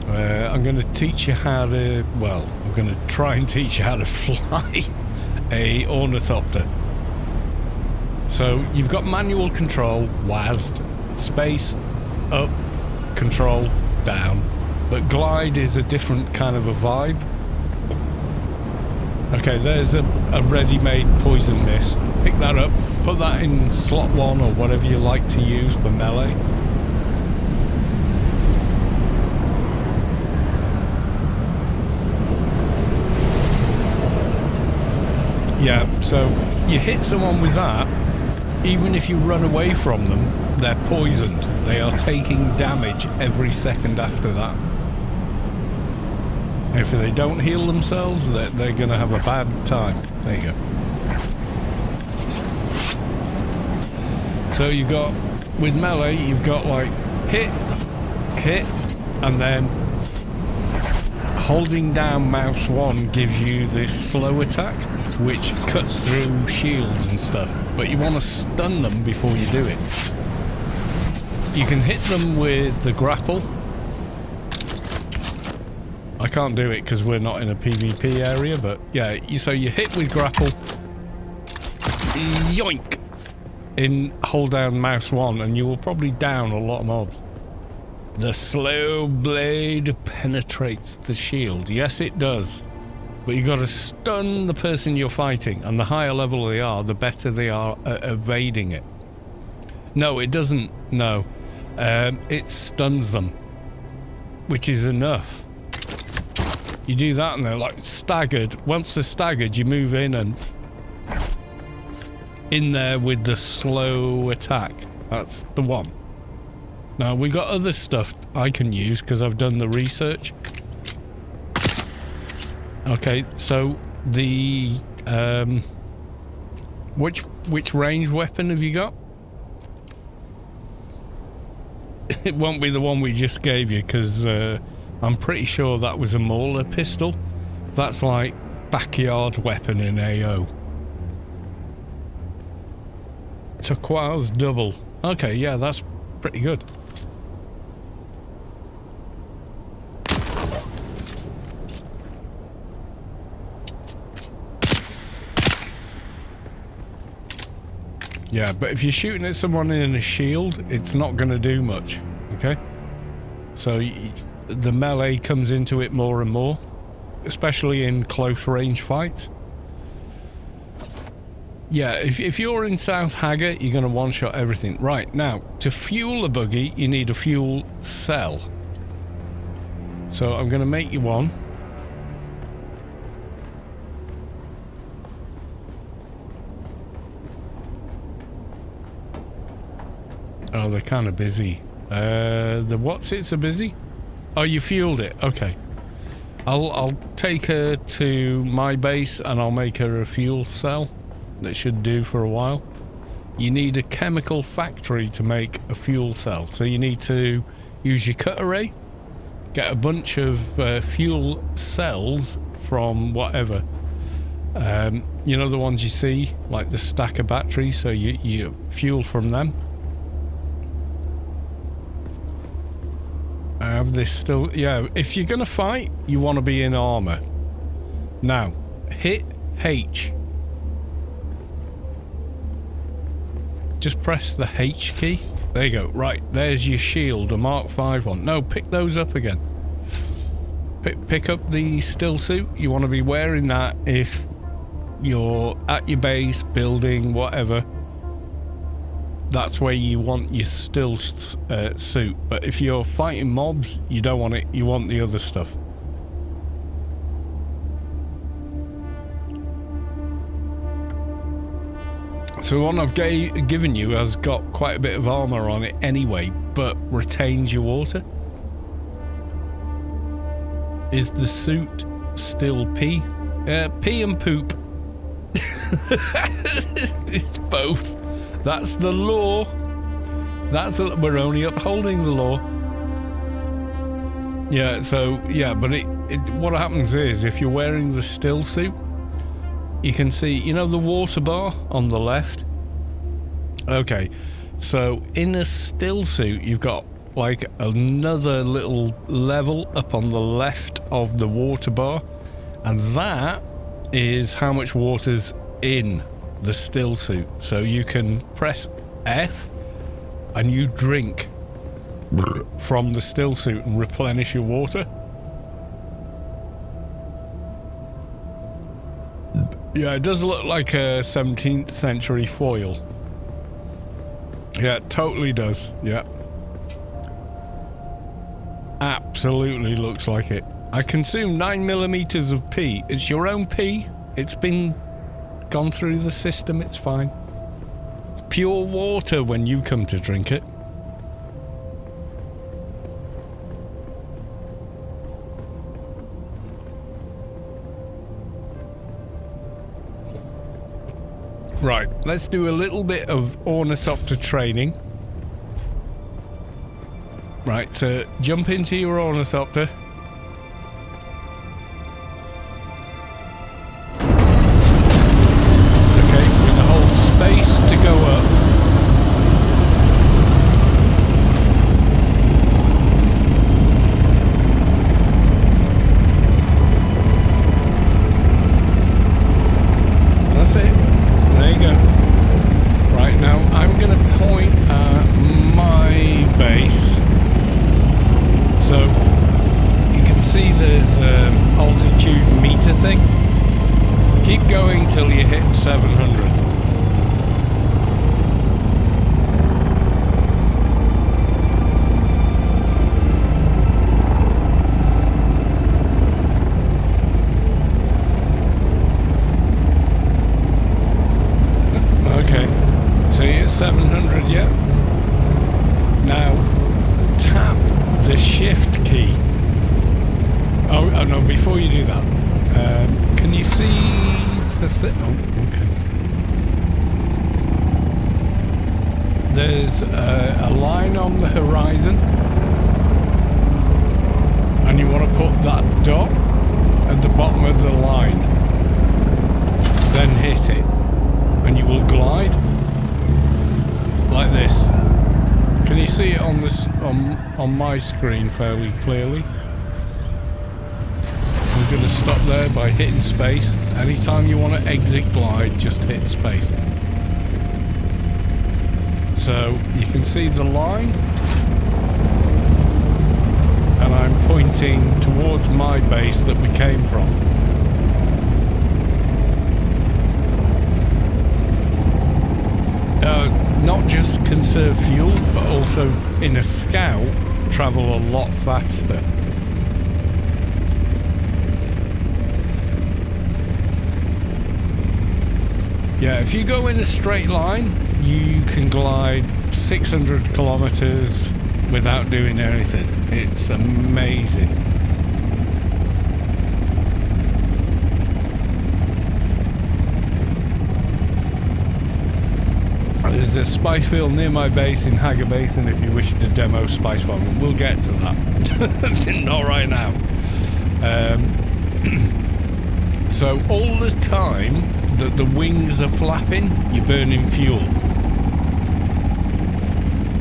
I'm going to teach you how to... well, I'm going to try and teach you how to fly a ornithopter. So you've got manual control, WASD, space, up, control, down. But glide is a different kind of a vibe. Okay, there's a ready-made poison mist. Pick that up, put that in slot 1 or whatever you like to use for melee. Yeah, so you hit someone with that, even if you run away from them, they're poisoned. They are taking damage every second after that. If they don't heal themselves, they're going to have a bad time. There you go. So you've got, with melee, you've got like hit, and then holding down mouse 1 gives you this slow attack, which cuts through shields and stuff. But you want to stun them before you do it. You can hit them with the grapple. I can't do it because we're not in a PvP area, but yeah, so you hit with grapple, yoink, hold down mouse 1 and you will probably down a lot of mobs. The slow blade penetrates the shield. Yes, it does. But you got to stun the person you're fighting, and the higher level they are, the better they are at evading it. No, it doesn't. No. It stuns them, which is enough. You do that and they're like staggered. Once they're staggered, you move in and in there with the slow attack. That's the one. Now, we got other stuff I can use because I've done the research. Okay, so the which range weapon have you got? It won't be the one we just gave you because I'm pretty sure that was a Mauler pistol. That's like backyard weapon in AO. Turquoise double. Okay, yeah, that's pretty good. Yeah, but if you're shooting at someone in a shield, it's not going to do much, okay? So the melee comes into it more and more, especially in close range fights. Yeah, if you're in South Haggard, you're going to one-shot everything. Right, now, to fuel a buggy, you need a fuel cell. So I'm going to make you one. Oh, they're kind of busy. The what's-its are busy? Oh, you fueled it. Okay. I'll take her to my base and I'll make her a fuel cell. That should do for a while. You need a chemical factory to make a fuel cell. So you need to use your cut array, get a bunch of fuel cells from whatever. You know the ones you see, like the stack of batteries, so you fuel from them. I have this still, yeah, if you're gonna fight, you want to be in armor. Now, hit H. Just press the H key. There you go. Right, there's your shield, a Mark 5 one. No, pick those up again. Pick up the still suit. You want to be wearing that if you're at your base, building, whatever. That's where you want your still suit. But if you're fighting mobs, you don't want it. You want the other stuff. So the one I've given you has got quite a bit of armor on it anyway, but retains your water. Is the suit still pee? Pee and poop. It's both. That's the law. We're only upholding the law. Yeah, so, yeah, but what happens is, if you're wearing the still suit, you can see, you know the water bar on the left? Okay, so in a still suit, you've got like another little level up on the left of the water bar, and that is how much water's in the still suit. So you can press F and you drink from the still suit and replenish your water. Yeah, it does look like a 17th century foil. Yeah, it totally does. Yeah. Absolutely looks like it. I consume 9 millimeters of pee. It's your own pee. It's been gone through the system. It's fine. It's pure water when you come to drink it. Right, let's do a little bit of ornithopter training. Right, so jump into your ornithopter. Okay, we're gonna hold space to go up. That's it. There you go. Right, now I'm going to point at my base. So you can see there's an altitude meter thing. Keep going till you hit 700. Okay, so you're at 700 yet? Now, tap the shift key. Oh no, before you do that, can you see the oh, okay. There's a line on the horizon, and you want to put that dot at the bottom of the line, then hit it. And you will glide like this. Can you see it on this on my screen fairly clearly? I'm going to stop there by hitting space. Anytime you want to exit glide, just hit space. So you can see the line, and I'm pointing towards my base that we came from. Not just conserve fuel, but also in a scout, travel a lot faster. Yeah, if you go in a straight line, you can glide 600 kilometers without doing anything. It's amazing. There's a spice field near my base in Hager Basin if you wish to demo spice farming. We'll get to that. Not right now. So all the time that the wings are flapping, you're burning fuel.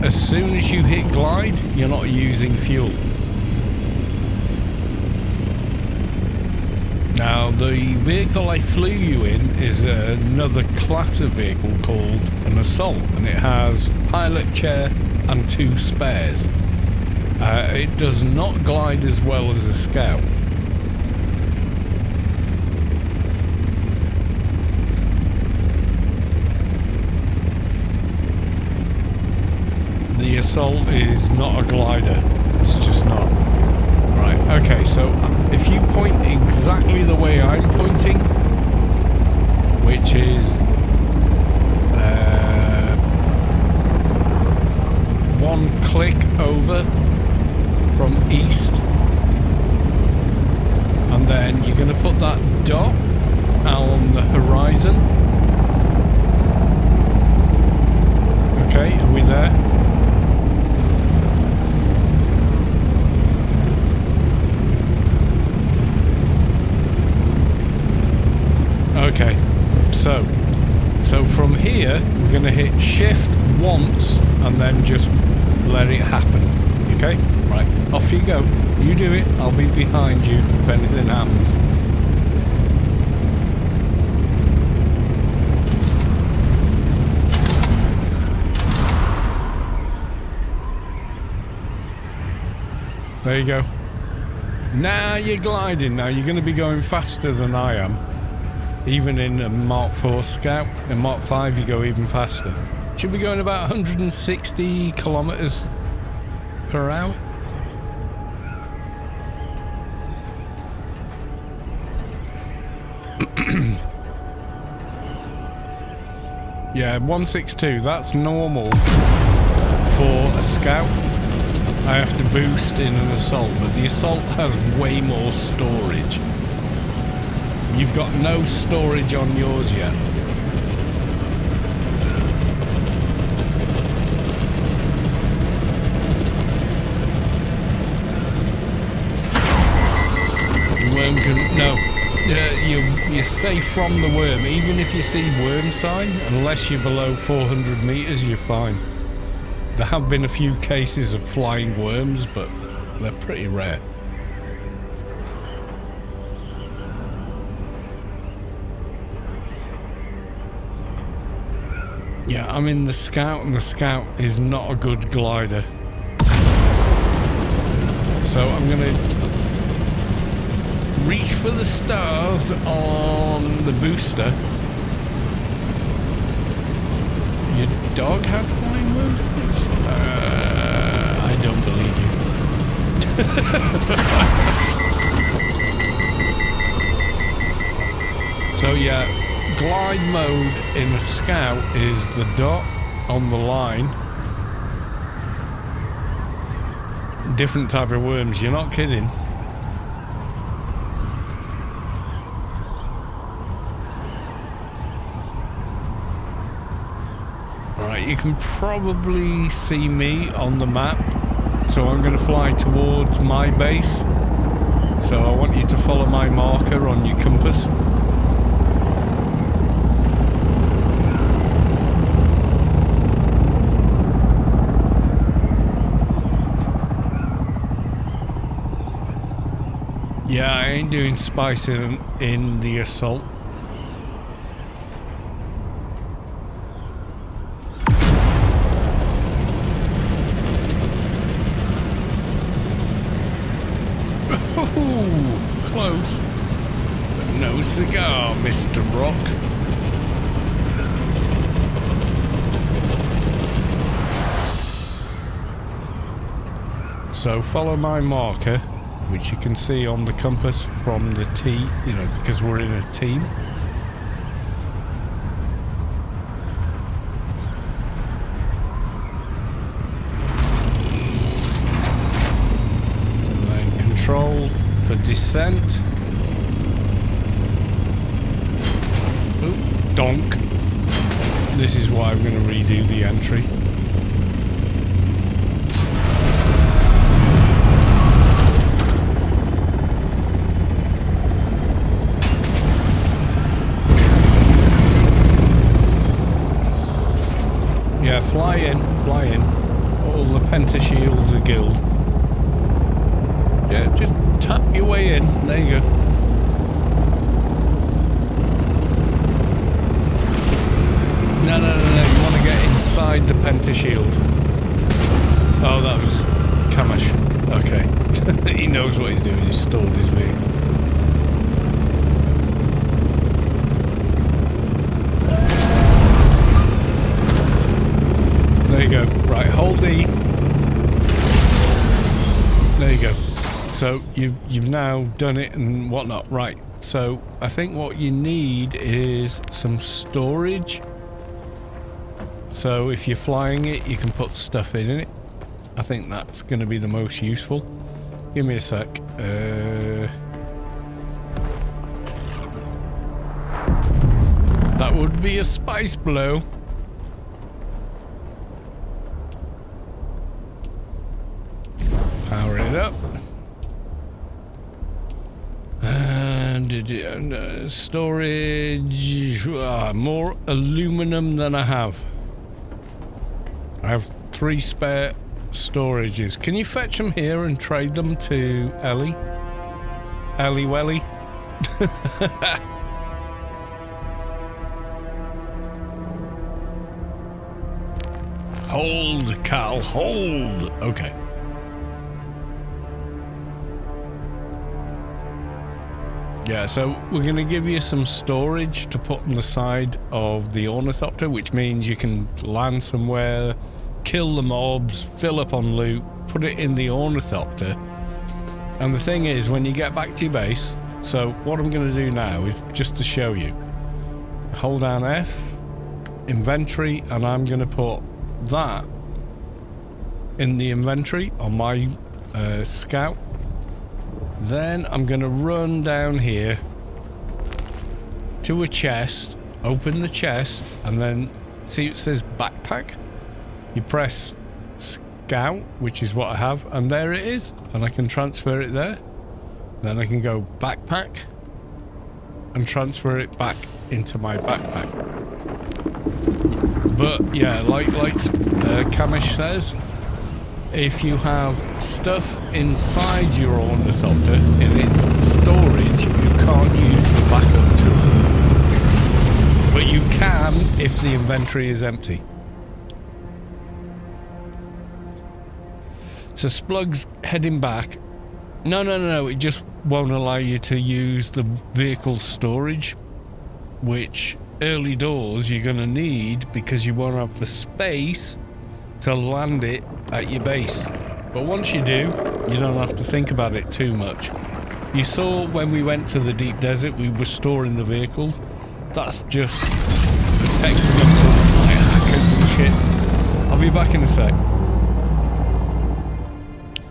As soon as you hit glide, you're not using fuel. Now, the vehicle I flew you in is another class of vehicle called an Assault, and it has pilot chair and 2 spares. It does not glide as well as a Scout. The Assault is not a glider. It's just not. Right, okay, so if you point exactly the way I'm pointing, which is 1 click over from east, and then you're going to put that dot on the horizon. Okay, are we there? Okay, so from here we're going to hit shift once and then just let it happen. Okay, right, off you go. You do it, I'll be behind you if anything happens. There you go. Now you're gliding. Now you're going to be going faster than I am. Even in a Mark 4 Scout. In Mark 5 you go even faster. Should be going about 160 kilometers per hour. Yeah, 162, that's normal for a Scout. I have to boost in an Assault, but the Assault has way more storage. You've got no storage on yours yet. You won't, no. You're safe from the worm. Even if you see worm sign, unless you're below 400 meters, you're fine. There have been a few cases of flying worms, but they're pretty rare. Yeah, I'm in the Scout, and the Scout is not a good glider. So I'm gonna reach for the stars on the booster. Your dog had flying movements? I don't believe you. So yeah, glide mode in a Scout is the dot on the line. Different type of worms, you're not kidding. You can probably see me on the map, so I'm going to fly towards my base. So I want you to follow my marker on your compass. Yeah, I ain't doing spicing in the Assault. Close, but no cigar, Mr. Rock. So follow my marker, which you can see on the compass from the T, you know, because we're in a team. And then control for descent. Oop, donk. This is why I'm going to redo the entry. Yeah, fly in, fly in. All the pentashields are gilled. Yeah, just tap your way in. There you go. No, no, no, no. You want to get inside the pentashield. Oh, that was Kamash. Okay. He knows what he's doing. He's stalled his vehicle. There you go. Right, hold E. There you go. So you've now done it and whatnot. Right. So I think what you need is some storage. So if you're flying it, you can put stuff in it. I think that's going to be the most useful. Give me a sec. That would be a spice blow. Power it up. And storage. More aluminum than I have. I have 3 spare storages. Can you fetch them here and trade them to Ellie? Ellie Welly? Hold, Cal, hold. Okay. Yeah, so we're going to give you some storage to put on the side of the ornithopter, which means you can land somewhere, kill the mobs, fill up on loot, put it in the ornithopter. And the thing is, when you get back to your base, so what I'm going to do now is just to show you. Hold down F, inventory, and I'm going to put that in the inventory on my scout. Then I'm going to run down here to a chest, open the chest, and then see it says backpack. You press scout, which is what I have, and there it is, and I can transfer it there. Then I can go backpack and transfer it back into my backpack. But yeah, like Kamish says, if you have stuff inside your ornithopter in its storage, you can't use the backup tool. But you can if the inventory is empty. So Splug's heading back. No, it just won't allow you to use the vehicle storage, which early doors you're going to need because you won't have the space to land it at your base. But once you do, you don't have to think about it too much. You saw when we went to the deep desert, we were storing the vehicles. That's just protecting them from like hackers and shit. I'll be back in a sec.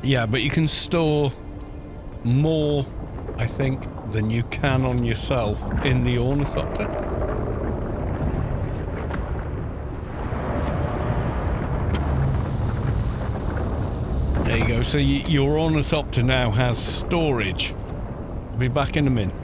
Yeah, but you can store more, I think, than you can on yourself in the ornithopter. There you go. So your ornithopter now has storage. I'll be back in a minute.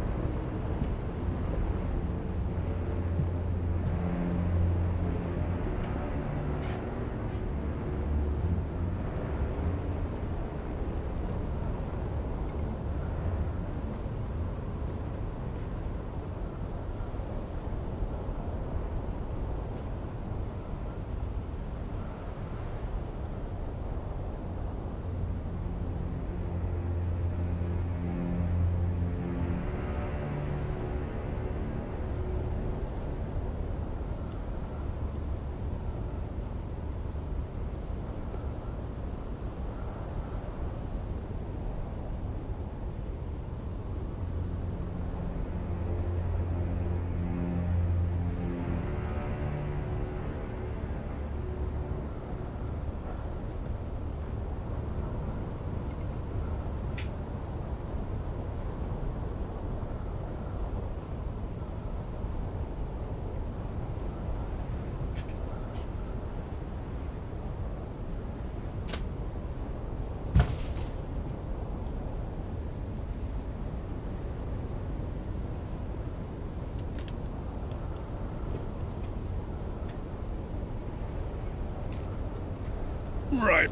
Right,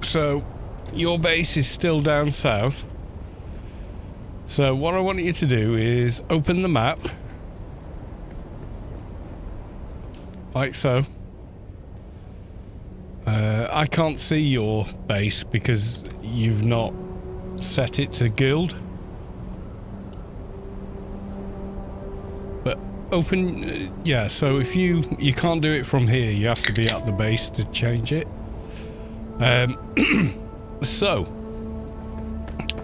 so your base is still down south. So what I want you to do is open the map, like so. I can't see your base because you've not set it to guild. But open, yeah, so if you can't do it from here, you have to be at the base to change it. So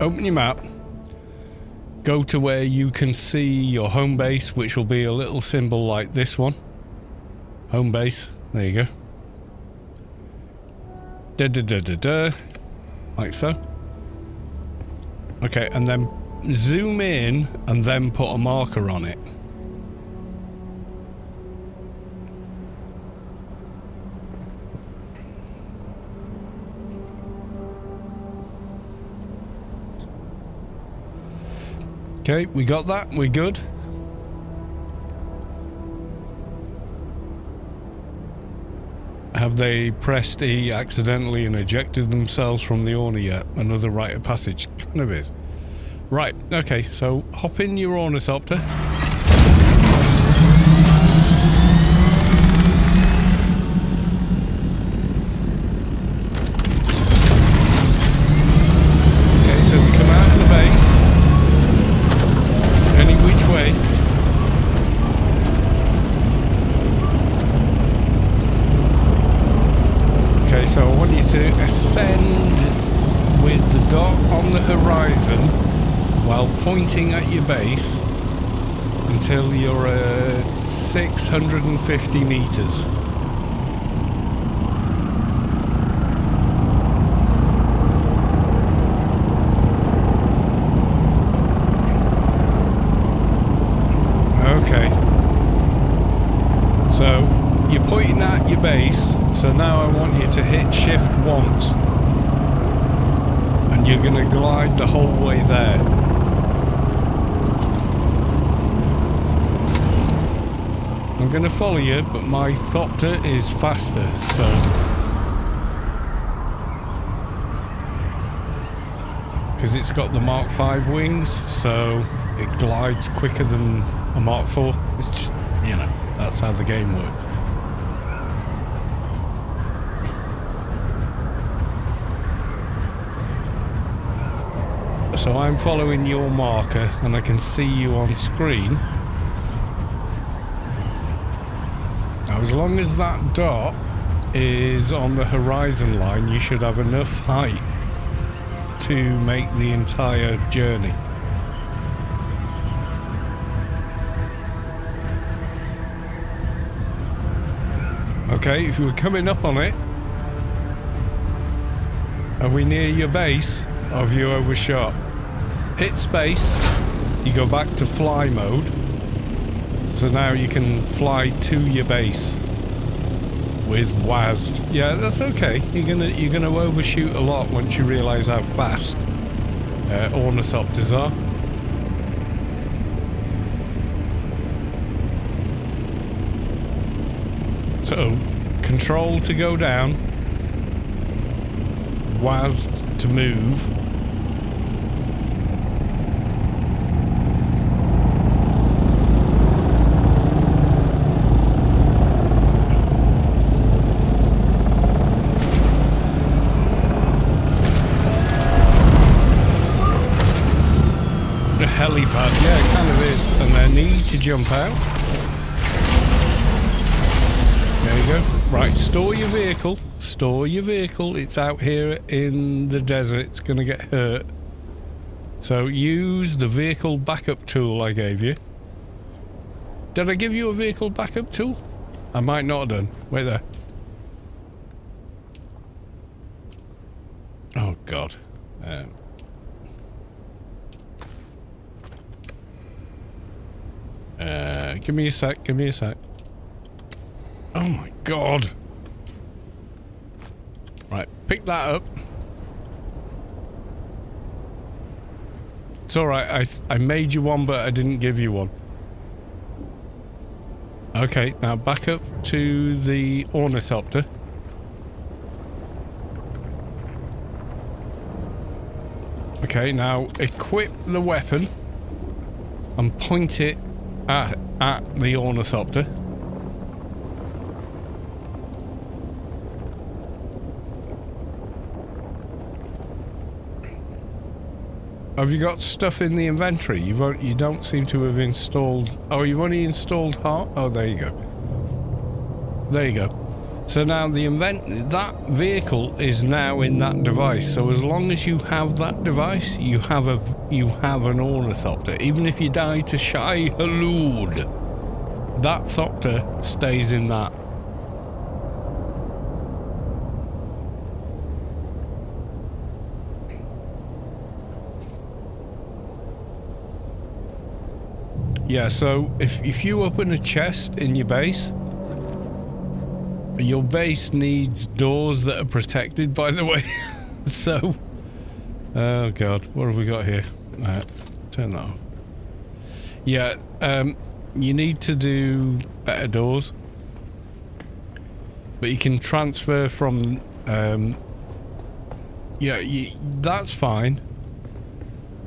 open your map, go to where you can see your home base, which will be a little symbol like this one. Home base, there you go. Like so. Okay, and then zoom in and then put a marker on it. Okay, we got that. We're good. Have they pressed E accidentally and ejected themselves from the Orna yet? Another rite of passage. Kind of is. Right, okay, so hop in your ornithopter. Okay, so we come out of the base. you to ascend with the dot on the horizon while pointing at your base until you're at 650 meters. Okay. So you're pointing at your base, so now I want you to hit shift once. And you're going to glide the whole way there. I'm going to follow you, but my Thopter is faster, so... Because it's got the Mark 5 wings, so it glides quicker than a Mark 4. It's just, you know, that's how the game works. So I'm following your marker and I can see you on screen. Now as long as that dot is on the horizon line, you should have enough height to make the entire journey. Okay, if we're coming up on it, are we near your base or have you overshot? Hit space, you go back to fly mode, so now you can fly to your base with WASD. Yeah, that's okay. You're gonna overshoot a lot once you realise how fast ornithopters are. So, control to go down, WASD to move. Helipad, yeah, it kind of is. And then need to jump out. There you go. Right, store your vehicle. Store your vehicle. It's out here in the desert. It's going to get hurt. So use the vehicle backup tool I gave you. Did I give you a vehicle backup tool? I might not have done. Wait there. Oh, God. Give me a sec, give me a sec. Oh my God. Right, pick that up. It's alright, I made you one, but I didn't give you one. Okay, now back up to the ornithopter. Okay, now equip the weapon and point it at the ornithopter. Have you got stuff in the inventory? You don't seem to have installed... Oh, you've only installed heart? Oh, there you go. There you go. So now that vehicle is now in that device. So as long as you have that device, you have an ornithopter. Even if you die to Shai Halud, that thopter stays in that. Yeah, so if you open a chest in your base needs doors that are protected, by the way. So, oh God, what have we got here? Turn that off. Yeah, you need to do better doors. But you can transfer from, that's fine.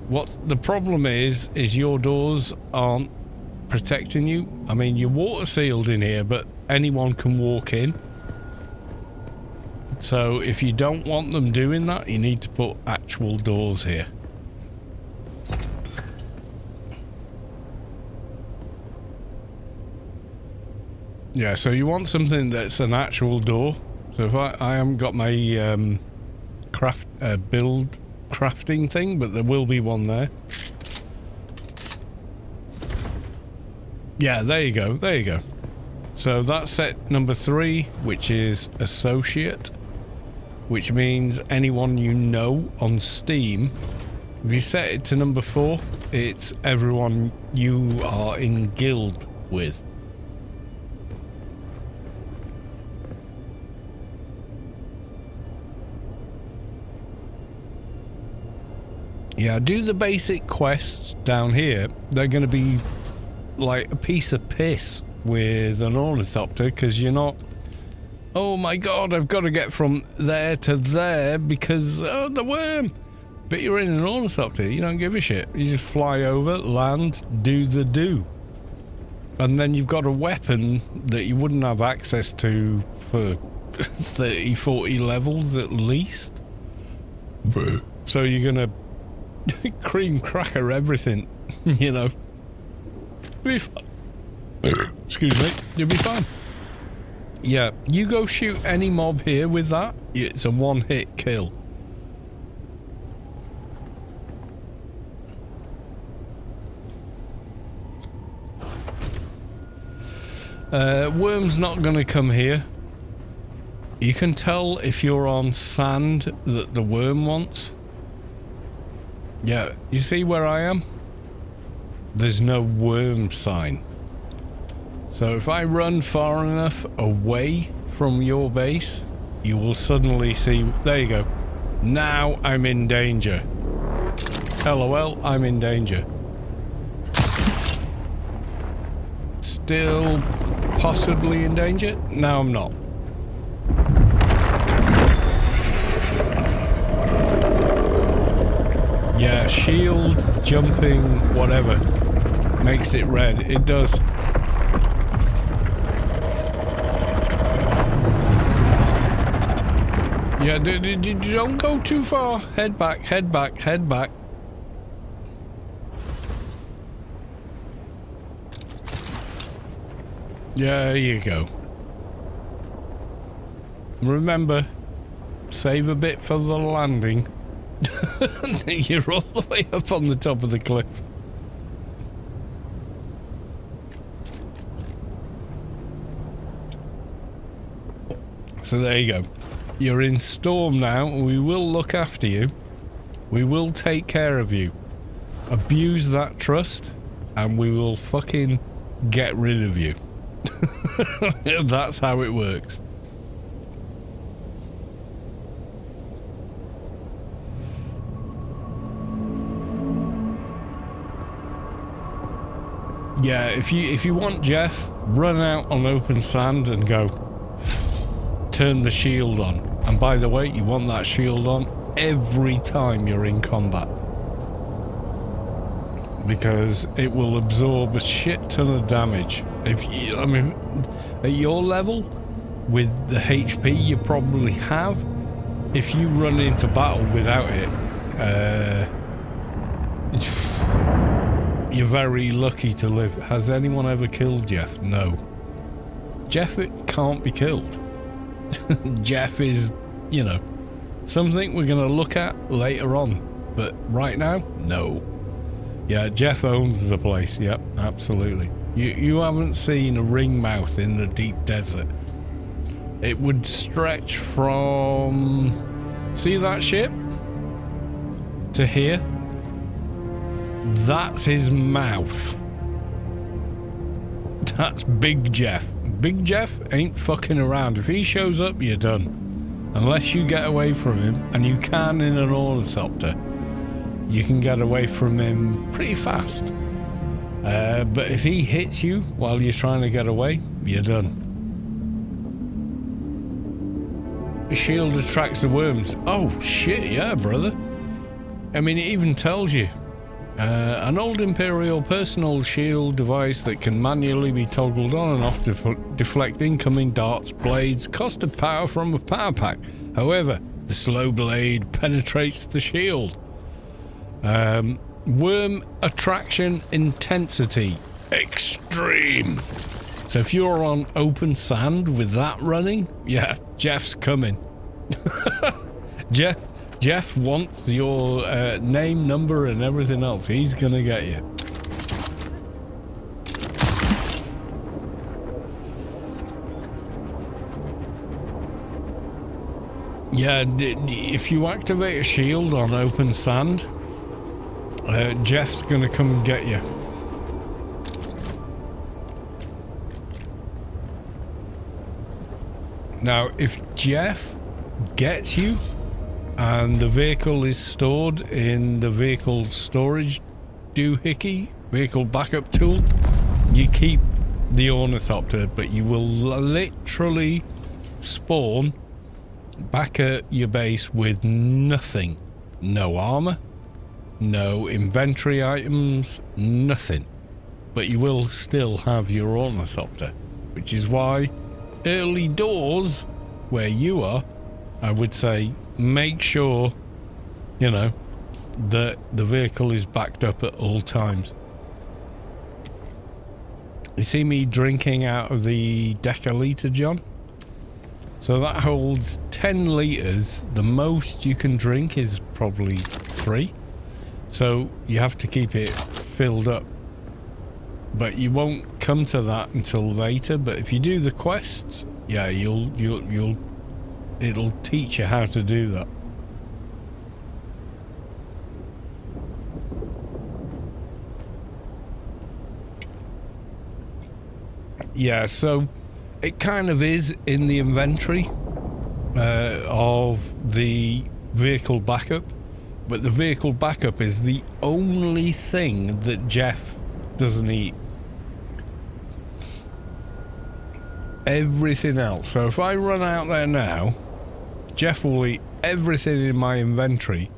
What the problem is your doors aren't protecting you. I mean, you're water sealed in here, but anyone can walk in. So if you don't want them doing that, you need to put actual doors here. Yeah, so you want something that's an actual door. So So if I haven't got my build crafting thing, but there will be one there. Yeah, there you go. There you go. So that's set number 3, which is associate, which means anyone you know on Steam. If you set it to number 4, it's everyone you are in guild with. Yeah, do the basic quests down here. They're going to be like a piece of piss with an ornithopter, because you're not, oh my god, I've got to get from there to there because the worm. But you're in an ornithopter, you don't give a shit. You just fly over, land, do the do. And then you've got a weapon that you wouldn't have access to for 30, 40 levels at least. So you're gonna cream cracker everything, you know. Be fine. Excuse me, you'll be fine. Yeah, you go shoot any mob here with that, it's a one-hit kill. Worm's not gonna come here. You can tell if you're on sand that the worm wants. Yeah, you see where I am? There's no worm sign. So if I run far enough away from your base, you will suddenly see, there you go. Now I'm in danger. LOL, I'm in danger. Still possibly in danger? No, I'm not. Yeah, shield, jumping, whatever, makes it red. It does. Yeah, don't go too far. Head back, head back, head back. Yeah, there you go. Remember, save a bit for the landing. You're all the way up on the top of the cliff. So there you go. You're in Storm now. We will look after you. We will take care of you. Abuse that trust and we will fucking get rid of you. That's how it works. Yeah, if you want Jeff, run out on open sand and go. Turn the shield on. And by the way, you want that shield on every time you're in combat. Because it will absorb a shit ton of damage. If you, I mean, at your level, with the HP you probably have, if you run into battle without it, you're very lucky to live. Has anyone ever killed Jeff? No. Jeff can't be killed. Jeff is, you know, something we're going to look at later on. But right now, no. Yeah, Jeff owns the place. Yep, absolutely. You haven't seen a ring mouth in the deep desert. It would stretch from... See that ship? To here? That's his mouth. That's Big Jeff. Big Jeff ain't fucking around. If he shows up, you're done. Unless you get away from him, and you can in an ornithopter. You can get away from him pretty fast. But if he hits you while you're trying to get away, you're done. The shield attracts the worms. Oh shit, yeah, brother. I mean, it even tells you. An old Imperial personal shield device that can manually be toggled on and off to deflect incoming darts, blades, cost of power from a power pack. However, the slow blade penetrates the shield. Worm attraction intensity extreme. So if you're on open sand with that running, yeah, Jeff's coming. Jeff wants your name, number, and everything else. He's gonna get you. Yeah, if you activate a shield on open sand, Jeff's gonna come and get you. Now, if Jeff gets you and the vehicle is stored in the vehicle storage doohickey, vehicle backup tool, you keep the ornithopter, but you will literally spawn back at your base with nothing. No armor, no inventory items, nothing. But you will still have your ornithopter, which is why early doors where you are, I would say make sure, you know, that the vehicle is backed up at all times. You see me drinking out of the decaliter, John? So that holds 10 litres. The most you can drink is probably 3. So you have to keep it filled up. But you won't come to that until later. But if you do the quests, yeah, it'll teach you how to do that. Yeah, so it kind of is in the inventory of the vehicle backup, but the vehicle backup is the only thing that Jeff doesn't eat. Everything else. So if I run out there now, Jeff will eat everything in my inventory.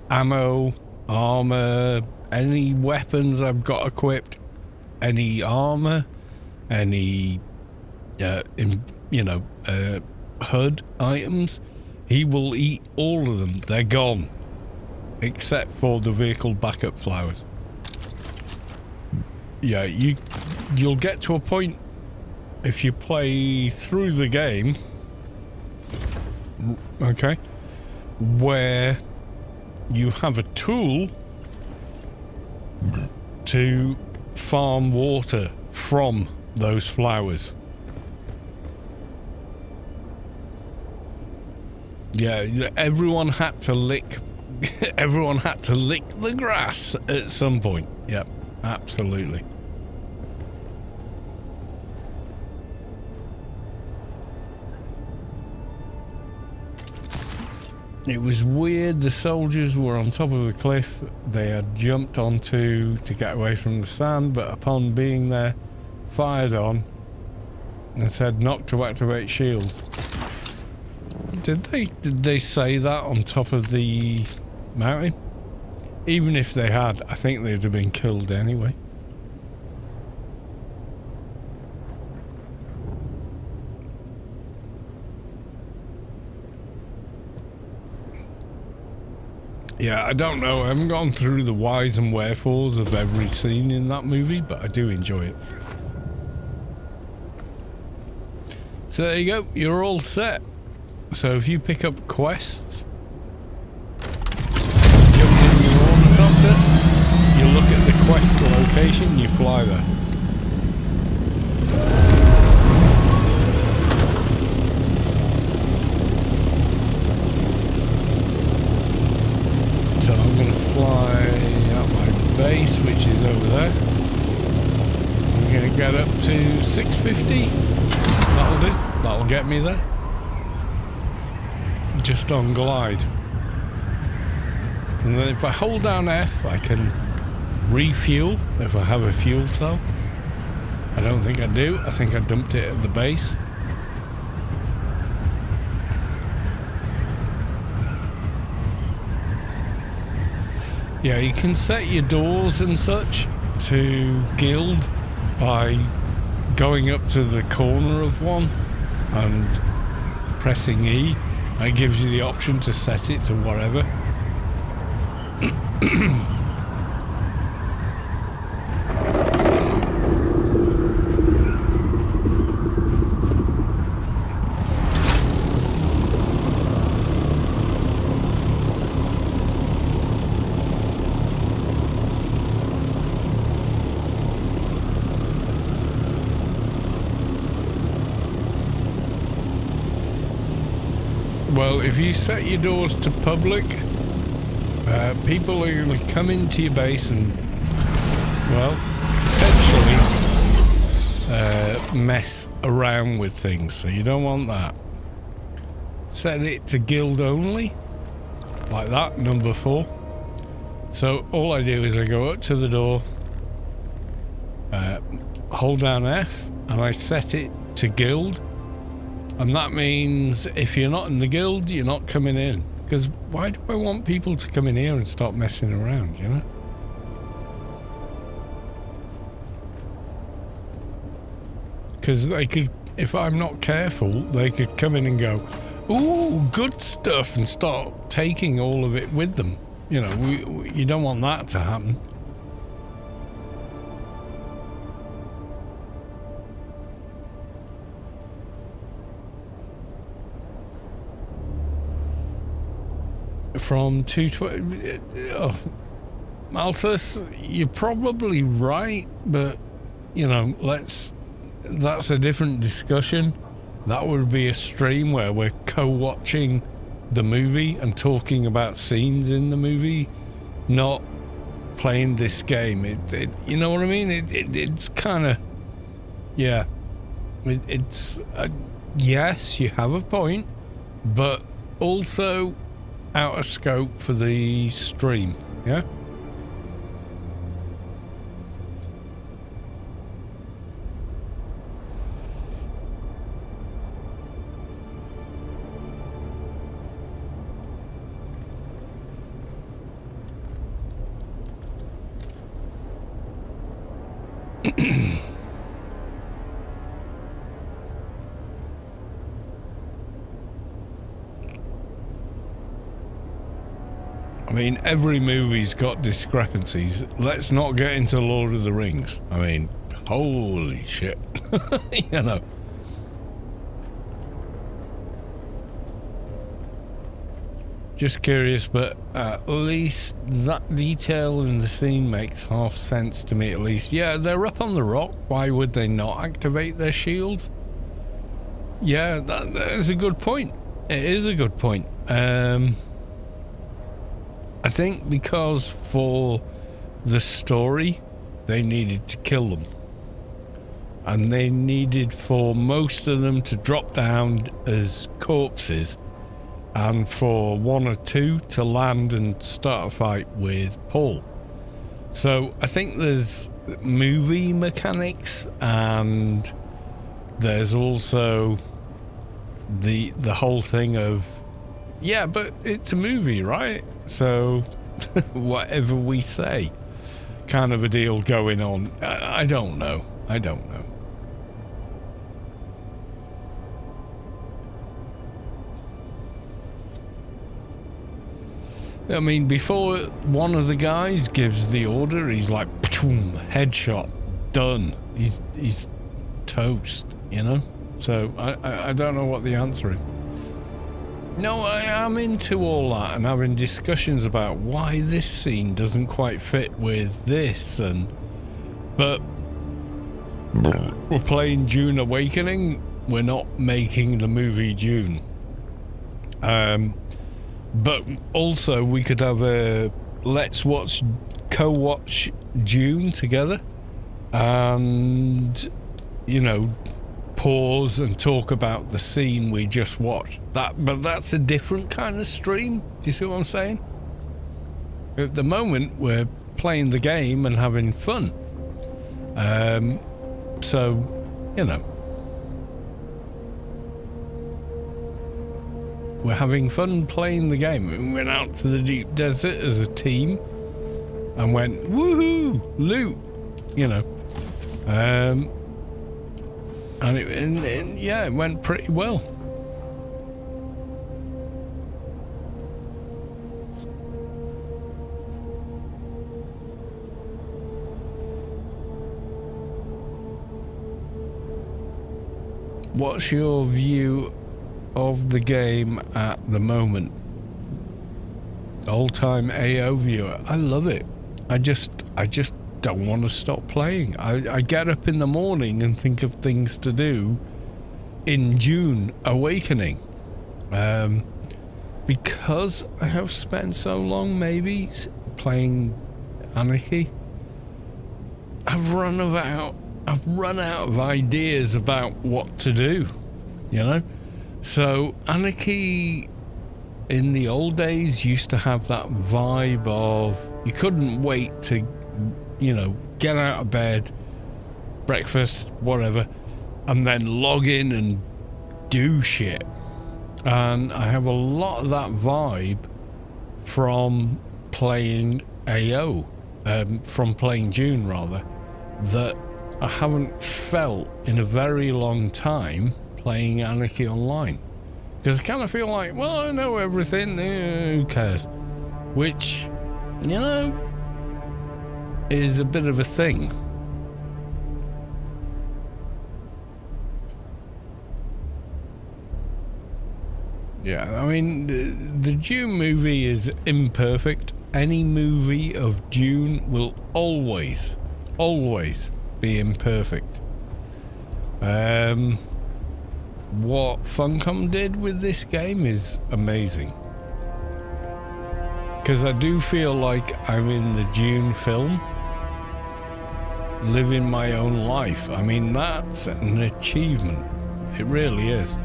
Ammo, armor, any weapons I've got equipped, any armor, any HUD items. He will eat all of them. They're gone, except for the vehicle backup flowers. Yeah, you'll get to a point if you play through the game, okay, where you have a tool to farm water from those flowers. Yeah, everyone had to lick the grass at some point. Yep, absolutely. It was weird. The soldiers were on top of a cliff. They had jumped onto to get away from the sand, but upon being there, fired on and said not to activate shield. Did they say that on top of the mountain? Even if they had, I think they'd have been killed anyway. Yeah, I don't know. I haven't gone through the whys and wherefores of every scene in that movie, but I do enjoy it. So there you go. You're all set. So if you pick up quests, jump in your ornithopter, you look at the quest location, you fly there. So I'm going to fly out my base, which is over there. I'm going to get up to 650. That'll do. That'll get me there. Just on glide. And then if I hold down F, I can refuel if I have a fuel cell. I don't think I do. I think I dumped it at the base. Yeah, you can set your doors and such to guild by going up to the corner of one and pressing E. It gives you the option to set it to whatever. Well, if you set your doors to public, people are going to come into your base and, well, potentially mess around with things. So you don't want that. Set it to guild only, like that, number 4. So all I do is I go up to the door, hold down F, and I set it to guild. And that means if you're not in the guild, you're not coming in. Because why do I want people to come in here and start messing around, you know? Because they could, if I'm not careful, they could come in and go, ooh, good stuff, and start taking all of it with them. You know, you don't want that to happen. From 220... Malthus, you're probably right, but, you know, that's a different discussion. That would be a stream where we're co-watching the movie and talking about scenes in the movie, not playing this game. You know what I mean? It's kind of... Yeah. It's... yes, you have a point, but also out of scope for the stream, yeah? I mean, every movie's got discrepancies. Let's not get into Lord of the Rings. I mean, holy shit. You know. Just curious, but at least that detail in the scene makes half sense to me, at least. Yeah, they're up on the rock. Why would they not activate their shield? Yeah, that is a good point. It is a good point. I think because for the story, they needed to kill them. And they needed for most of them to drop down as corpses, and for 1 or 2 to land and start a fight with Paul. So I think there's movie mechanics, and there's also the whole thing of, yeah, but it's a movie, right? So whatever we say, kind of a deal going on. I don't know. I don't know. I mean, before one of the guys gives the order, he's like, boom, headshot, done. He's toast, you know? So I don't know what the answer is. No, I am into all that and having discussions about why this scene doesn't quite fit with this, but we're playing Dune Awakening. We're not making the movie Dune. But also we could have a let's co-watch Dune together, and you know, pause and talk about the scene we just watched. But that's a different kind of stream. Do you see what I'm saying? At the moment, we're playing the game and having fun. So, you know, we're having fun playing the game. We went out to the deep desert as a team and went, woohoo, loot, you know. And yeah, it went pretty well. What's your view of the game at the moment? All-time AO viewer. I love it. I just don't want to stop playing. I get up in the morning and think of things to do in Dune Awakening. because I have spent so long maybe playing Anarchy, I've run out of ideas about what to do, you know? So Anarchy in the old days used to have that vibe of you couldn't wait to, you know, get out of bed, breakfast, whatever, and then log in and do shit. And I have a lot of that vibe from playing AO, from playing DUNE rather, that I haven't felt in a very long time playing Anarchy Online. Because I kind of feel like, well, I know everything, who cares? Which, you know, is a bit of a thing. Yeah, I mean, the DUNE movie is imperfect. Any movie of DUNE will always be imperfect. What Funcom did with this game is amazing. Because I do feel like I'm in the DUNE film, living my own life. I mean, that's an achievement. It really is.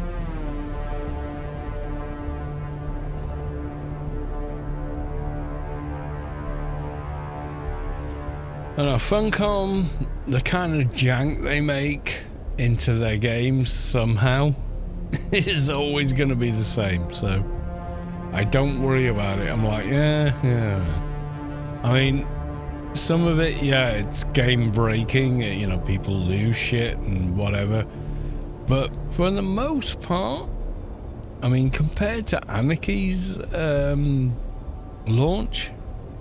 I know Funcom, the kind of jank they make into their games somehow is always going to be the same, so I don't worry about it. I'm like, yeah. I mean, some of it, yeah, it's game breaking, you know, people lose shit and whatever, but for the most part, I mean, compared to Anarchy's launch,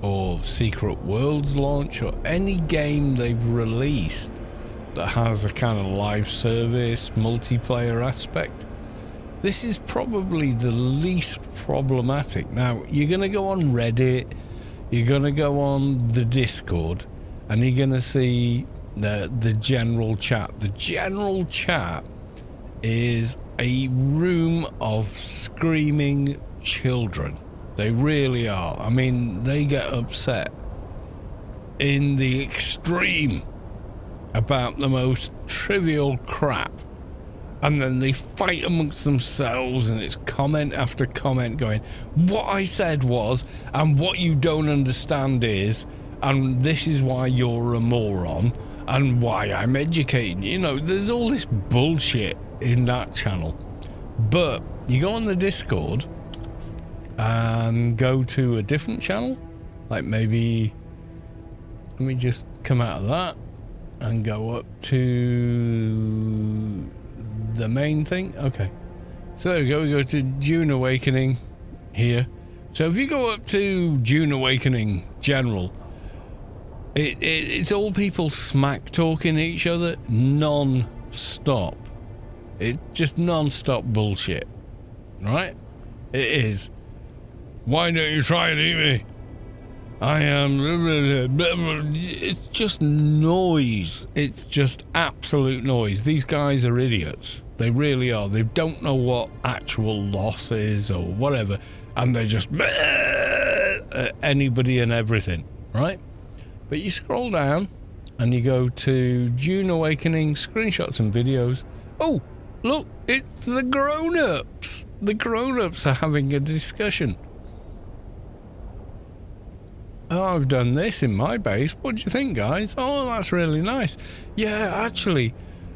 or Secret Worlds launch, or any game they've released that has a kind of live service multiplayer aspect, this is probably the least problematic. Now, you're going to go on Reddit, you're going to go on the Discord, and you're going to see the general chat. The general chat is a room of screaming children. They really are. I mean, they get upset in the extreme about the most trivial crap. And then they fight amongst themselves, and it's comment after comment going, what I said was, and what you don't understand is, and this is why you're a moron, and why I'm educating. You know, there's all this bullshit in that channel. But you go on the Discord and go to a different channel, like maybe, let me just come out of that and go up to the main thing. Okay, so there we go. We go to DUNE Awakening here. So if you go up to DUNE Awakening General, it's all people smack talking each other non-stop. It's just non-stop bullshit, right? It is. Why don't you try and eat me? I am... It's just noise. It's just absolute noise. These guys are idiots. They really are. They don't know what actual loss is or whatever. And they're just... anybody and everything, right? But you scroll down and you go to DUNE Awakening, screenshots and videos. Oh, look, it's the grown-ups. The grown-ups are having a discussion. Oh, I've done this in my base. What do you think, guys? Oh, that's really nice. Yeah, actually,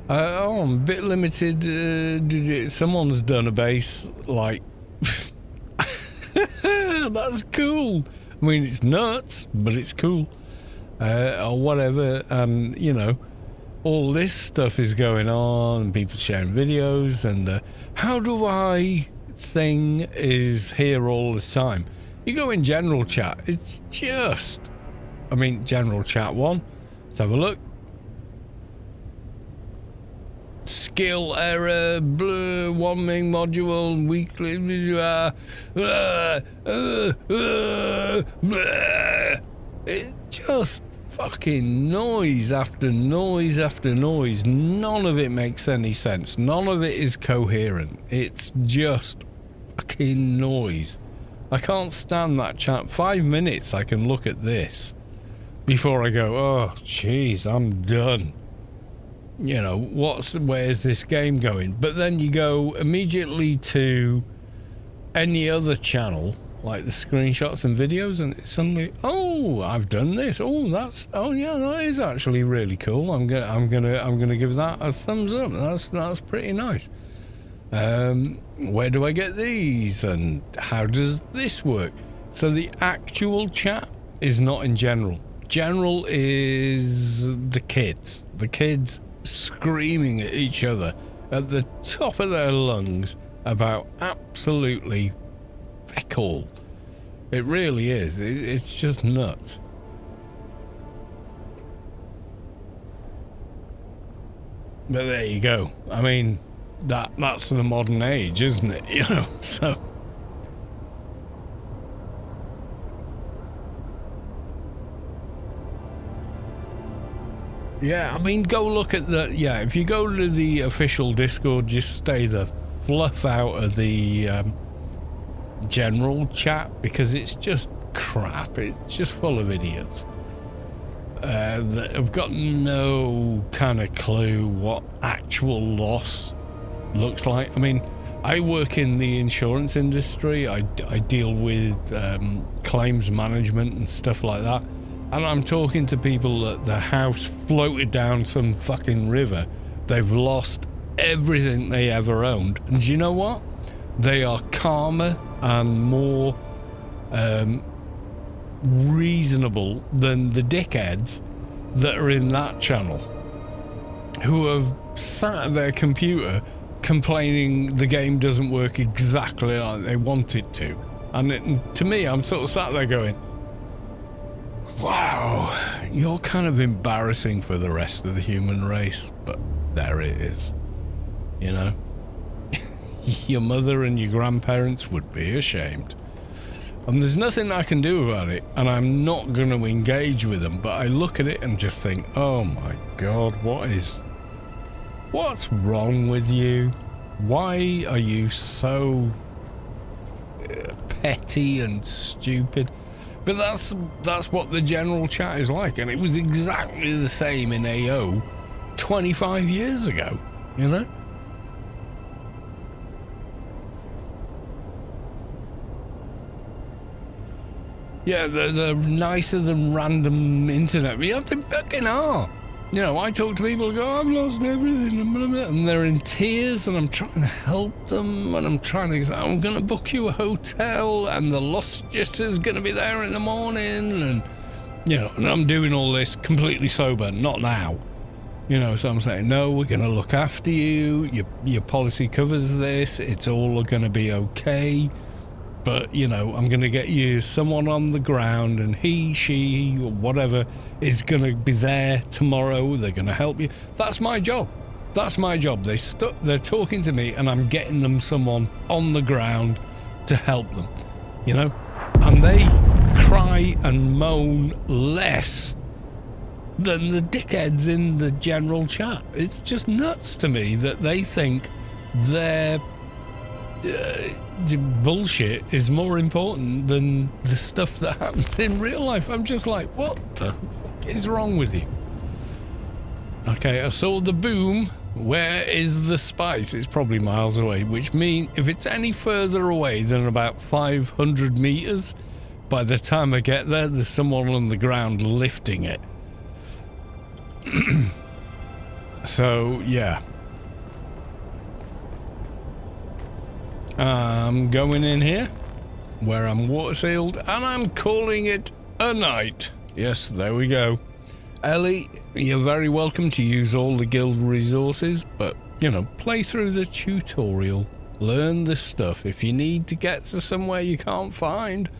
I'm a bit limited. Someone's done a base, like... That's cool. I mean, it's nuts, but it's cool. Or whatever, and, you know, all this stuff is going on, and people sharing videos, and how do I thing is here all the time. You go in general chat, it's just, I mean, general chat 1, let's have a look. Skill error, blue, 1 main module, weekly, it just fucking noise after noise after noise. None of it makes any sense. None of it is coherent. It's just fucking noise. I can't stand that chat. 5 minutes I can look at this before I go, oh, jeez, I'm done. You know, where's this game going? But then you go immediately to any other channel, like the screenshots and videos, and it's suddenly, oh, I've done this. Oh, yeah, that is actually really cool. I'm gonna give that a thumbs up. That's pretty nice. Where do I get these, and how does this work? So the actual chat is not in general. General is the kids screaming at each other at the top of their lungs about absolutely feck all. It really is. It's just nuts. But there you go. I mean, that's the modern age, isn't it? You know, so. Yeah, I mean, go look at if you go to the official Discord, just stay the fluff out of the general chat, because it's just crap. It's just full of idiots that have got no kind of clue what actual loss looks like. I mean, I work in the insurance industry. I deal with claims management and stuff like that. And I'm talking to people that their house floated down some fucking river. They've lost everything they ever owned. And do you know what? They are calmer and more reasonable than the dickheads that are in that channel, who have sat at their computer complaining the game doesn't work exactly like they want it to. And to me, I'm sort of sat there going, wow, you're kind of embarrassing for the rest of the human race, but there it is. You know? Your mother and your grandparents would be ashamed. And there's nothing I can do about it, and I'm not going to engage with them, but I look at it and just think, oh my God, what's wrong with you? Why are you so petty and stupid? But that's what the general chat is like, and it was exactly the same in AO 25 years ago, you know? Yeah, they're nicer than random internet. Yeah, they fucking are. You know, I talk to people who go, I've lost everything, and they're in tears, and I'm trying to help them, and I'm going to book you a hotel, and the loss adjuster's going to be there in the morning, and, you know, and I'm doing all this completely sober, not now. You know, so I'm saying, no, we're going to look after you, your policy covers this, it's all going to be okay. But, you know, I'm going to get you someone on the ground, and he, she, or whatever is going to be there tomorrow. They're going to help you. That's my job. That's my job. They're talking to me, and I'm getting them someone on the ground to help them, you know? And they cry and moan less than the dickheads in the general chat. It's just nuts to me that they think their bullshit is more important than the stuff that happens in real life. I'm just like, what the fuck is wrong with you? Okay, I saw the boom. Where is the spice? It's probably miles away, which means if it's any further away than about 500 meters, by the time I get there, there's someone on the ground lifting it. So, yeah. I'm going in here, where I'm water sealed, and I'm calling it a night. Yes, there we go. Ellie, you're very welcome to use all the guild resources, but, you know, play through the tutorial, learn the stuff. If you need to get to somewhere you can't find,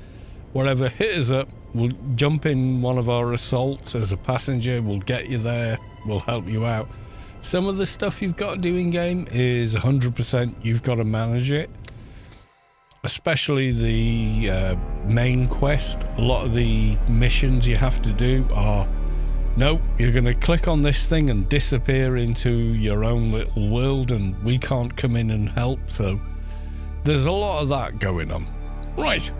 whatever, hit us up. We'll jump in one of our assaults as a passenger, we'll get you there, we'll help you out. Some of the stuff you've got to do in-game is 100% you've got to manage it. Especially the main quest. A lot of the missions you have to do are, no, you're going to click on this thing and disappear into your own little world, and we can't come in and help. So there's a lot of that going on. Right,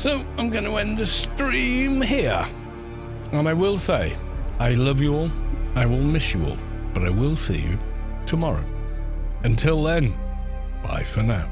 So I'm going to end the stream here. And I will say, I love you all. I will miss you all. But I will see you tomorrow. Until then, bye for now.